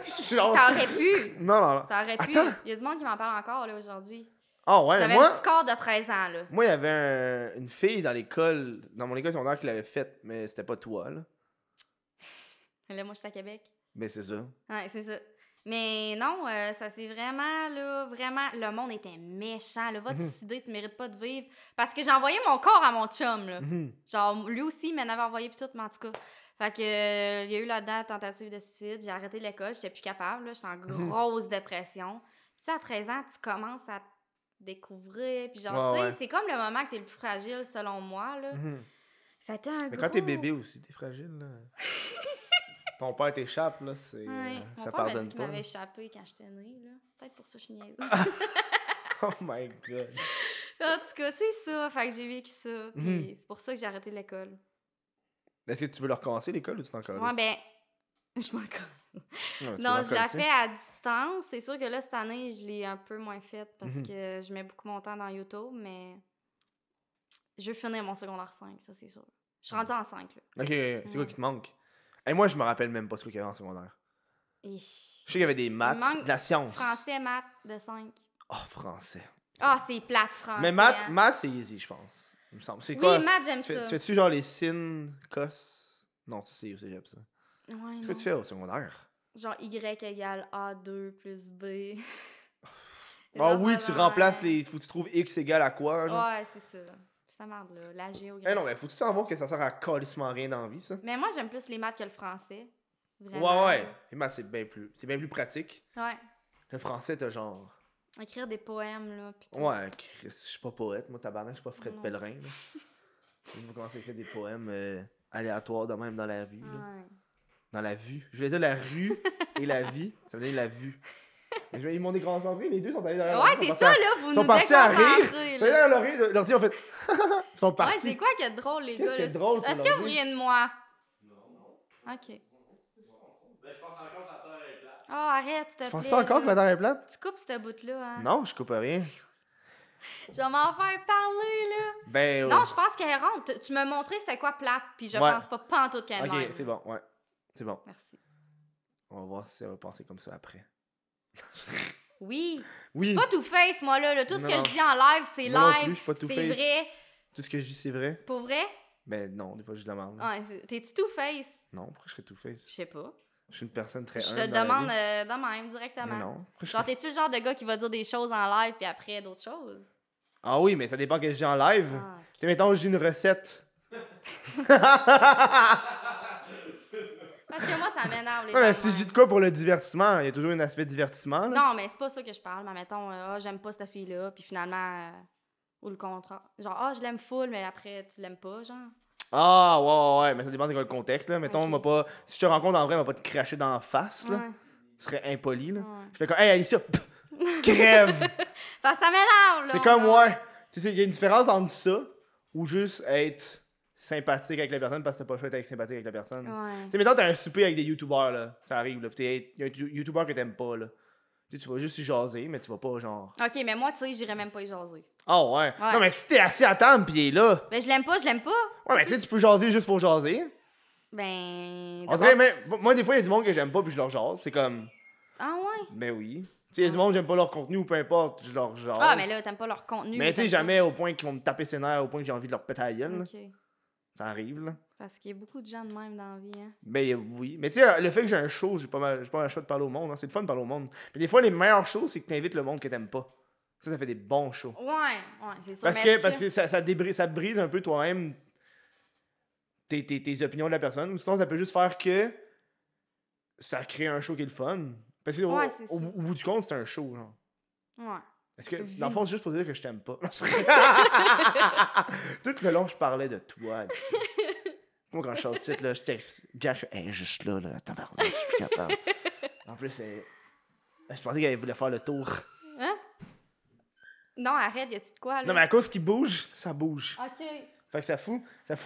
Ça aurait pu. Non, non, non. Ça aurait pu. Attends. Il y a du monde qui m'en parle encore, là, aujourd'hui. Oh, ouais, J'avais moi. un petit corps de 13 ans, là. Moi, il y avait une fille dans l'école, dans mon école secondaire qui l'avait faite, mais c'était pas toi, là. Là, moi, je suis à Québec. Mais c'est ça. Ouais, c'est ça. Mais non, ça c'est vraiment, là, vraiment, le monde était méchant, là. Va te suicider, tu mérites pas de vivre. Parce que j'ai envoyé mon corps à mon chum, là. Genre, lui aussi, il m'en avait envoyé pis tout, mais en tout cas. Fait que, il y a eu là-dedans tentative de suicide. J'ai arrêté l'école, j'étais plus capable, là. J'étais en grosse dépression. Puis, tu sais, à 13 ans, tu commences à te découvrir. Puis, genre, Ouais, tu sais, ouais. c'est comme le moment que t'es le plus fragile, selon moi, là. Ça a été un Mais gros... quand t'es bébé aussi, t'es fragile, là. Ton père t'échappe, là, c'est. Ouais. Mon Ça père m'a pardonne dit qu'il pas. m'avait là. échappé quand j'étais née, là. Peut-être pour ça que je suis niaise. Oh my god. En tout cas, c'est ça. Fait que j'ai vécu ça. Puis c'est pour ça que j'ai arrêté l'école. Est-ce que tu veux le recommencer, l'école, ou tu t'en colles? Ouais, ben, je m'en colle. Non, Non, je la fais à distance. C'est sûr que là, cette année, je l'ai un peu moins faite parce que je mets beaucoup mon temps dans YouTube, mais je veux finir mon secondaire 5, ça, c'est sûr. Je suis rendue en 5, là. Ok, c'est quoi qui te manque? Et moi, je me rappelle même pas ce qu'il y avait en secondaire. Et... Je sais qu'il y avait des maths, manque de la science. Français, maths de 5. Oh, français. Ah, c'est plate, français. Mais maths, hein. maths c'est easy, je pense. Il me semble. C'est quoi? Oui, maths, j'aime Tu ça. fais-tu genre les sin, cos? Non, c'est au cégep, ça. Ouais, Qu'est-ce que non. tu fais au secondaire? Genre Y égale A2 plus B. Ah oui, tu remplaces les. Faut que tu trouves X égale à quoi, genre? Ouais, c'est ça. Ça marde, là. La géographie. Eh non, mais faut-tu savoir que ça sert à calissement rien dans la vie, ça? Mais moi, j'aime plus les maths que le français. Vraiment. Ouais, ouais. Les maths, c'est bien plus pratique. Ouais. Le français, t'as genre. Écrire des poèmes, là. Pis tout. Ouais, Chris, je suis pas poète, moi, tabarnak, je suis pas Fred Non. Pellerin, là. Je vais commencer à écrire des poèmes aléatoires de même dans la vie, là. Ouais. Dans la vue. Je voulais dire la rue et la vie. Ça veut dire la vue. Mais ils m'ont déconcentré, les deux sont allés derrière Ouais, l'ordi, c'est sont ça, partis là. Vous Ils sont nous partis à rire. Ils déconcentrez, sont allés là. derrière l'ordi, ont fait. Ils sont partis. Ouais, c'est quoi qui est drôle, les Qu'est-ce gars? qui est là? drôle sur Est-ce que vous l'ordi? riez de moi? Non. Ok. Ben, je pense encore que sa terre est plate. Oh, arrête, s'il te Tu plaît. penses ça encore que la là. terre est plate? Tu coupes cette bout-là, hein? Non, je coupe rien. Je vais m'en faire parler, là. Ben. Non, je pense qu'elle est ronde. Tu m'as montré c'était quoi plate, puis je Ouais. pense pas pantoute qu'elle est de Ok, même. c'est bon, ouais. C'est bon. Merci. On va voir si ça va passer comme ça après. Oui. Oui. Pas tout face, moi, là. Tout ce Non, que non. je dis en live, c'est Moi non live. plus, je suis pas C'est two-face. vrai. Tout ce que je dis, c'est vrai. Pour vrai? Ben non, des fois, je dis de la merde. Ouais, t'es-tu tout face? Non, pourquoi je serais two-face? Je sais pas. Je suis une personne très Je humble te dans la demande vie. de même, directement. Mais non. Pourquoi je Genre, serais- t'es-tu le genre de gars qui va dire des choses en live puis après d'autres choses? Ah oui, mais ça dépend que je dis en live. Ah. Tu sais, mettons, je dis une recette. Parce que moi, ça m'énerve, les Non, mais gens si de je dis même. de quoi pour le divertissement, il y a toujours un aspect divertissement. Là. Non, mais c'est pas ça que je parle. Mais mettons, j'aime pas cette fille-là, puis finalement, ou le contraire. Genre, je l'aime full, mais après, tu l'aimes pas, genre. Ah, ouais, ouais, mais ça dépend de quoi le contexte. Là. Mettons, Ok. m'a pas... si je te rencontre en vrai, m'a pas te cracher dans la face. Là. Ouais. Ce serait impoli. Là. Ouais. Je fais comme, hey, Alicia, crève! Parce que ça m'énerve, là. C'est comme, genre. ouais. Tu sais, il y a une différence entre ça ou juste être sympathique avec la personne parce que t'as pas le choix d'être sympathique avec la personne. Ouais. Tu sais, mettons, t'as un souper avec des youtubeurs, là. Ça arrive, là. Pis il y a un youtubeur que t'aimes pas, là. Tu sais, tu vas juste y jaser, mais tu vas pas, genre. Ok, mais moi, tu sais, j'irais même pas y jaser. Oh, ouais. Ouais. Non, mais si t'es assis à table pis il est là. Ben, je l'aime pas. Ouais, mais tu sais, tu peux jaser juste pour jaser. Ben. On dirait, d'abord, mais, moi, des fois, il y a du monde que j'aime pas puis je leur jase. C'est comme, Ah, ouais. ben oui. Tu sais, il y a du monde que j'aime pas leur contenu ou peu importe, je leur jase. Ah, mais là, t'aimes pas leur contenu. Mais tu sais, t'aimes jamais au point qu'ils vont me taper ses nerfs, au point que j'ai envie de leur péter la gueule. pas. là. Ok. Ça arrive, là. Parce qu'il y a beaucoup de gens de même dans la vie, hein. Ben oui. Mais tu sais, le fait que j'ai un show, j'ai pas mal choix de parler au monde. Hein. C'est le fun de parler au monde. Mais des fois, les meilleurs shows, c'est que t'invites le monde que t'aimes pas. Ça fait des bons shows. Ouais, c'est sûr. Parce mais que ça brise un peu toi-même tes opinions de la personne. Ou sinon, ça peut juste faire que ça crée un show qui est le fun. Parce que Ouais, c'est au sûr. bout du compte, c'est un show, genre. Ouais. Est-ce que, dans le fond, c'est juste pour dire que je t'aime pas. Tout le long, je parlais de toi. Moi, quand je sors de site, là, je texte Jack, je fais, hey, juste là, tabarnak, je suis plus capable. En plus, je pensais qu'elle voulait faire le tour. Hein? Non, arrête, y a-tu de quoi, là? Non, mais à cause qu'il bouge, ça bouge. OK. Fait que ça fout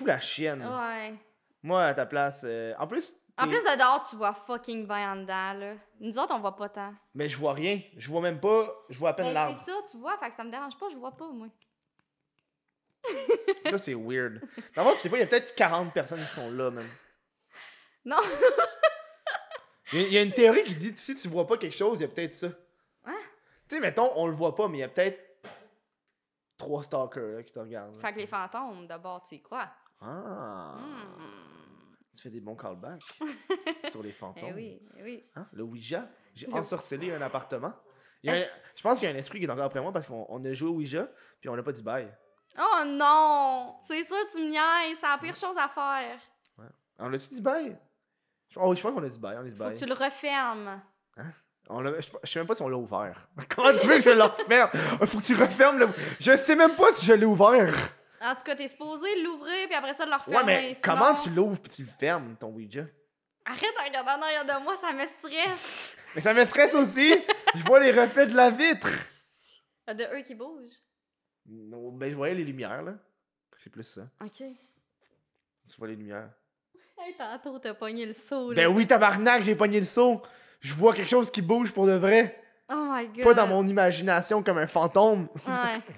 la chienne. Ouais. Moi, à ta place, en plus. En plus, de dehors, tu vois fucking bien en dedans, là. Nous autres, on voit pas tant. Mais je vois rien. Je vois même pas. Je vois à peine Ben, l'arbre. c'est ça, tu vois, fait que ça me dérange pas, je vois pas, moi. Ça, c'est weird. Dans le fond, tu sais pas, il y a peut-être 40 personnes qui sont là, même. Non. Il y a une théorie qui dit si tu vois pas quelque chose, il y a peut-être ça. Hein? Tu sais, mettons, on le voit pas, mais il y a peut-être 3 stalkers là, qui te regardent. là. Fait que les fantômes, d'abord, tu sais quoi? Ah! Tu fais des bons callbacks sur les fantômes. Eh oui. Hein? Le Ouija. J'ai Le- ensorcelé un appartement. Je pense qu'il y a un esprit qui est encore après moi parce qu'on a joué au Ouija, puis on n'a pas dit bye. Oh non! C'est sûr, tu me niaises, c'est la pire chose à faire. On l'a-tu dit bye? Oh, je pense qu'on a dit bye. On a dit Faut bye. que tu le refermes. Je sais même pas si on l'a ouvert. Comment tu veux que je le referme? Faut que tu refermes le. Je sais même pas si je l'ai ouvert. En tout cas, t'es supposé l'ouvrir, puis après ça, de le refermer. Ouais, mais sinon- comment tu l'ouvres puis tu le fermes, ton Ouija? Arrête de regarder en arrière de moi, ça me stresse. Mais ça me stresse aussi! Je vois les reflets de la vitre! De eux qui bougent. Non, ben, je voyais les lumières, là. C'est plus ça. OK. Tu vois les lumières. Hey, tantôt, t'as pogné le saut, là. Ben oui, tabarnak, j'ai pogné le saut! Je vois quelque chose qui bouge pour de vrai. Oh my God. Pas dans mon imagination comme un fantôme. Ouais.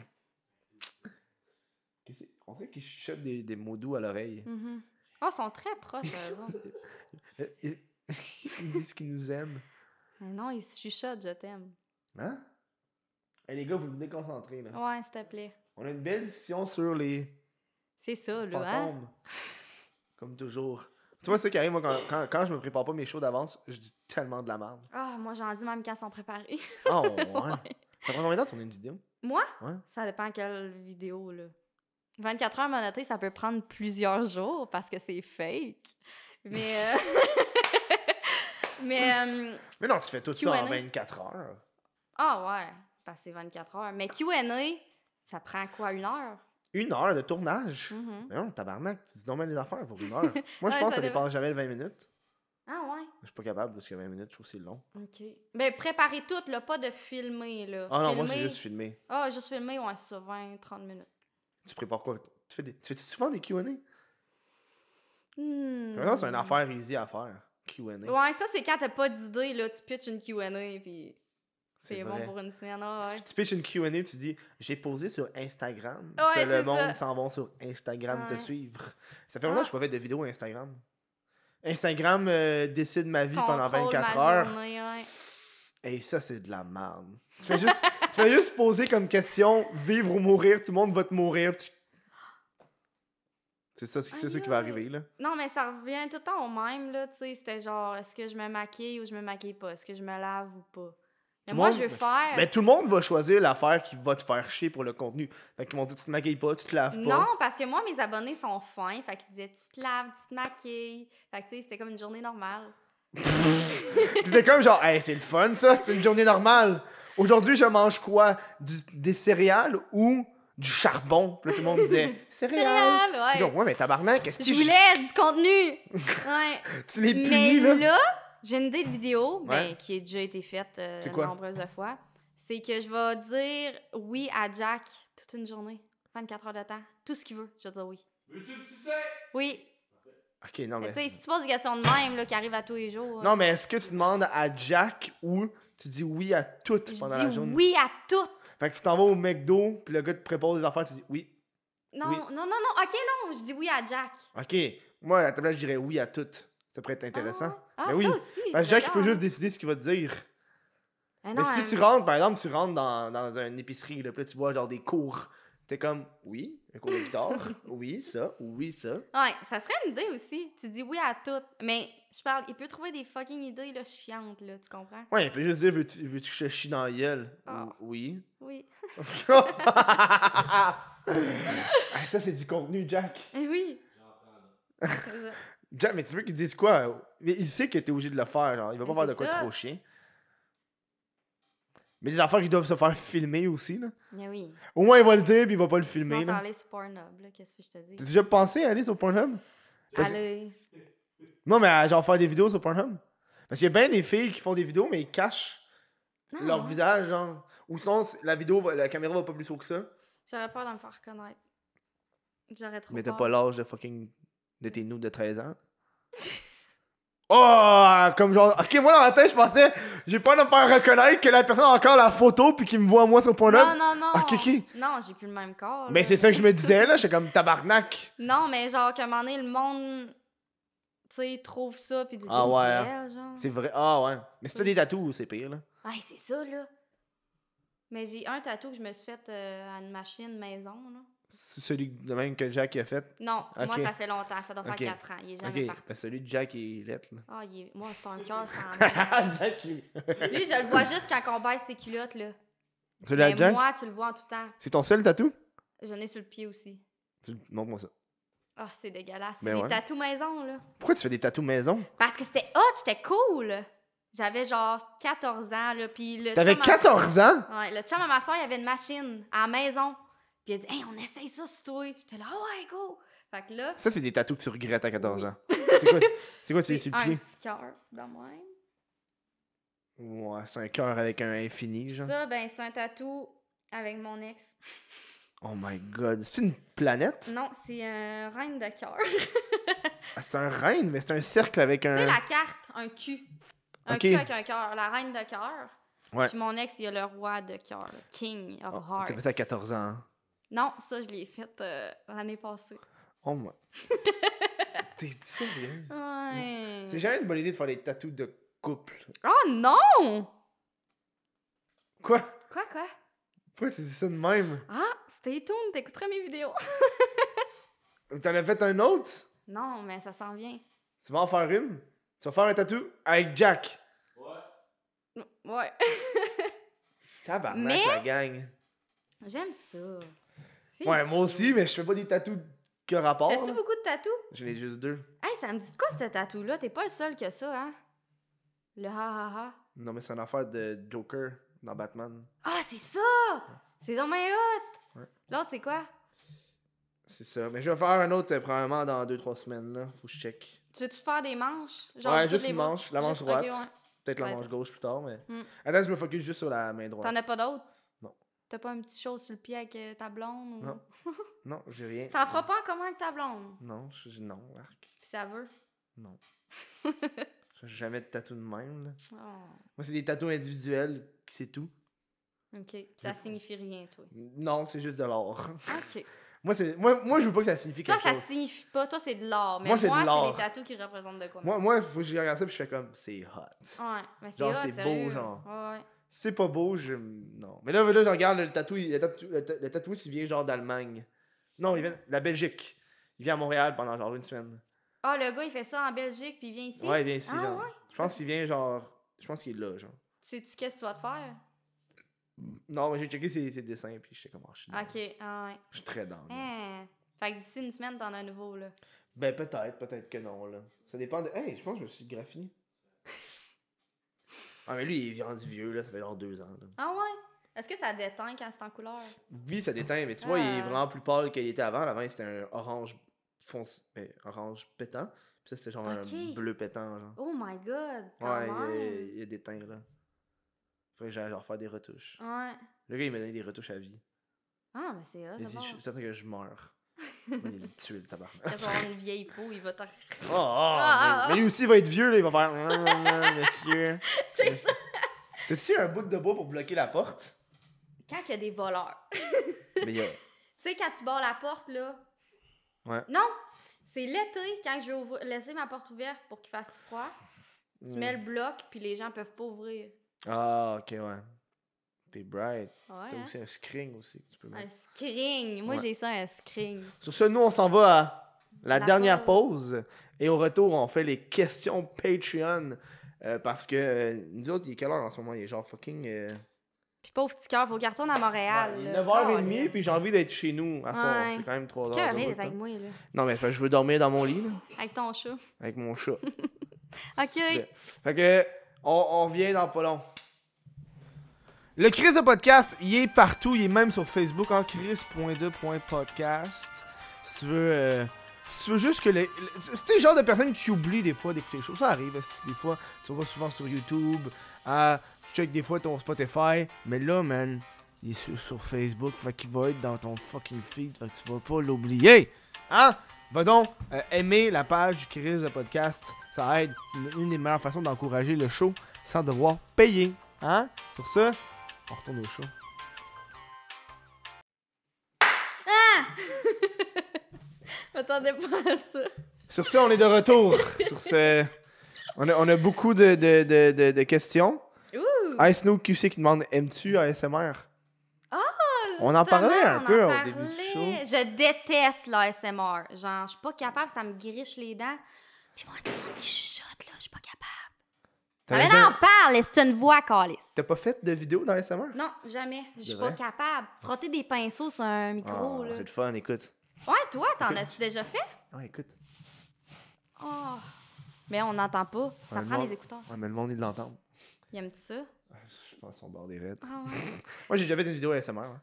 On dirait qu'ils chuchotent des mots doux à l'oreille. Mhm. Oh, ils sont très proches, eux autres. Ils disent qu'ils nous aiment. Mais non, ils chuchotent, je t'aime. Hein? Hey, les gars, vous me déconcentrez, là. Ouais, s'il te plaît. On a une belle discussion sur les C'est ça, là, hein? fantômes. Comme toujours. Tu vois, ce qui arrive, moi, quand je me prépare pas mes shows d'avance, je dis tellement de la merde. Ah, moi, j'en dis même quand ils sont préparés. Oh, ouais. Ça prend combien de temps de tourner une vidéo? Moi? Ouais. Ça dépend quelle vidéo, là. 24 heures monoté, ça peut prendre plusieurs jours parce que c'est fake. Mais... Mais non, tu fais tout ça en Q&A. 24 heures. Ah ouais, parce que c'est 24 heures. Mais Q&A, ça prend quoi, 1 heure? 1 heure de tournage? Mhm. Mais non, tabarnak, tu dis donc bien les affaires pour 1 heure. Moi, je Ouais, pense que ça ça dépend. dépasse jamais le 20 minutes. Ah ouais? Je suis pas capable parce que 20 minutes, je trouve que c'est long. OK. Mais préparez tout, là, pas de filmer, là. Ah non, moi, Filmer- c'est juste filmé. Ah, juste filmer, ouais, c'est ça, 20-30 minutes. Tu prépares quoi? Tu fais souvent des Q&A? Hmm. Vraiment, c'est une affaire easy à faire. Q&A. Ouais, ça, c'est quand t'as pas d'idée, là, tu pitches une Q&A, puis c'est bon vrai. pour une semaine. Ah, ouais. Si tu pitches une Q&A, tu dis « J'ai posé sur Instagram. Ouais, que le c'est monde ça. s'en va sur Instagram te Ouais. suivre. Ça fait longtemps que je Ah. n'ai pas fait de vidéo Instagram. Instagram décide ma vie pendant Contrôle 24 ma heures. journée, ouais. Et ça, c'est de la merde. Tu fais juste poser comme question « Vivre ou mourir, tout le monde va te mourir. » C'est ça qui va arriver, là. Non, mais ça revient tout le temps au même, là, tu sais. C'était genre, est-ce que je me maquille ou je me maquille pas? Est-ce que je me lave ou pas? Mais Tout moi, le monde- je veux faire... Mais tout le monde va choisir l'affaire qui va te faire chier pour le contenu. Fait qu'ils vont dire « Tu te maquilles pas, tu te laves pas. » Non, parce que moi, mes abonnés sont fins. Fait qu'ils disaient, tu te laves, tu te maquilles. Fait que, tu sais, c'était comme une journée normale. T'étais comme genre, hey, c'est le fun ça, c'est une journée normale. Aujourd'hui, je mange quoi? Des céréales ou du charbon? Puis là, tout le monde disait, céréales. Céréales, T'es ouais. comme, ouais, mais tabarnak, qu'est-ce que Je voulais du contenu! Ouais. tu les Mais punis, là? là, j'ai une idée de vidéo, Ouais. ben, qui a déjà été faite C'est quoi? nombreuses de fois. C'est que je vais dire oui à Jack toute une journée. 24 heures de temps. Tout ce qu'il veut, je vais dire oui. Veux-tu le succès? Oui. Ok, non, Mais mais. tu sais, si tu poses des questions de même, là, qui arrivent à tous les jours. Non, mais est-ce que tu demandes à Jack ou tu dis oui à toutes je pendant la dis journée? oui à toutes. Fait que tu t'en vas au McDo, puis le gars te prépare des affaires, tu dis oui. Non, Oui. non, non. OK, non. Je dis oui à Jack. Ok, moi, à ta place, je dirais oui à toutes. Ça pourrait être intéressant. Ah, Mais oui, ça aussi. Parce que Jack, il peut regarde. juste décider ce qu'il va te dire. Mais Mais non, si tu rentres, par exemple, tu rentres dans une épicerie, là, puis là, tu vois genre des cours T'es comme, oui, un cours de guitare, oui, ça. Ouais, ça serait une idée aussi. Tu dis oui à tout. Mais je parle, il peut trouver des fucking idées là, chiantes, là, tu comprends? Ouais, il peut juste dire, veux-tu que je te chie dans la gueule? Ah. Oui. Oui. Ah, ça, c'est du contenu, Jack. Eh oui. J'en prends, là. C'est ça. Jack, mais tu veux qu'il dise quoi? Mais il sait que t'es obligé de le faire, genre. Il va pas Mais faire de c'est quoi de ça. trop chien. Mais des affaires qui doivent se faire filmer aussi, là. Eh oui. Au moins, il va le dire, puis il va pas le filmer, Sinon, ça là. allait sur Pornhub, là. Qu'est-ce que je te dis? T'as déjà pensé à aller sur Pornhub? Parce- Allez. Non, mais à genre faire des vidéos sur Pornhub. Parce qu'il y a bien des filles qui font des vidéos, mais ils cachent Non, leur visage, genre. Ou sinon, la vidéo, la caméra va pas plus haut que ça. J'aurais peur de me faire reconnaître. J'aurais trop Mais t'as peur. pas l'âge de fucking. de tes nous de 13 ans. Oh! Comme genre. Ok, moi dans ma tête, je pensais. J'ai peur de me faire reconnaître que la personne a encore la photo puis qu'il me voit moi sur Pornhub. Non. Ah, Kiki. Non, j'ai plus le même corps. Mais là. c'est ça que je me disais, là. J'étais comme tabarnak. Non, mais genre, qu'à un moment donné, le monde, tu sais, trouve ça pis dit Ah ouais, c'est hein. elle, genre. C'est vrai. Ah ouais. Mais si t'as des tatous, c'est pire, là. Ouais, c'est ça, là. Mais j'ai un tatou que je me suis fait à une machine maison, là. C'est celui de même que Jack a fait. Non, moi, Ok. ça fait longtemps. Ça doit faire Ok. 4 ans. Il est jamais Ok. parti. Ben, celui de Jack est lettre, là. Ah, moi, c'est un cœur sans Jack, il. Lui, je le vois juste quand on baisse ses culottes, là. Celui de Mais Jack? moi, tu le vois en tout temps. C'est ton seul tatou? J'en ai sur le pied aussi. Montre-moi ça. Ah, c'est dégueulasse. C'est Ben des ouais. tatous maison, là. Pourquoi tu fais des tatous maison? Parce que c'était hot, j'étais cool. J'avais genre 14 ans, là. Puis le T'avais chum à- 14 ans? Ouais, le chum à ma soeur, il avait une machine à la maison. Puis il a dit, hey, on essaye ça sur toi. J'étais là, oh, ouais, go. Fait que là, Ça, c'est des tatous que tu regrettes à 14 ans. C'est quoi, c'est quoi tu c'est sur le un pied? petit cœur dans même. Ouais, c'est un cœur avec un infini, genre. Ça, ben, c'est un tatou avec mon ex. Oh my god. C'est une planète? Non, c'est un reine de cœur. Ah, c'est un reine, mais c'est un cercle avec Tu sais, un. la carte, un cul. Un Ok. cul avec un cœur. La reine de cœur. Ouais. Puis mon ex, il a le roi de cœur. Le King of Oh, Hearts. t'as fait ça à 14 ans. Hein? Non, ça, je l'ai fait l'année passée. Oh my. T'es sérieux? Ouais. C'est jamais une bonne idée de faire des tatous de couple. Oh non! Quoi? Quoi? Pourquoi tu dis ça de même? Ah, stay tuned, t'écouteras mes vidéos. T'en as fait un autre? Non, mais ça s'en vient. Tu vas en faire une? Tu vas faire un tatou avec Jack. Ouais. Ouais. Tabarnak, Mais- la gang. J'aime ça. C'est Ouais, moi cute. aussi, mais je fais pas des tatous que rapport. T'as-tu là. beaucoup de tatous? J'en ai juste 2. Hey, ça me dit de quoi ce tatou-là? T'es pas le seul que ça, hein? Le ha-ha-ha. Non, mais c'est une affaire de Joker dans Batman. Ah, c'est ça! C'est dans mes hot! Ouais. L'autre, c'est quoi? C'est ça. Mais je vais faire un autre probablement dans 2-3 semaines. Là. Faut que je check. Tu veux-tu faire des manches? Ouais, toutes juste les une bras? manche. La manche Juste- droite. ok, ouais. Peut-être la Ouais, manche gauche plus tard, mais. Hmm. Attends, je me focus juste sur la main droite. T'en as pas d'autres? Non. T'as pas un petit chose sur le pied avec ta blonde? Ou... Non. Non, j'ai rien. T'en feras pas en commun avec ta blonde? Non, non, arc. Puis ça veut? Non. J'ai jamais de tatou de même. Là. Oh. Moi, c'est des tatous individuels, c'est tout. OK. Puis ça signifie rien, toi. Non, c'est juste de l'art. OK. moi, je veux pas que ça signifie Toi, quelque ça chose. signifie pas. Toi, c'est de l'art. Mais Moi, moi, c'est de c'est l'art. des tatous qui représentent de quoi? Moi, faut que je regarde ça puis je fais comme, c'est hot. Ouais, mais c'est Genre, hot, c'est beau, sérieux. genre. Ouais. Si c'est pas beau, je. Non. Mais là, je regarde le tatou. Le tatouiste, il vient genre d'Allemagne. Non, il vient de la Belgique. Il vient à Montréal pendant genre une semaine. Ah, le gars, il fait ça en Belgique, puis il vient ici? Ouais, il vient ici. Ah, genre. ouais? Je pense qu'il vient genre. Je pense qu'il est là, genre. Sais-tu qu'est-ce que tu vas te faire? Non, mais j'ai checké ses dessins, puis j'étais comme, oh, je suis down. OK, ah ouais. Je suis très down. là. Hein. Fait que d'ici une semaine, t'en as un nouveau, là. Ben, peut-être que non, là. Ça dépend de. Hey, je pense que je me suis graffiné. Ah, mais lui, il est rendu vieux, là. Ça fait genre 2 ans, là. Ah ouais? Est-ce que ça déteint quand c'est en couleur? Oui, ça déteint, mais tu vois, il est Ah. vraiment plus pâle qu'il était avant. Avant, c'était un orange foncé. Ben, orange pétant. Puis ça, c'était genre Ok. un bleu pétant, genre. Oh my god! Quand Ouais, même. il y a des teints, là. Faudrait que j'aille genre faire des retouches. Ouais. Le gars, il m'a donné des retouches à vie. Ah, mais c'est hot, Il a dit, d'abord. je suis certain que je meurs. Il va tuer le tabac. Quand tu vas avoir une vieille peau, il va te... Mais lui aussi, il va être vieux, là. Il va faire. Monsieur. C'est ça! T'as-tu un bout de bois pour bloquer la porte? Quand il y a des voleurs. Mais il y a. Tu sais, quand tu barres la porte, là... Ouais. Non! C'est l'été, quand je vais laisser ma porte ouverte pour qu'il fasse froid. Tu mets le bloc, puis les gens peuvent pas ouvrir. Ah, ok, ouais. T'es bright. Ouais, T'as hein? aussi un screen aussi que tu peux Un mettre. screen. Moi, Ouais. j'ai ça, un screen. Sur ce, nous, on s'en va à la La dernière pause. Et au retour, on fait les questions Patreon. Parce que nous autres, il est quelle heure en ce moment? Il est genre fucking... Puis pauvre petit cœur, faut qu'il retourne à Montréal. il est là. 9h30, puis j'ai envie d'être chez nous à soir. Ouais. C'est quand même 3 Petit heures cœur, de il route, est avec hein. moi, là. Non, mais je veux dormir dans mon lit, là, Avec ton chat. avec mon chat. OK. Fait que, on revient dans pas long. Le Chris de podcast, il est partout. Il est même sur Facebook en chris.2.podcast. Si tu veux juste que c'est le genre de personne qui oublie des fois d'écouter les choses. Ça arrive, des fois. Tu vas souvent sur YouTube. Tu check des fois ton Spotify. Mais là, man, il est sur Facebook. Fait qu'il va être dans ton fucking feed. Fait que tu vas pas l'oublier. Hein? Va donc aimer la page du Chris de podcast. Ça aide. Une des meilleures façons d'encourager le show sans devoir payer. Hein? Sur ce, on retourne au show. M'attendais pas à ça. Sur ce, on est de retour. Sur ce, on a beaucoup de questions. Ouh! Ice Snow QC qui demande aimes-tu ASMR? On en Justement, parlait un on peu en au début du parlait. show. Je déteste l'ASMR. Genre, je suis pas capable, ça me griche les dents. Puis moi, du monde qui chuchote, là, je suis pas capable. Ça T'avais veut jamais- en parle, c'est une voix, Calice. T'as pas fait de vidéo dans ASMR? Non, jamais. Je suis devrais. pas capable. Frotter des pinceaux sur un micro, là. C'est le fun, écoute. Ouais, toi, t'en as-tu déjà fait? Ouais, écoute. Oh. Mais on n'entend pas. Ça Ouais, prend non. les écouteurs. Ouais, mais le monde, il l'entend. Il aime ça? Je pense qu'on bord des raids. Ah ouais. Moi, j'ai déjà fait une vidéo ASMR. Hein.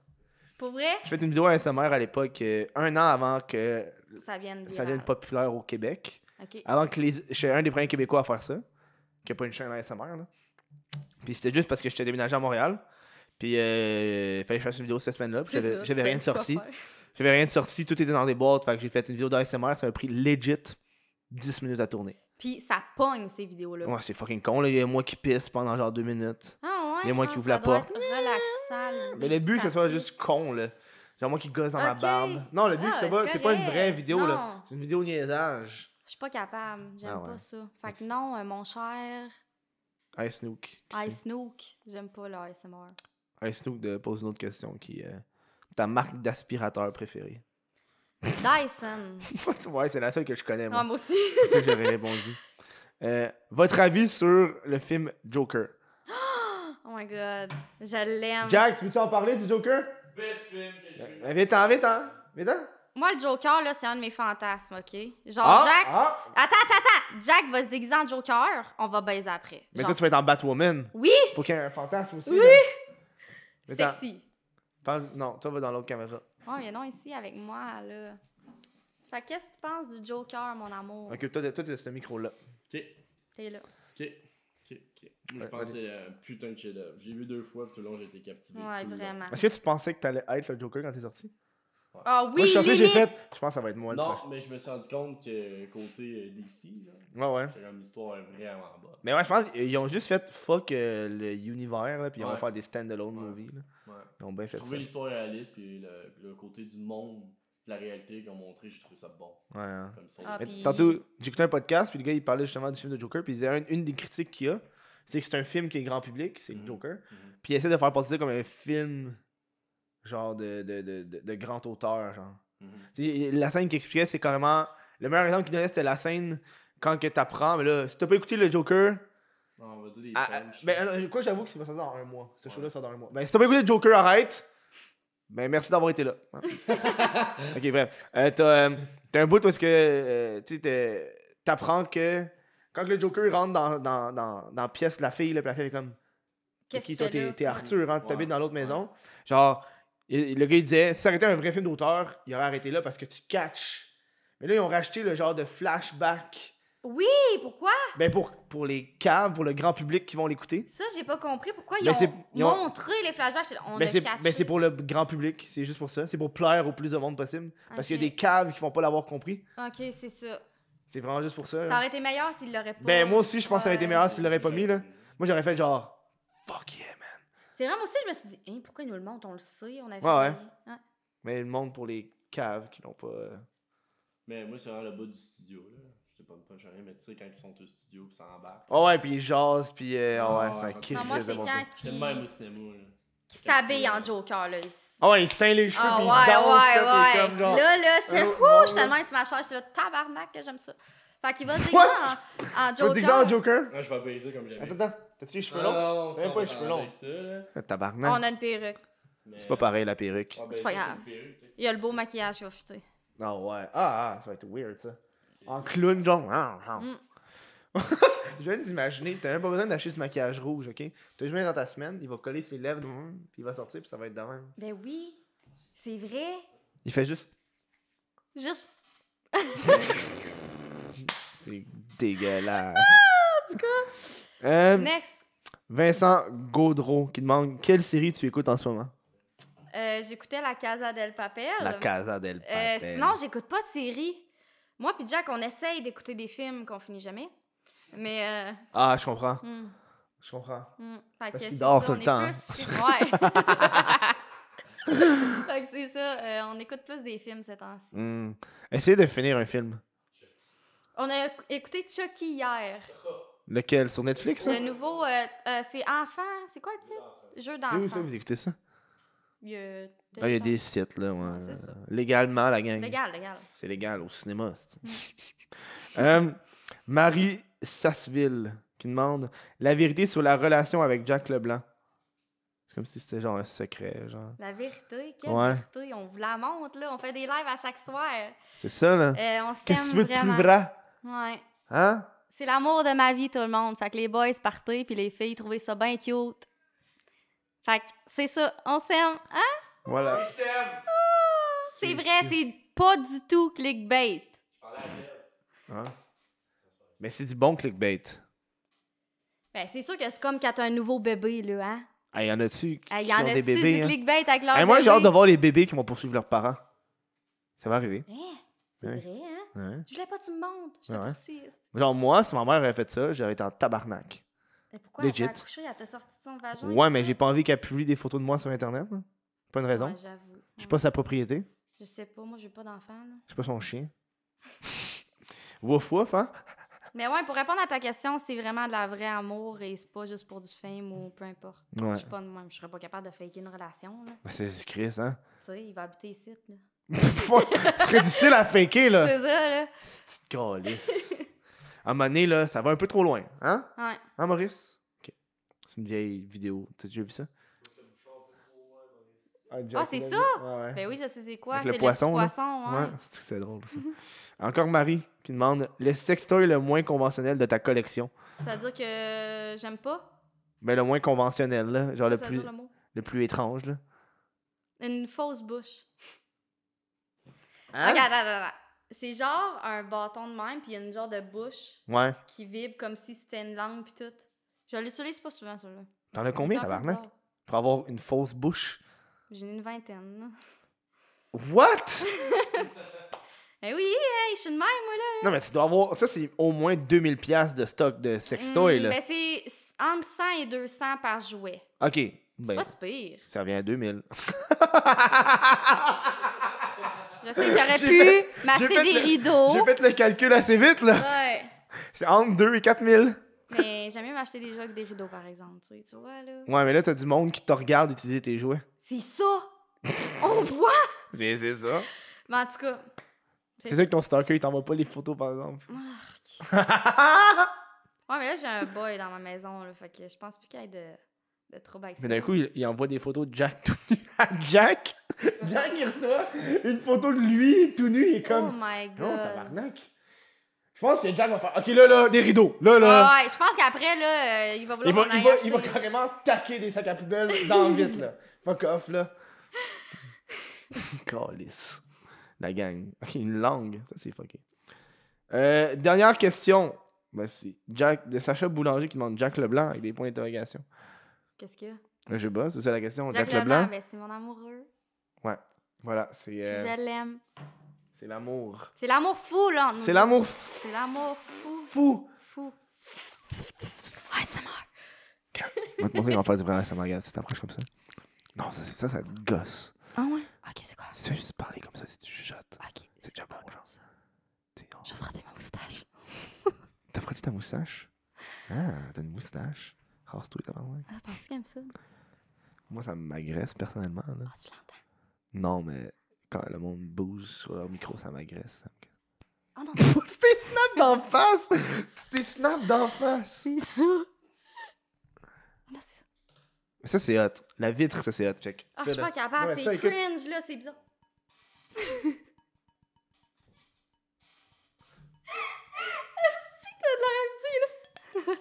Pour vrai? J'ai fait une vidéo ASMR à l'époque, un an avant que Ça vienne ça devienne populaire au Québec. OK. Avant que j'étais un des premiers Québécois à faire ça. Qui a pas une chaîne ASMR, là. Puis c'était juste parce que j'étais déménagé à Montréal. Puis il fallait que je fasse une vidéo cette semaine-là. Puis C'est ça, j'avais rien de tu sais quoi sorti. faire. J'avais rien de sorti, tout était dans des boîtes. Fait que j'ai fait une vidéo d'ASMR, ça m'a pris legit 10 minutes à tourner. Puis ça pogne, ces vidéos-là. Ouais, c'est fucking con, là. Il y a moi qui pisse pendant genre 2 minutes. Ah ouais? Il y a moi qui ouvre la ça doit porte. être relaxant. Mais le but, que ce soit ça juste con, là. Genre moi qui gosse dans ma Ok. barbe. Non, le but, Ah, c'est pas une vraie correct. vidéo, là. Non. C'est une vidéo niaisage. Je suis pas capable. J'aime Ah ouais. pas ça. Fait que non, mon cher Hey Snook. Ice Snook, j'aime pas l'ASMR. Hey Snook de pose une autre question qui est ta marque d'aspirateur préférée. Dyson. Ouais, c'est la seule que je connais, Ah, moi. moi aussi. C'est ça que j'aurais répondu. Votre avis sur le film Joker? Oh my god. Je l'aime. Jack, tu veux-tu en parler du Joker? Best film que j'ai vu. Vite-en, vite-en. Vite-en. Moi, le Joker, là, c'est un de mes fantasmes, OK? Genre, Jack... Ah! Attends! Jack va se déguiser en Joker, on va baiser après. Mais Genre, toi, tu vas être en Batwoman. Oui! Faut qu'il y ait un fantasme aussi. Oui! là. Vite-en. Sexy. Non, toi, va dans l'autre caméra. Oh, mais non, ici, avec moi, là. Fait que qu'est-ce que tu penses du Joker, mon amour? Occupe-toi de ce micro-là. Ok, T'es là. ok. Moi, je pense que c'est un putain de chef-d'œuvre. J'ai vu 2 fois, puis tout le long, j'ai été captivé. Ouais, tout le long. vraiment. Est-ce que tu pensais que t'allais être le Joker quand t'es sorti? Ah oui, Moi, je suis sorti, j'ai limite! fait. Je pense que ça va être moi le Non, prochain. mais je me suis rendu compte que côté DC, là, Ouais. c'est comme l'histoire est vraiment bonne. Mais ouais, je pense qu'ils ont juste fait fuck le univers, là, puis ils vont Ouais. faire des stand-alone Ouais. movies. Là. Ouais. Ils ont bien J'ai fait ça. trouvé l'histoire réaliste, puis le côté du monde, la réalité qu'ils ont montré, j'ai trouvé ça bon. Ouais. Hein. Comme ça. Ah, Mais puis- tantôt, j'écoutais un podcast, puis le gars, il parlait justement du film de Joker, puis il disait une des critiques qu'il y a, c'est que c'est un film qui est grand public, c'est le Joker, puis il essaie de faire passer ça comme un film, genre de grand auteur, genre. Tu sais, la scène qu'il expliquait, c'est carrément. Le meilleur exemple qu'il donnait, c'était la scène quand que t'apprends, mais là, si t'as pas écouté le Joker. Non, on va dire des punchs. Quoi, j'avoue que ça va sortir dans un mois. Ce show-là sort dans un mois. Ben, si t'as pas écouté le Joker, arrête. Ben, merci d'avoir été là. Ok, bref. T'as un bout où est-ce que. Tu sais, t'apprends que. Quand le Joker rentre dans la pièce de la fille, là, puis la fille est comme. Qu'est-ce Qui, que toi, tu fais là? t'es Arthur, hein, Ouais. t'habites dans l'autre Ouais. maison. Genre, le gars, il disait, si ça aurait été un vrai film d'auteur, il aurait arrêté là parce que tu catches. Mais là, ils ont racheté le genre de flashback. Oui, pourquoi? Ben, pour les caves, pour le grand public qui vont l'écouter. Ça, j'ai pas compris. Pourquoi Mais c'est- ils ils ont ont- montré les flashbacks? On Ben, a c'est catché. ben, c'est pour le grand public, c'est juste pour ça. C'est pour plaire au plus de monde possible. Parce qu'il y a Ok. des caves qui vont pas l'avoir compris. Ok, c'est ça. C'est vraiment juste pour ça. là. Ça aurait été meilleur s'il l'aurait pas. Ben, moi aussi, je pense que ça aurait été Ouais. meilleur s'il l'aurait pas mis, là. Moi, j'aurais fait genre, fuck yeah, man. C'est vraiment aussi, je me suis dit, hein, pourquoi ils nous le montrent? On le sait, on avait Ouais, fait- Ouais. Mais le monde pour les caves qui n'ont pas. Mais moi, c'est vraiment le bas du studio, là. Je sais pas me punch rien, mais tu sais, quand ils sont au studio, puis ça embarque. Oh ouais, puis ils jasent, puis Ah ouais, ouais, ça ouais. crie. Non, moi, c'est bon quand C'est le qui... même au cinéma, là. qui s'habille en Joker, là. Ah ouais, il se teint les cheveux, Ah puis ouais, il danse, là, puis il est ouais. comme genre... Là, j'étais Oh, ouh, non, j'étais tellement sur ma chaise, j'étais là, tabarnak, que j'aime ça. Fait qu'il va se déguiser What? en Tu vas te déguiser Joker. en Joker? Ouais, je vais baiser comme j'aime. Attends, t'as-tu les cheveux Non, longs? non, T'as même pas les cheveux longs. Ça, là. Tabarnak. On a une perruque. Mais, C'est pas pareil, la perruque. ouais, ben, C'est pas ça, grave. une perruque, tu sais. Il y a le beau maquillage qui va fuiter. Ah ouais. Ça va être weird, ça. En clown, genre... Je viens d'imaginer, t'as même pas besoin d'acheter du maquillage rouge, ok? T'as juste mis dans ta semaine, il va coller ses lèvres, puis il va sortir, puis ça va être de même. Ben oui, c'est vrai. Il fait juste... Juste, C'est dégueulasse. next. Vincent Gaudreau qui demande quelle série tu écoutes en ce moment? J'écoutais La Casa del Papel. La Casa del Papel. Sinon, j'écoute pas de série. Moi puis Jack, on essaye d'écouter des films qu'on finit jamais. Mais... Ah, je comprends. hmm, Je comprends. Fait Parce que qu'il c'est dort ça, tout on le est temps, plus- Ouais. Fait que c'est ça, on écoute plus des films ces temps-ci. Essayez de finir un film. On a écouté Chucky hier. Lequel? Sur Netflix, ça? Le nouveau, c'est enfant, c'est quoi le titre? Jeu C'est où ça, d'enfant. vous écoutez ça? Il y a, Ah, il y a des sites, là. Ouais. Ouais, c'est ça. Légalement, la gang. Légal. C'est légal au cinéma. Marie Sasseville qui demande la vérité sur la relation avec Jack Leblanc. C'est comme si c'était genre un secret, genre. La vérité, quelle Ouais. vérité? On vous la montre, là. On fait des lives à chaque soir. C'est ça, là. On s'aime Qu'est-ce que tu veux de vraiment. plus vrai? Ouais. Hein? C'est l'amour de ma vie, tout le monde. Fait que les boys partaient, puis les filles trouvaient ça bien cute. Fait que c'est ça, on s'aime. Hein? Voilà. Je t'aime! C'est vrai, c'est pas du tout clickbait. Je parlais à elle. Hein? Mais c'est du bon clickbait. Ben, c'est sûr que c'est comme quand t'as un nouveau bébé, là, hein? Ah, y en a-tu qui Il y en ont des a-tu bébés? du Hein? clickbait avec leur Hey, moi, j'ai hâte de bébé? voir les bébés qui vont poursuivre leurs parents. Ça va arriver. Hein? C'est Ouais. vrai, hein? Ouais. Je voulais pas que tu me montres. Je te Ouais. poursuis. Genre, moi, si ma mère avait fait ça, j'aurais été en tabarnak. Mais pourquoi Legit. elle t'a accouché? Elle t'a sorti de son vagin? Ouais, mais j'ai pas envie qu'elle publie des photos de moi sur Internet. Là. Pas une raison. Ouais, j'avoue. Je suis pas sa propriété. Je sais pas, moi, j'ai pas d'enfant, là. Je suis pas son chien. Wouf wouf, hein? Mais ouais, pour répondre à ta question, c'est vraiment de la vraie amour et c'est pas juste pour du fame ou peu importe. Ouais. Je suis pas de même. Je serais pas capable de faker une relation, là. C'est Chris, hein? Tu sais, il va habiter ici, là. C'est très difficile à faker, là. C'est ça, là. Petite calice. À un moment donné, là, ça va un peu trop loin. Hein? Ouais. Hein, Maurice? Ok. C'est une vieille vidéo. T'as déjà vu ça? Ah, c'est ça? Ouais. Ben oui, je sais c'est quoi. Avec C'est le le poisson, petit là. poisson, ouais. Ouais, c'est drôle, ça. Encore Marie qui demande le sextoy le moins conventionnel de ta collection. Ça veut dire que j'aime pas. Ben, le moins conventionnel, là. Genre C'est le quoi ça veut plus, dire, le mot? le plus étrange, là. Une fausse bouche. Hein? Regarde, attends. C'est genre un bâton de même, puis il y a une genre de bouche Ouais. qui vibre comme si c'était une langue, puis tout. Je l'utilise pas souvent, ça, là. T'en as combien, C'est un peu tabarnak? bizarre. Pour avoir une fausse bouche. J'en ai une vingtaine, là. What? Eh oui, hey, je suis de même, moi, là. Non, mais tu dois avoir... Ça, c'est au moins 2000$ piastres de stock de sextoy, là. Ben, c'est entre 100 et 200 par jouet. OK. C'est Ben, pas si pire. ça revient à 2000. Je sais, j'aurais J'ai pu fait m'acheter des le- rideaux. J'ai fait le calcul assez vite, là. Ouais. C'est entre 2 et 4000. Mais j'aime mieux m'acheter des jouets avec des rideaux, par exemple. Tu vois, là. Ouais, mais là, t'as du monde qui te regarde utiliser tes jouets. C'est ça! On voit! C'est ça. Mais en tout cas. C'est ça que ton stalker, il t'envoie pas les photos, par exemple. Ouais, mais là, j'ai un boy dans ma maison, là. Fait que je pense plus qu'il y ait de trouble avec ça. Mais d'un coup, il envoie des photos de Jack tout nu à Jack. Jack, il reçoit une photo de lui tout nu. Il est Oh comme... my Non, god. tabarnak. Je pense que Jack va faire... OK, là, des rideaux. Là. Ouais, je pense qu'après, là, il va Il vouloir va, qu'on il, aille va, il va acheter. carrément taquer des sacs à poubelle dans le vite, là. Fuck off, là. Calice. La gang. OK, une langue. Ça, c'est fucké. Dernière question. Ben, c'est Jack, de Sacha Boulanger qui demande Jack Leblanc avec des points d'interrogation. Qu'est-ce qu'il y a? Je sais pas, c'est ça la question. Jack Jack Leblanc, Leblanc. ben, c'est mon amoureux. Ouais. Voilà, c'est Puis je l'aime. c'est l'amour. C'est l'amour fou, là. entre nous C'est deux. l'amour C'est l'amour fou. fou. Fou. Ouais, ça meurt. On va te montrer comment faire du vrai ASMR, regarde, si tu t'approches comme ça. Non, ça te gosse. Ah ouais? Ok, c'est quoi? Si tu veux juste parler comme ça, si tu chuchotes, Ok. c'est déjà bon, genre. Non. Je vais frotter ma moustache. T'as frotté ta moustache? Ah, t'as une moustache. Rase-toi, tabarnak. Ah, pense qu'il aime ça. Moi, ça m'agresse personnellement. Là. Ah, tu l'entends? Non, mais quand le monde bouge sur leur micro, ça m'agresse. Ah non, Tu t'es snap d'en face! Tu t'es snap d'en face! c'est ça. Ah non, c'est ça. Ça, c'est hot. La vitre, ça, c'est hot. Check. Ah, Ça, je suis là. pas capable, Ouais, c'est ça, écoute. cringe, là, c'est bizarre. Est-ce que t'as de la réussite, là?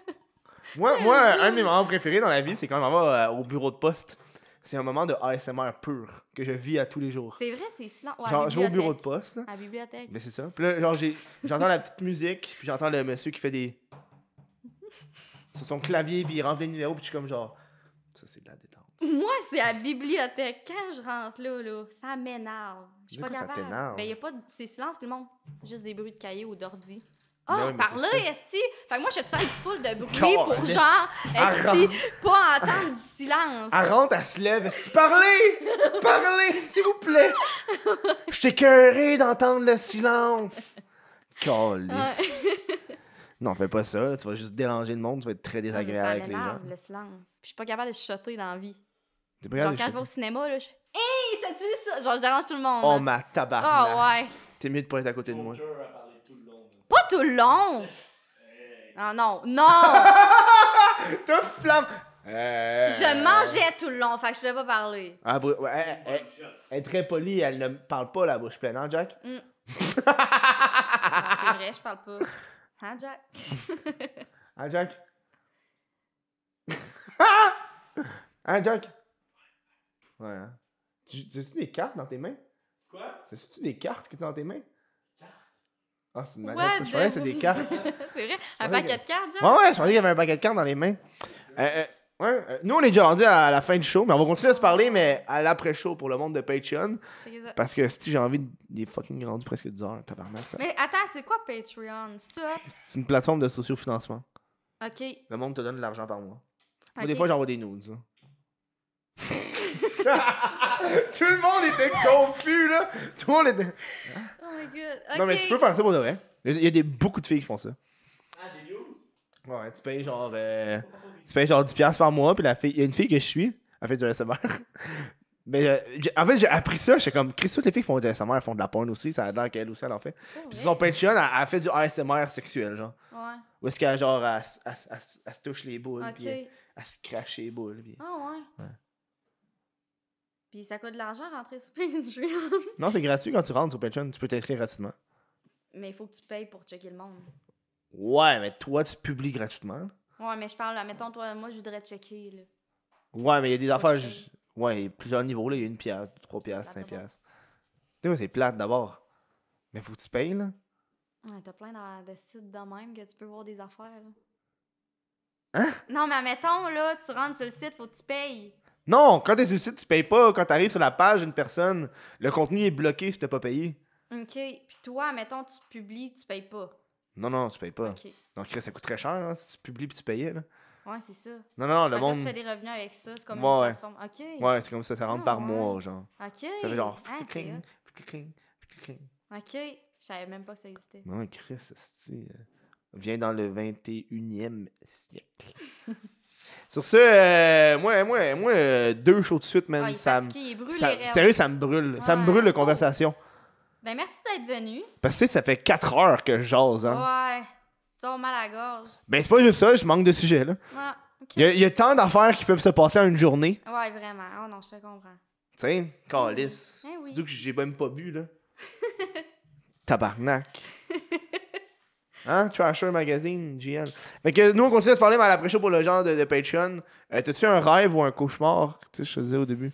Moi, un de mes moments préférés dans la vie, c'est quand on va au bureau de poste. C'est un moment de ASMR pur que je vis à tous les jours. C'est vrai, c'est silent. Ouais, Genre, je vais au bureau de poste, là. À la bibliothèque. Ben c'est ça. Puis là, genre, j'entends la petite musique, puis j'entends le monsieur qui fait des... sur son clavier, puis il rentre des numéros, puis je suis comme genre... Ça, c'est de la détente. Moi, c'est à la bibliothèque. Quand je rentre là, ça m'énerve. Je suis De pas quoi ça capable. t'énerve? Ben, y a pas de... C'est silence, puis le monde. Juste des bruits de cahiers ou d'ordi. Mais Ah, oui, mais par c'est là, ça. esti! Fait que moi, je suis toute full de bruit Oh, pour laisse- genre, Arrête. esti, pas entendre du silence. Elle rentre, elle se lève, elle dit « Parlez! Parlez, s'il vous plaît! Je t'ai écœuré d'entendre le silence! » Calisse! Non, fais pas ça, là. Tu vas juste déranger le monde, tu vas être très désagréable Ça avec les gens. m'énerve, le silence. Puis je suis pas capable de chuchoter dans la vie. T'es pas Genre, capable de quand je vais au chuter. cinéma, là, je fais « Hey, t'as-tu vu ça? » Genre, je dérange tout le monde. Oh, là. ma tabarnak! Ah ouais. T'es mieux de pas être à côté de moi. Joker a parlé tout le long. là. Pas tout le long! Ah non, non! T'as flamme! Je mangeais tout le long, fait que je pouvais pas parler. Ah, ouais, elle est très polie, elle ne parle pas la bouche pleine, hein, Jack? Non, c'est vrai, je parle pas. Hein, Jack? Hein, Jack? Hein, Jack? Ouais, hein? Tu as-tu des cartes dans tes mains? C'est quoi? C'est-tu des cartes que tu as dans tes mains? Cartes? Ah, c'est une What manette, ça. Je pensais que c'était des cartes. C'est vrai? Un Ouais, paquet de cartes, Jack? Ouais, ouais, je pensais qu'il y avait un paquet de cartes dans les mains. Nous, on est déjà rendu à la fin du show, mais on va continuer à se parler, mais à l'après-show pour le monde de Patreon. Checkez ça. Parce que si j'ai envie des fucking rendu presque 10 heures, tabarnak, ça. Mais attends, c'est quoi Patreon? C'est ça? C'est une plateforme de sociofinancement. Ok. Le monde te donne de l'argent par mois. Moi, Ok. des fois, j'envoie des nudes, hein. Tout le monde était confus, là! Tout le monde était... Oh my god. Ok. Non, mais tu peux faire ça pour de vrai. Il y a beaucoup de filles qui font ça. Ah, des news? Ouais, tu payes genre... Tu payes genre 10$ par mois, puis la fille... Il y a une fille que je suis, elle fait du ASMR. Mais en fait, j'ai appris ça, j'étais comme... Chris, toutes les filles qui font du ASMR, elles font de la porn aussi, ça a l'air qu'elle aussi, elle en fait. Oh, Puis ouais. son Patreon, elle fait du ASMR sexuel, genre. Ouais. Où est-ce qu'elle, genre, elle se touche les boules, Ok. puis elle se crache les boules, puis... Ah ouais. Ouais. Puis ça coûte de l'argent rentrer sur Patreon. Non, c'est gratuit quand tu rentres sur Patreon, tu peux t'inscrire gratuitement. Mais il faut que tu payes pour checker le monde. Ouais, mais toi, tu publies gratuitement. là. Ouais, mais je parle, là, mettons, toi, moi, je voudrais checker, là. Ouais, mais il y a des Faut affaires... que je paye. Ouais, il y a plusieurs niveaux, là. Il y a 1$, 3$, plate 5$. d'abord. Tu sais, c'est plate d'abord. Mais faut que tu payes, là. Ouais, t'as plein de sites de même que tu peux voir des affaires, là. Hein? Non, mais mettons, là, tu rentres sur le site, faut que tu payes. Non, quand t'es sur le site, tu payes pas. Quand t'arrives sur la page d'une personne, le contenu est bloqué si t'as pas payé. OK. Puis toi, mettons, tu publies, tu payes pas. Non, non, tu payes pas. OK. Donc, Chris, ça coûte très cher hein, si tu publies puis tu payais, là. Ouais, c'est ça. Non, non, le Fait que là, monde... tu fais des revenus avec ça, c'est comme Ouais, une ouais. plateforme. OK. Ouais, c'est comme ça, ça rentre par Ah, mois, ouais. genre. OK. Ça fait genre... Ah, c'est cling, hot. cling, cling. OK. Je savais même pas que ça existait. Ouais, Chris, esti, vient dans le 21e siècle. Sur ce, moi, 2 shows de suite, man, Ah, il est ça me... fatigué, il brûle ça- les rêves. Sérieux, ça me brûle. Ça me Ouais. brûle, la conversation. Ben, merci d'être venu. Parce que, tu sais, ça fait 4 heures que je jase, hein. Ouais. Tu as mal à la gorge. Ben, c'est pas juste ça, je manque de sujets, là. Ah, OK. Il y a tant d'affaires qui peuvent se passer en une journée. Ouais, vraiment. Oh non, je te comprends. Tu sais, calice. Eh oui. Surtout que j'ai même pas bu, là. Tabarnak. Hein? Trasher Magazine, GL. Fait que nous, on continue à se parler, mais à l'après-show pour le genre de Patreon. T'as-tu un rêve ou un cauchemar? Tu sais, je te disais au début.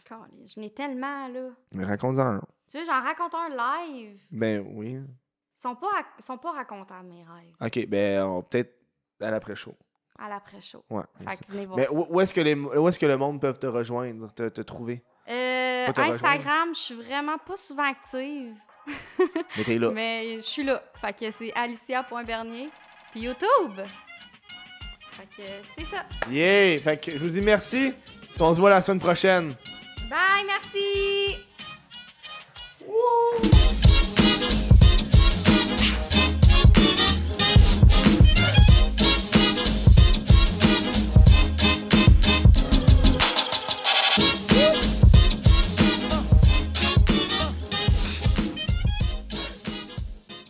Caliste, je n'ai tellement, là. Mais raconte-en un. Tu veux, j'en raconte un live. Ben oui. Ils sont pas racontables, mes rêves. Ok, ben peut-être à l'après-show. À l'après-show. Ouais. Fait que venez voir Mais ça. où est-ce que le monde peut te rejoindre, te trouver? Pas te Instagram, je suis vraiment pas souvent active. Mais t'es là. Mais je suis là. Fait que c'est alicia.bernier. Puis YouTube. Fait que c'est ça. Yeah! Fait que je vous dis merci. On se voit la semaine prochaine. Bye, merci!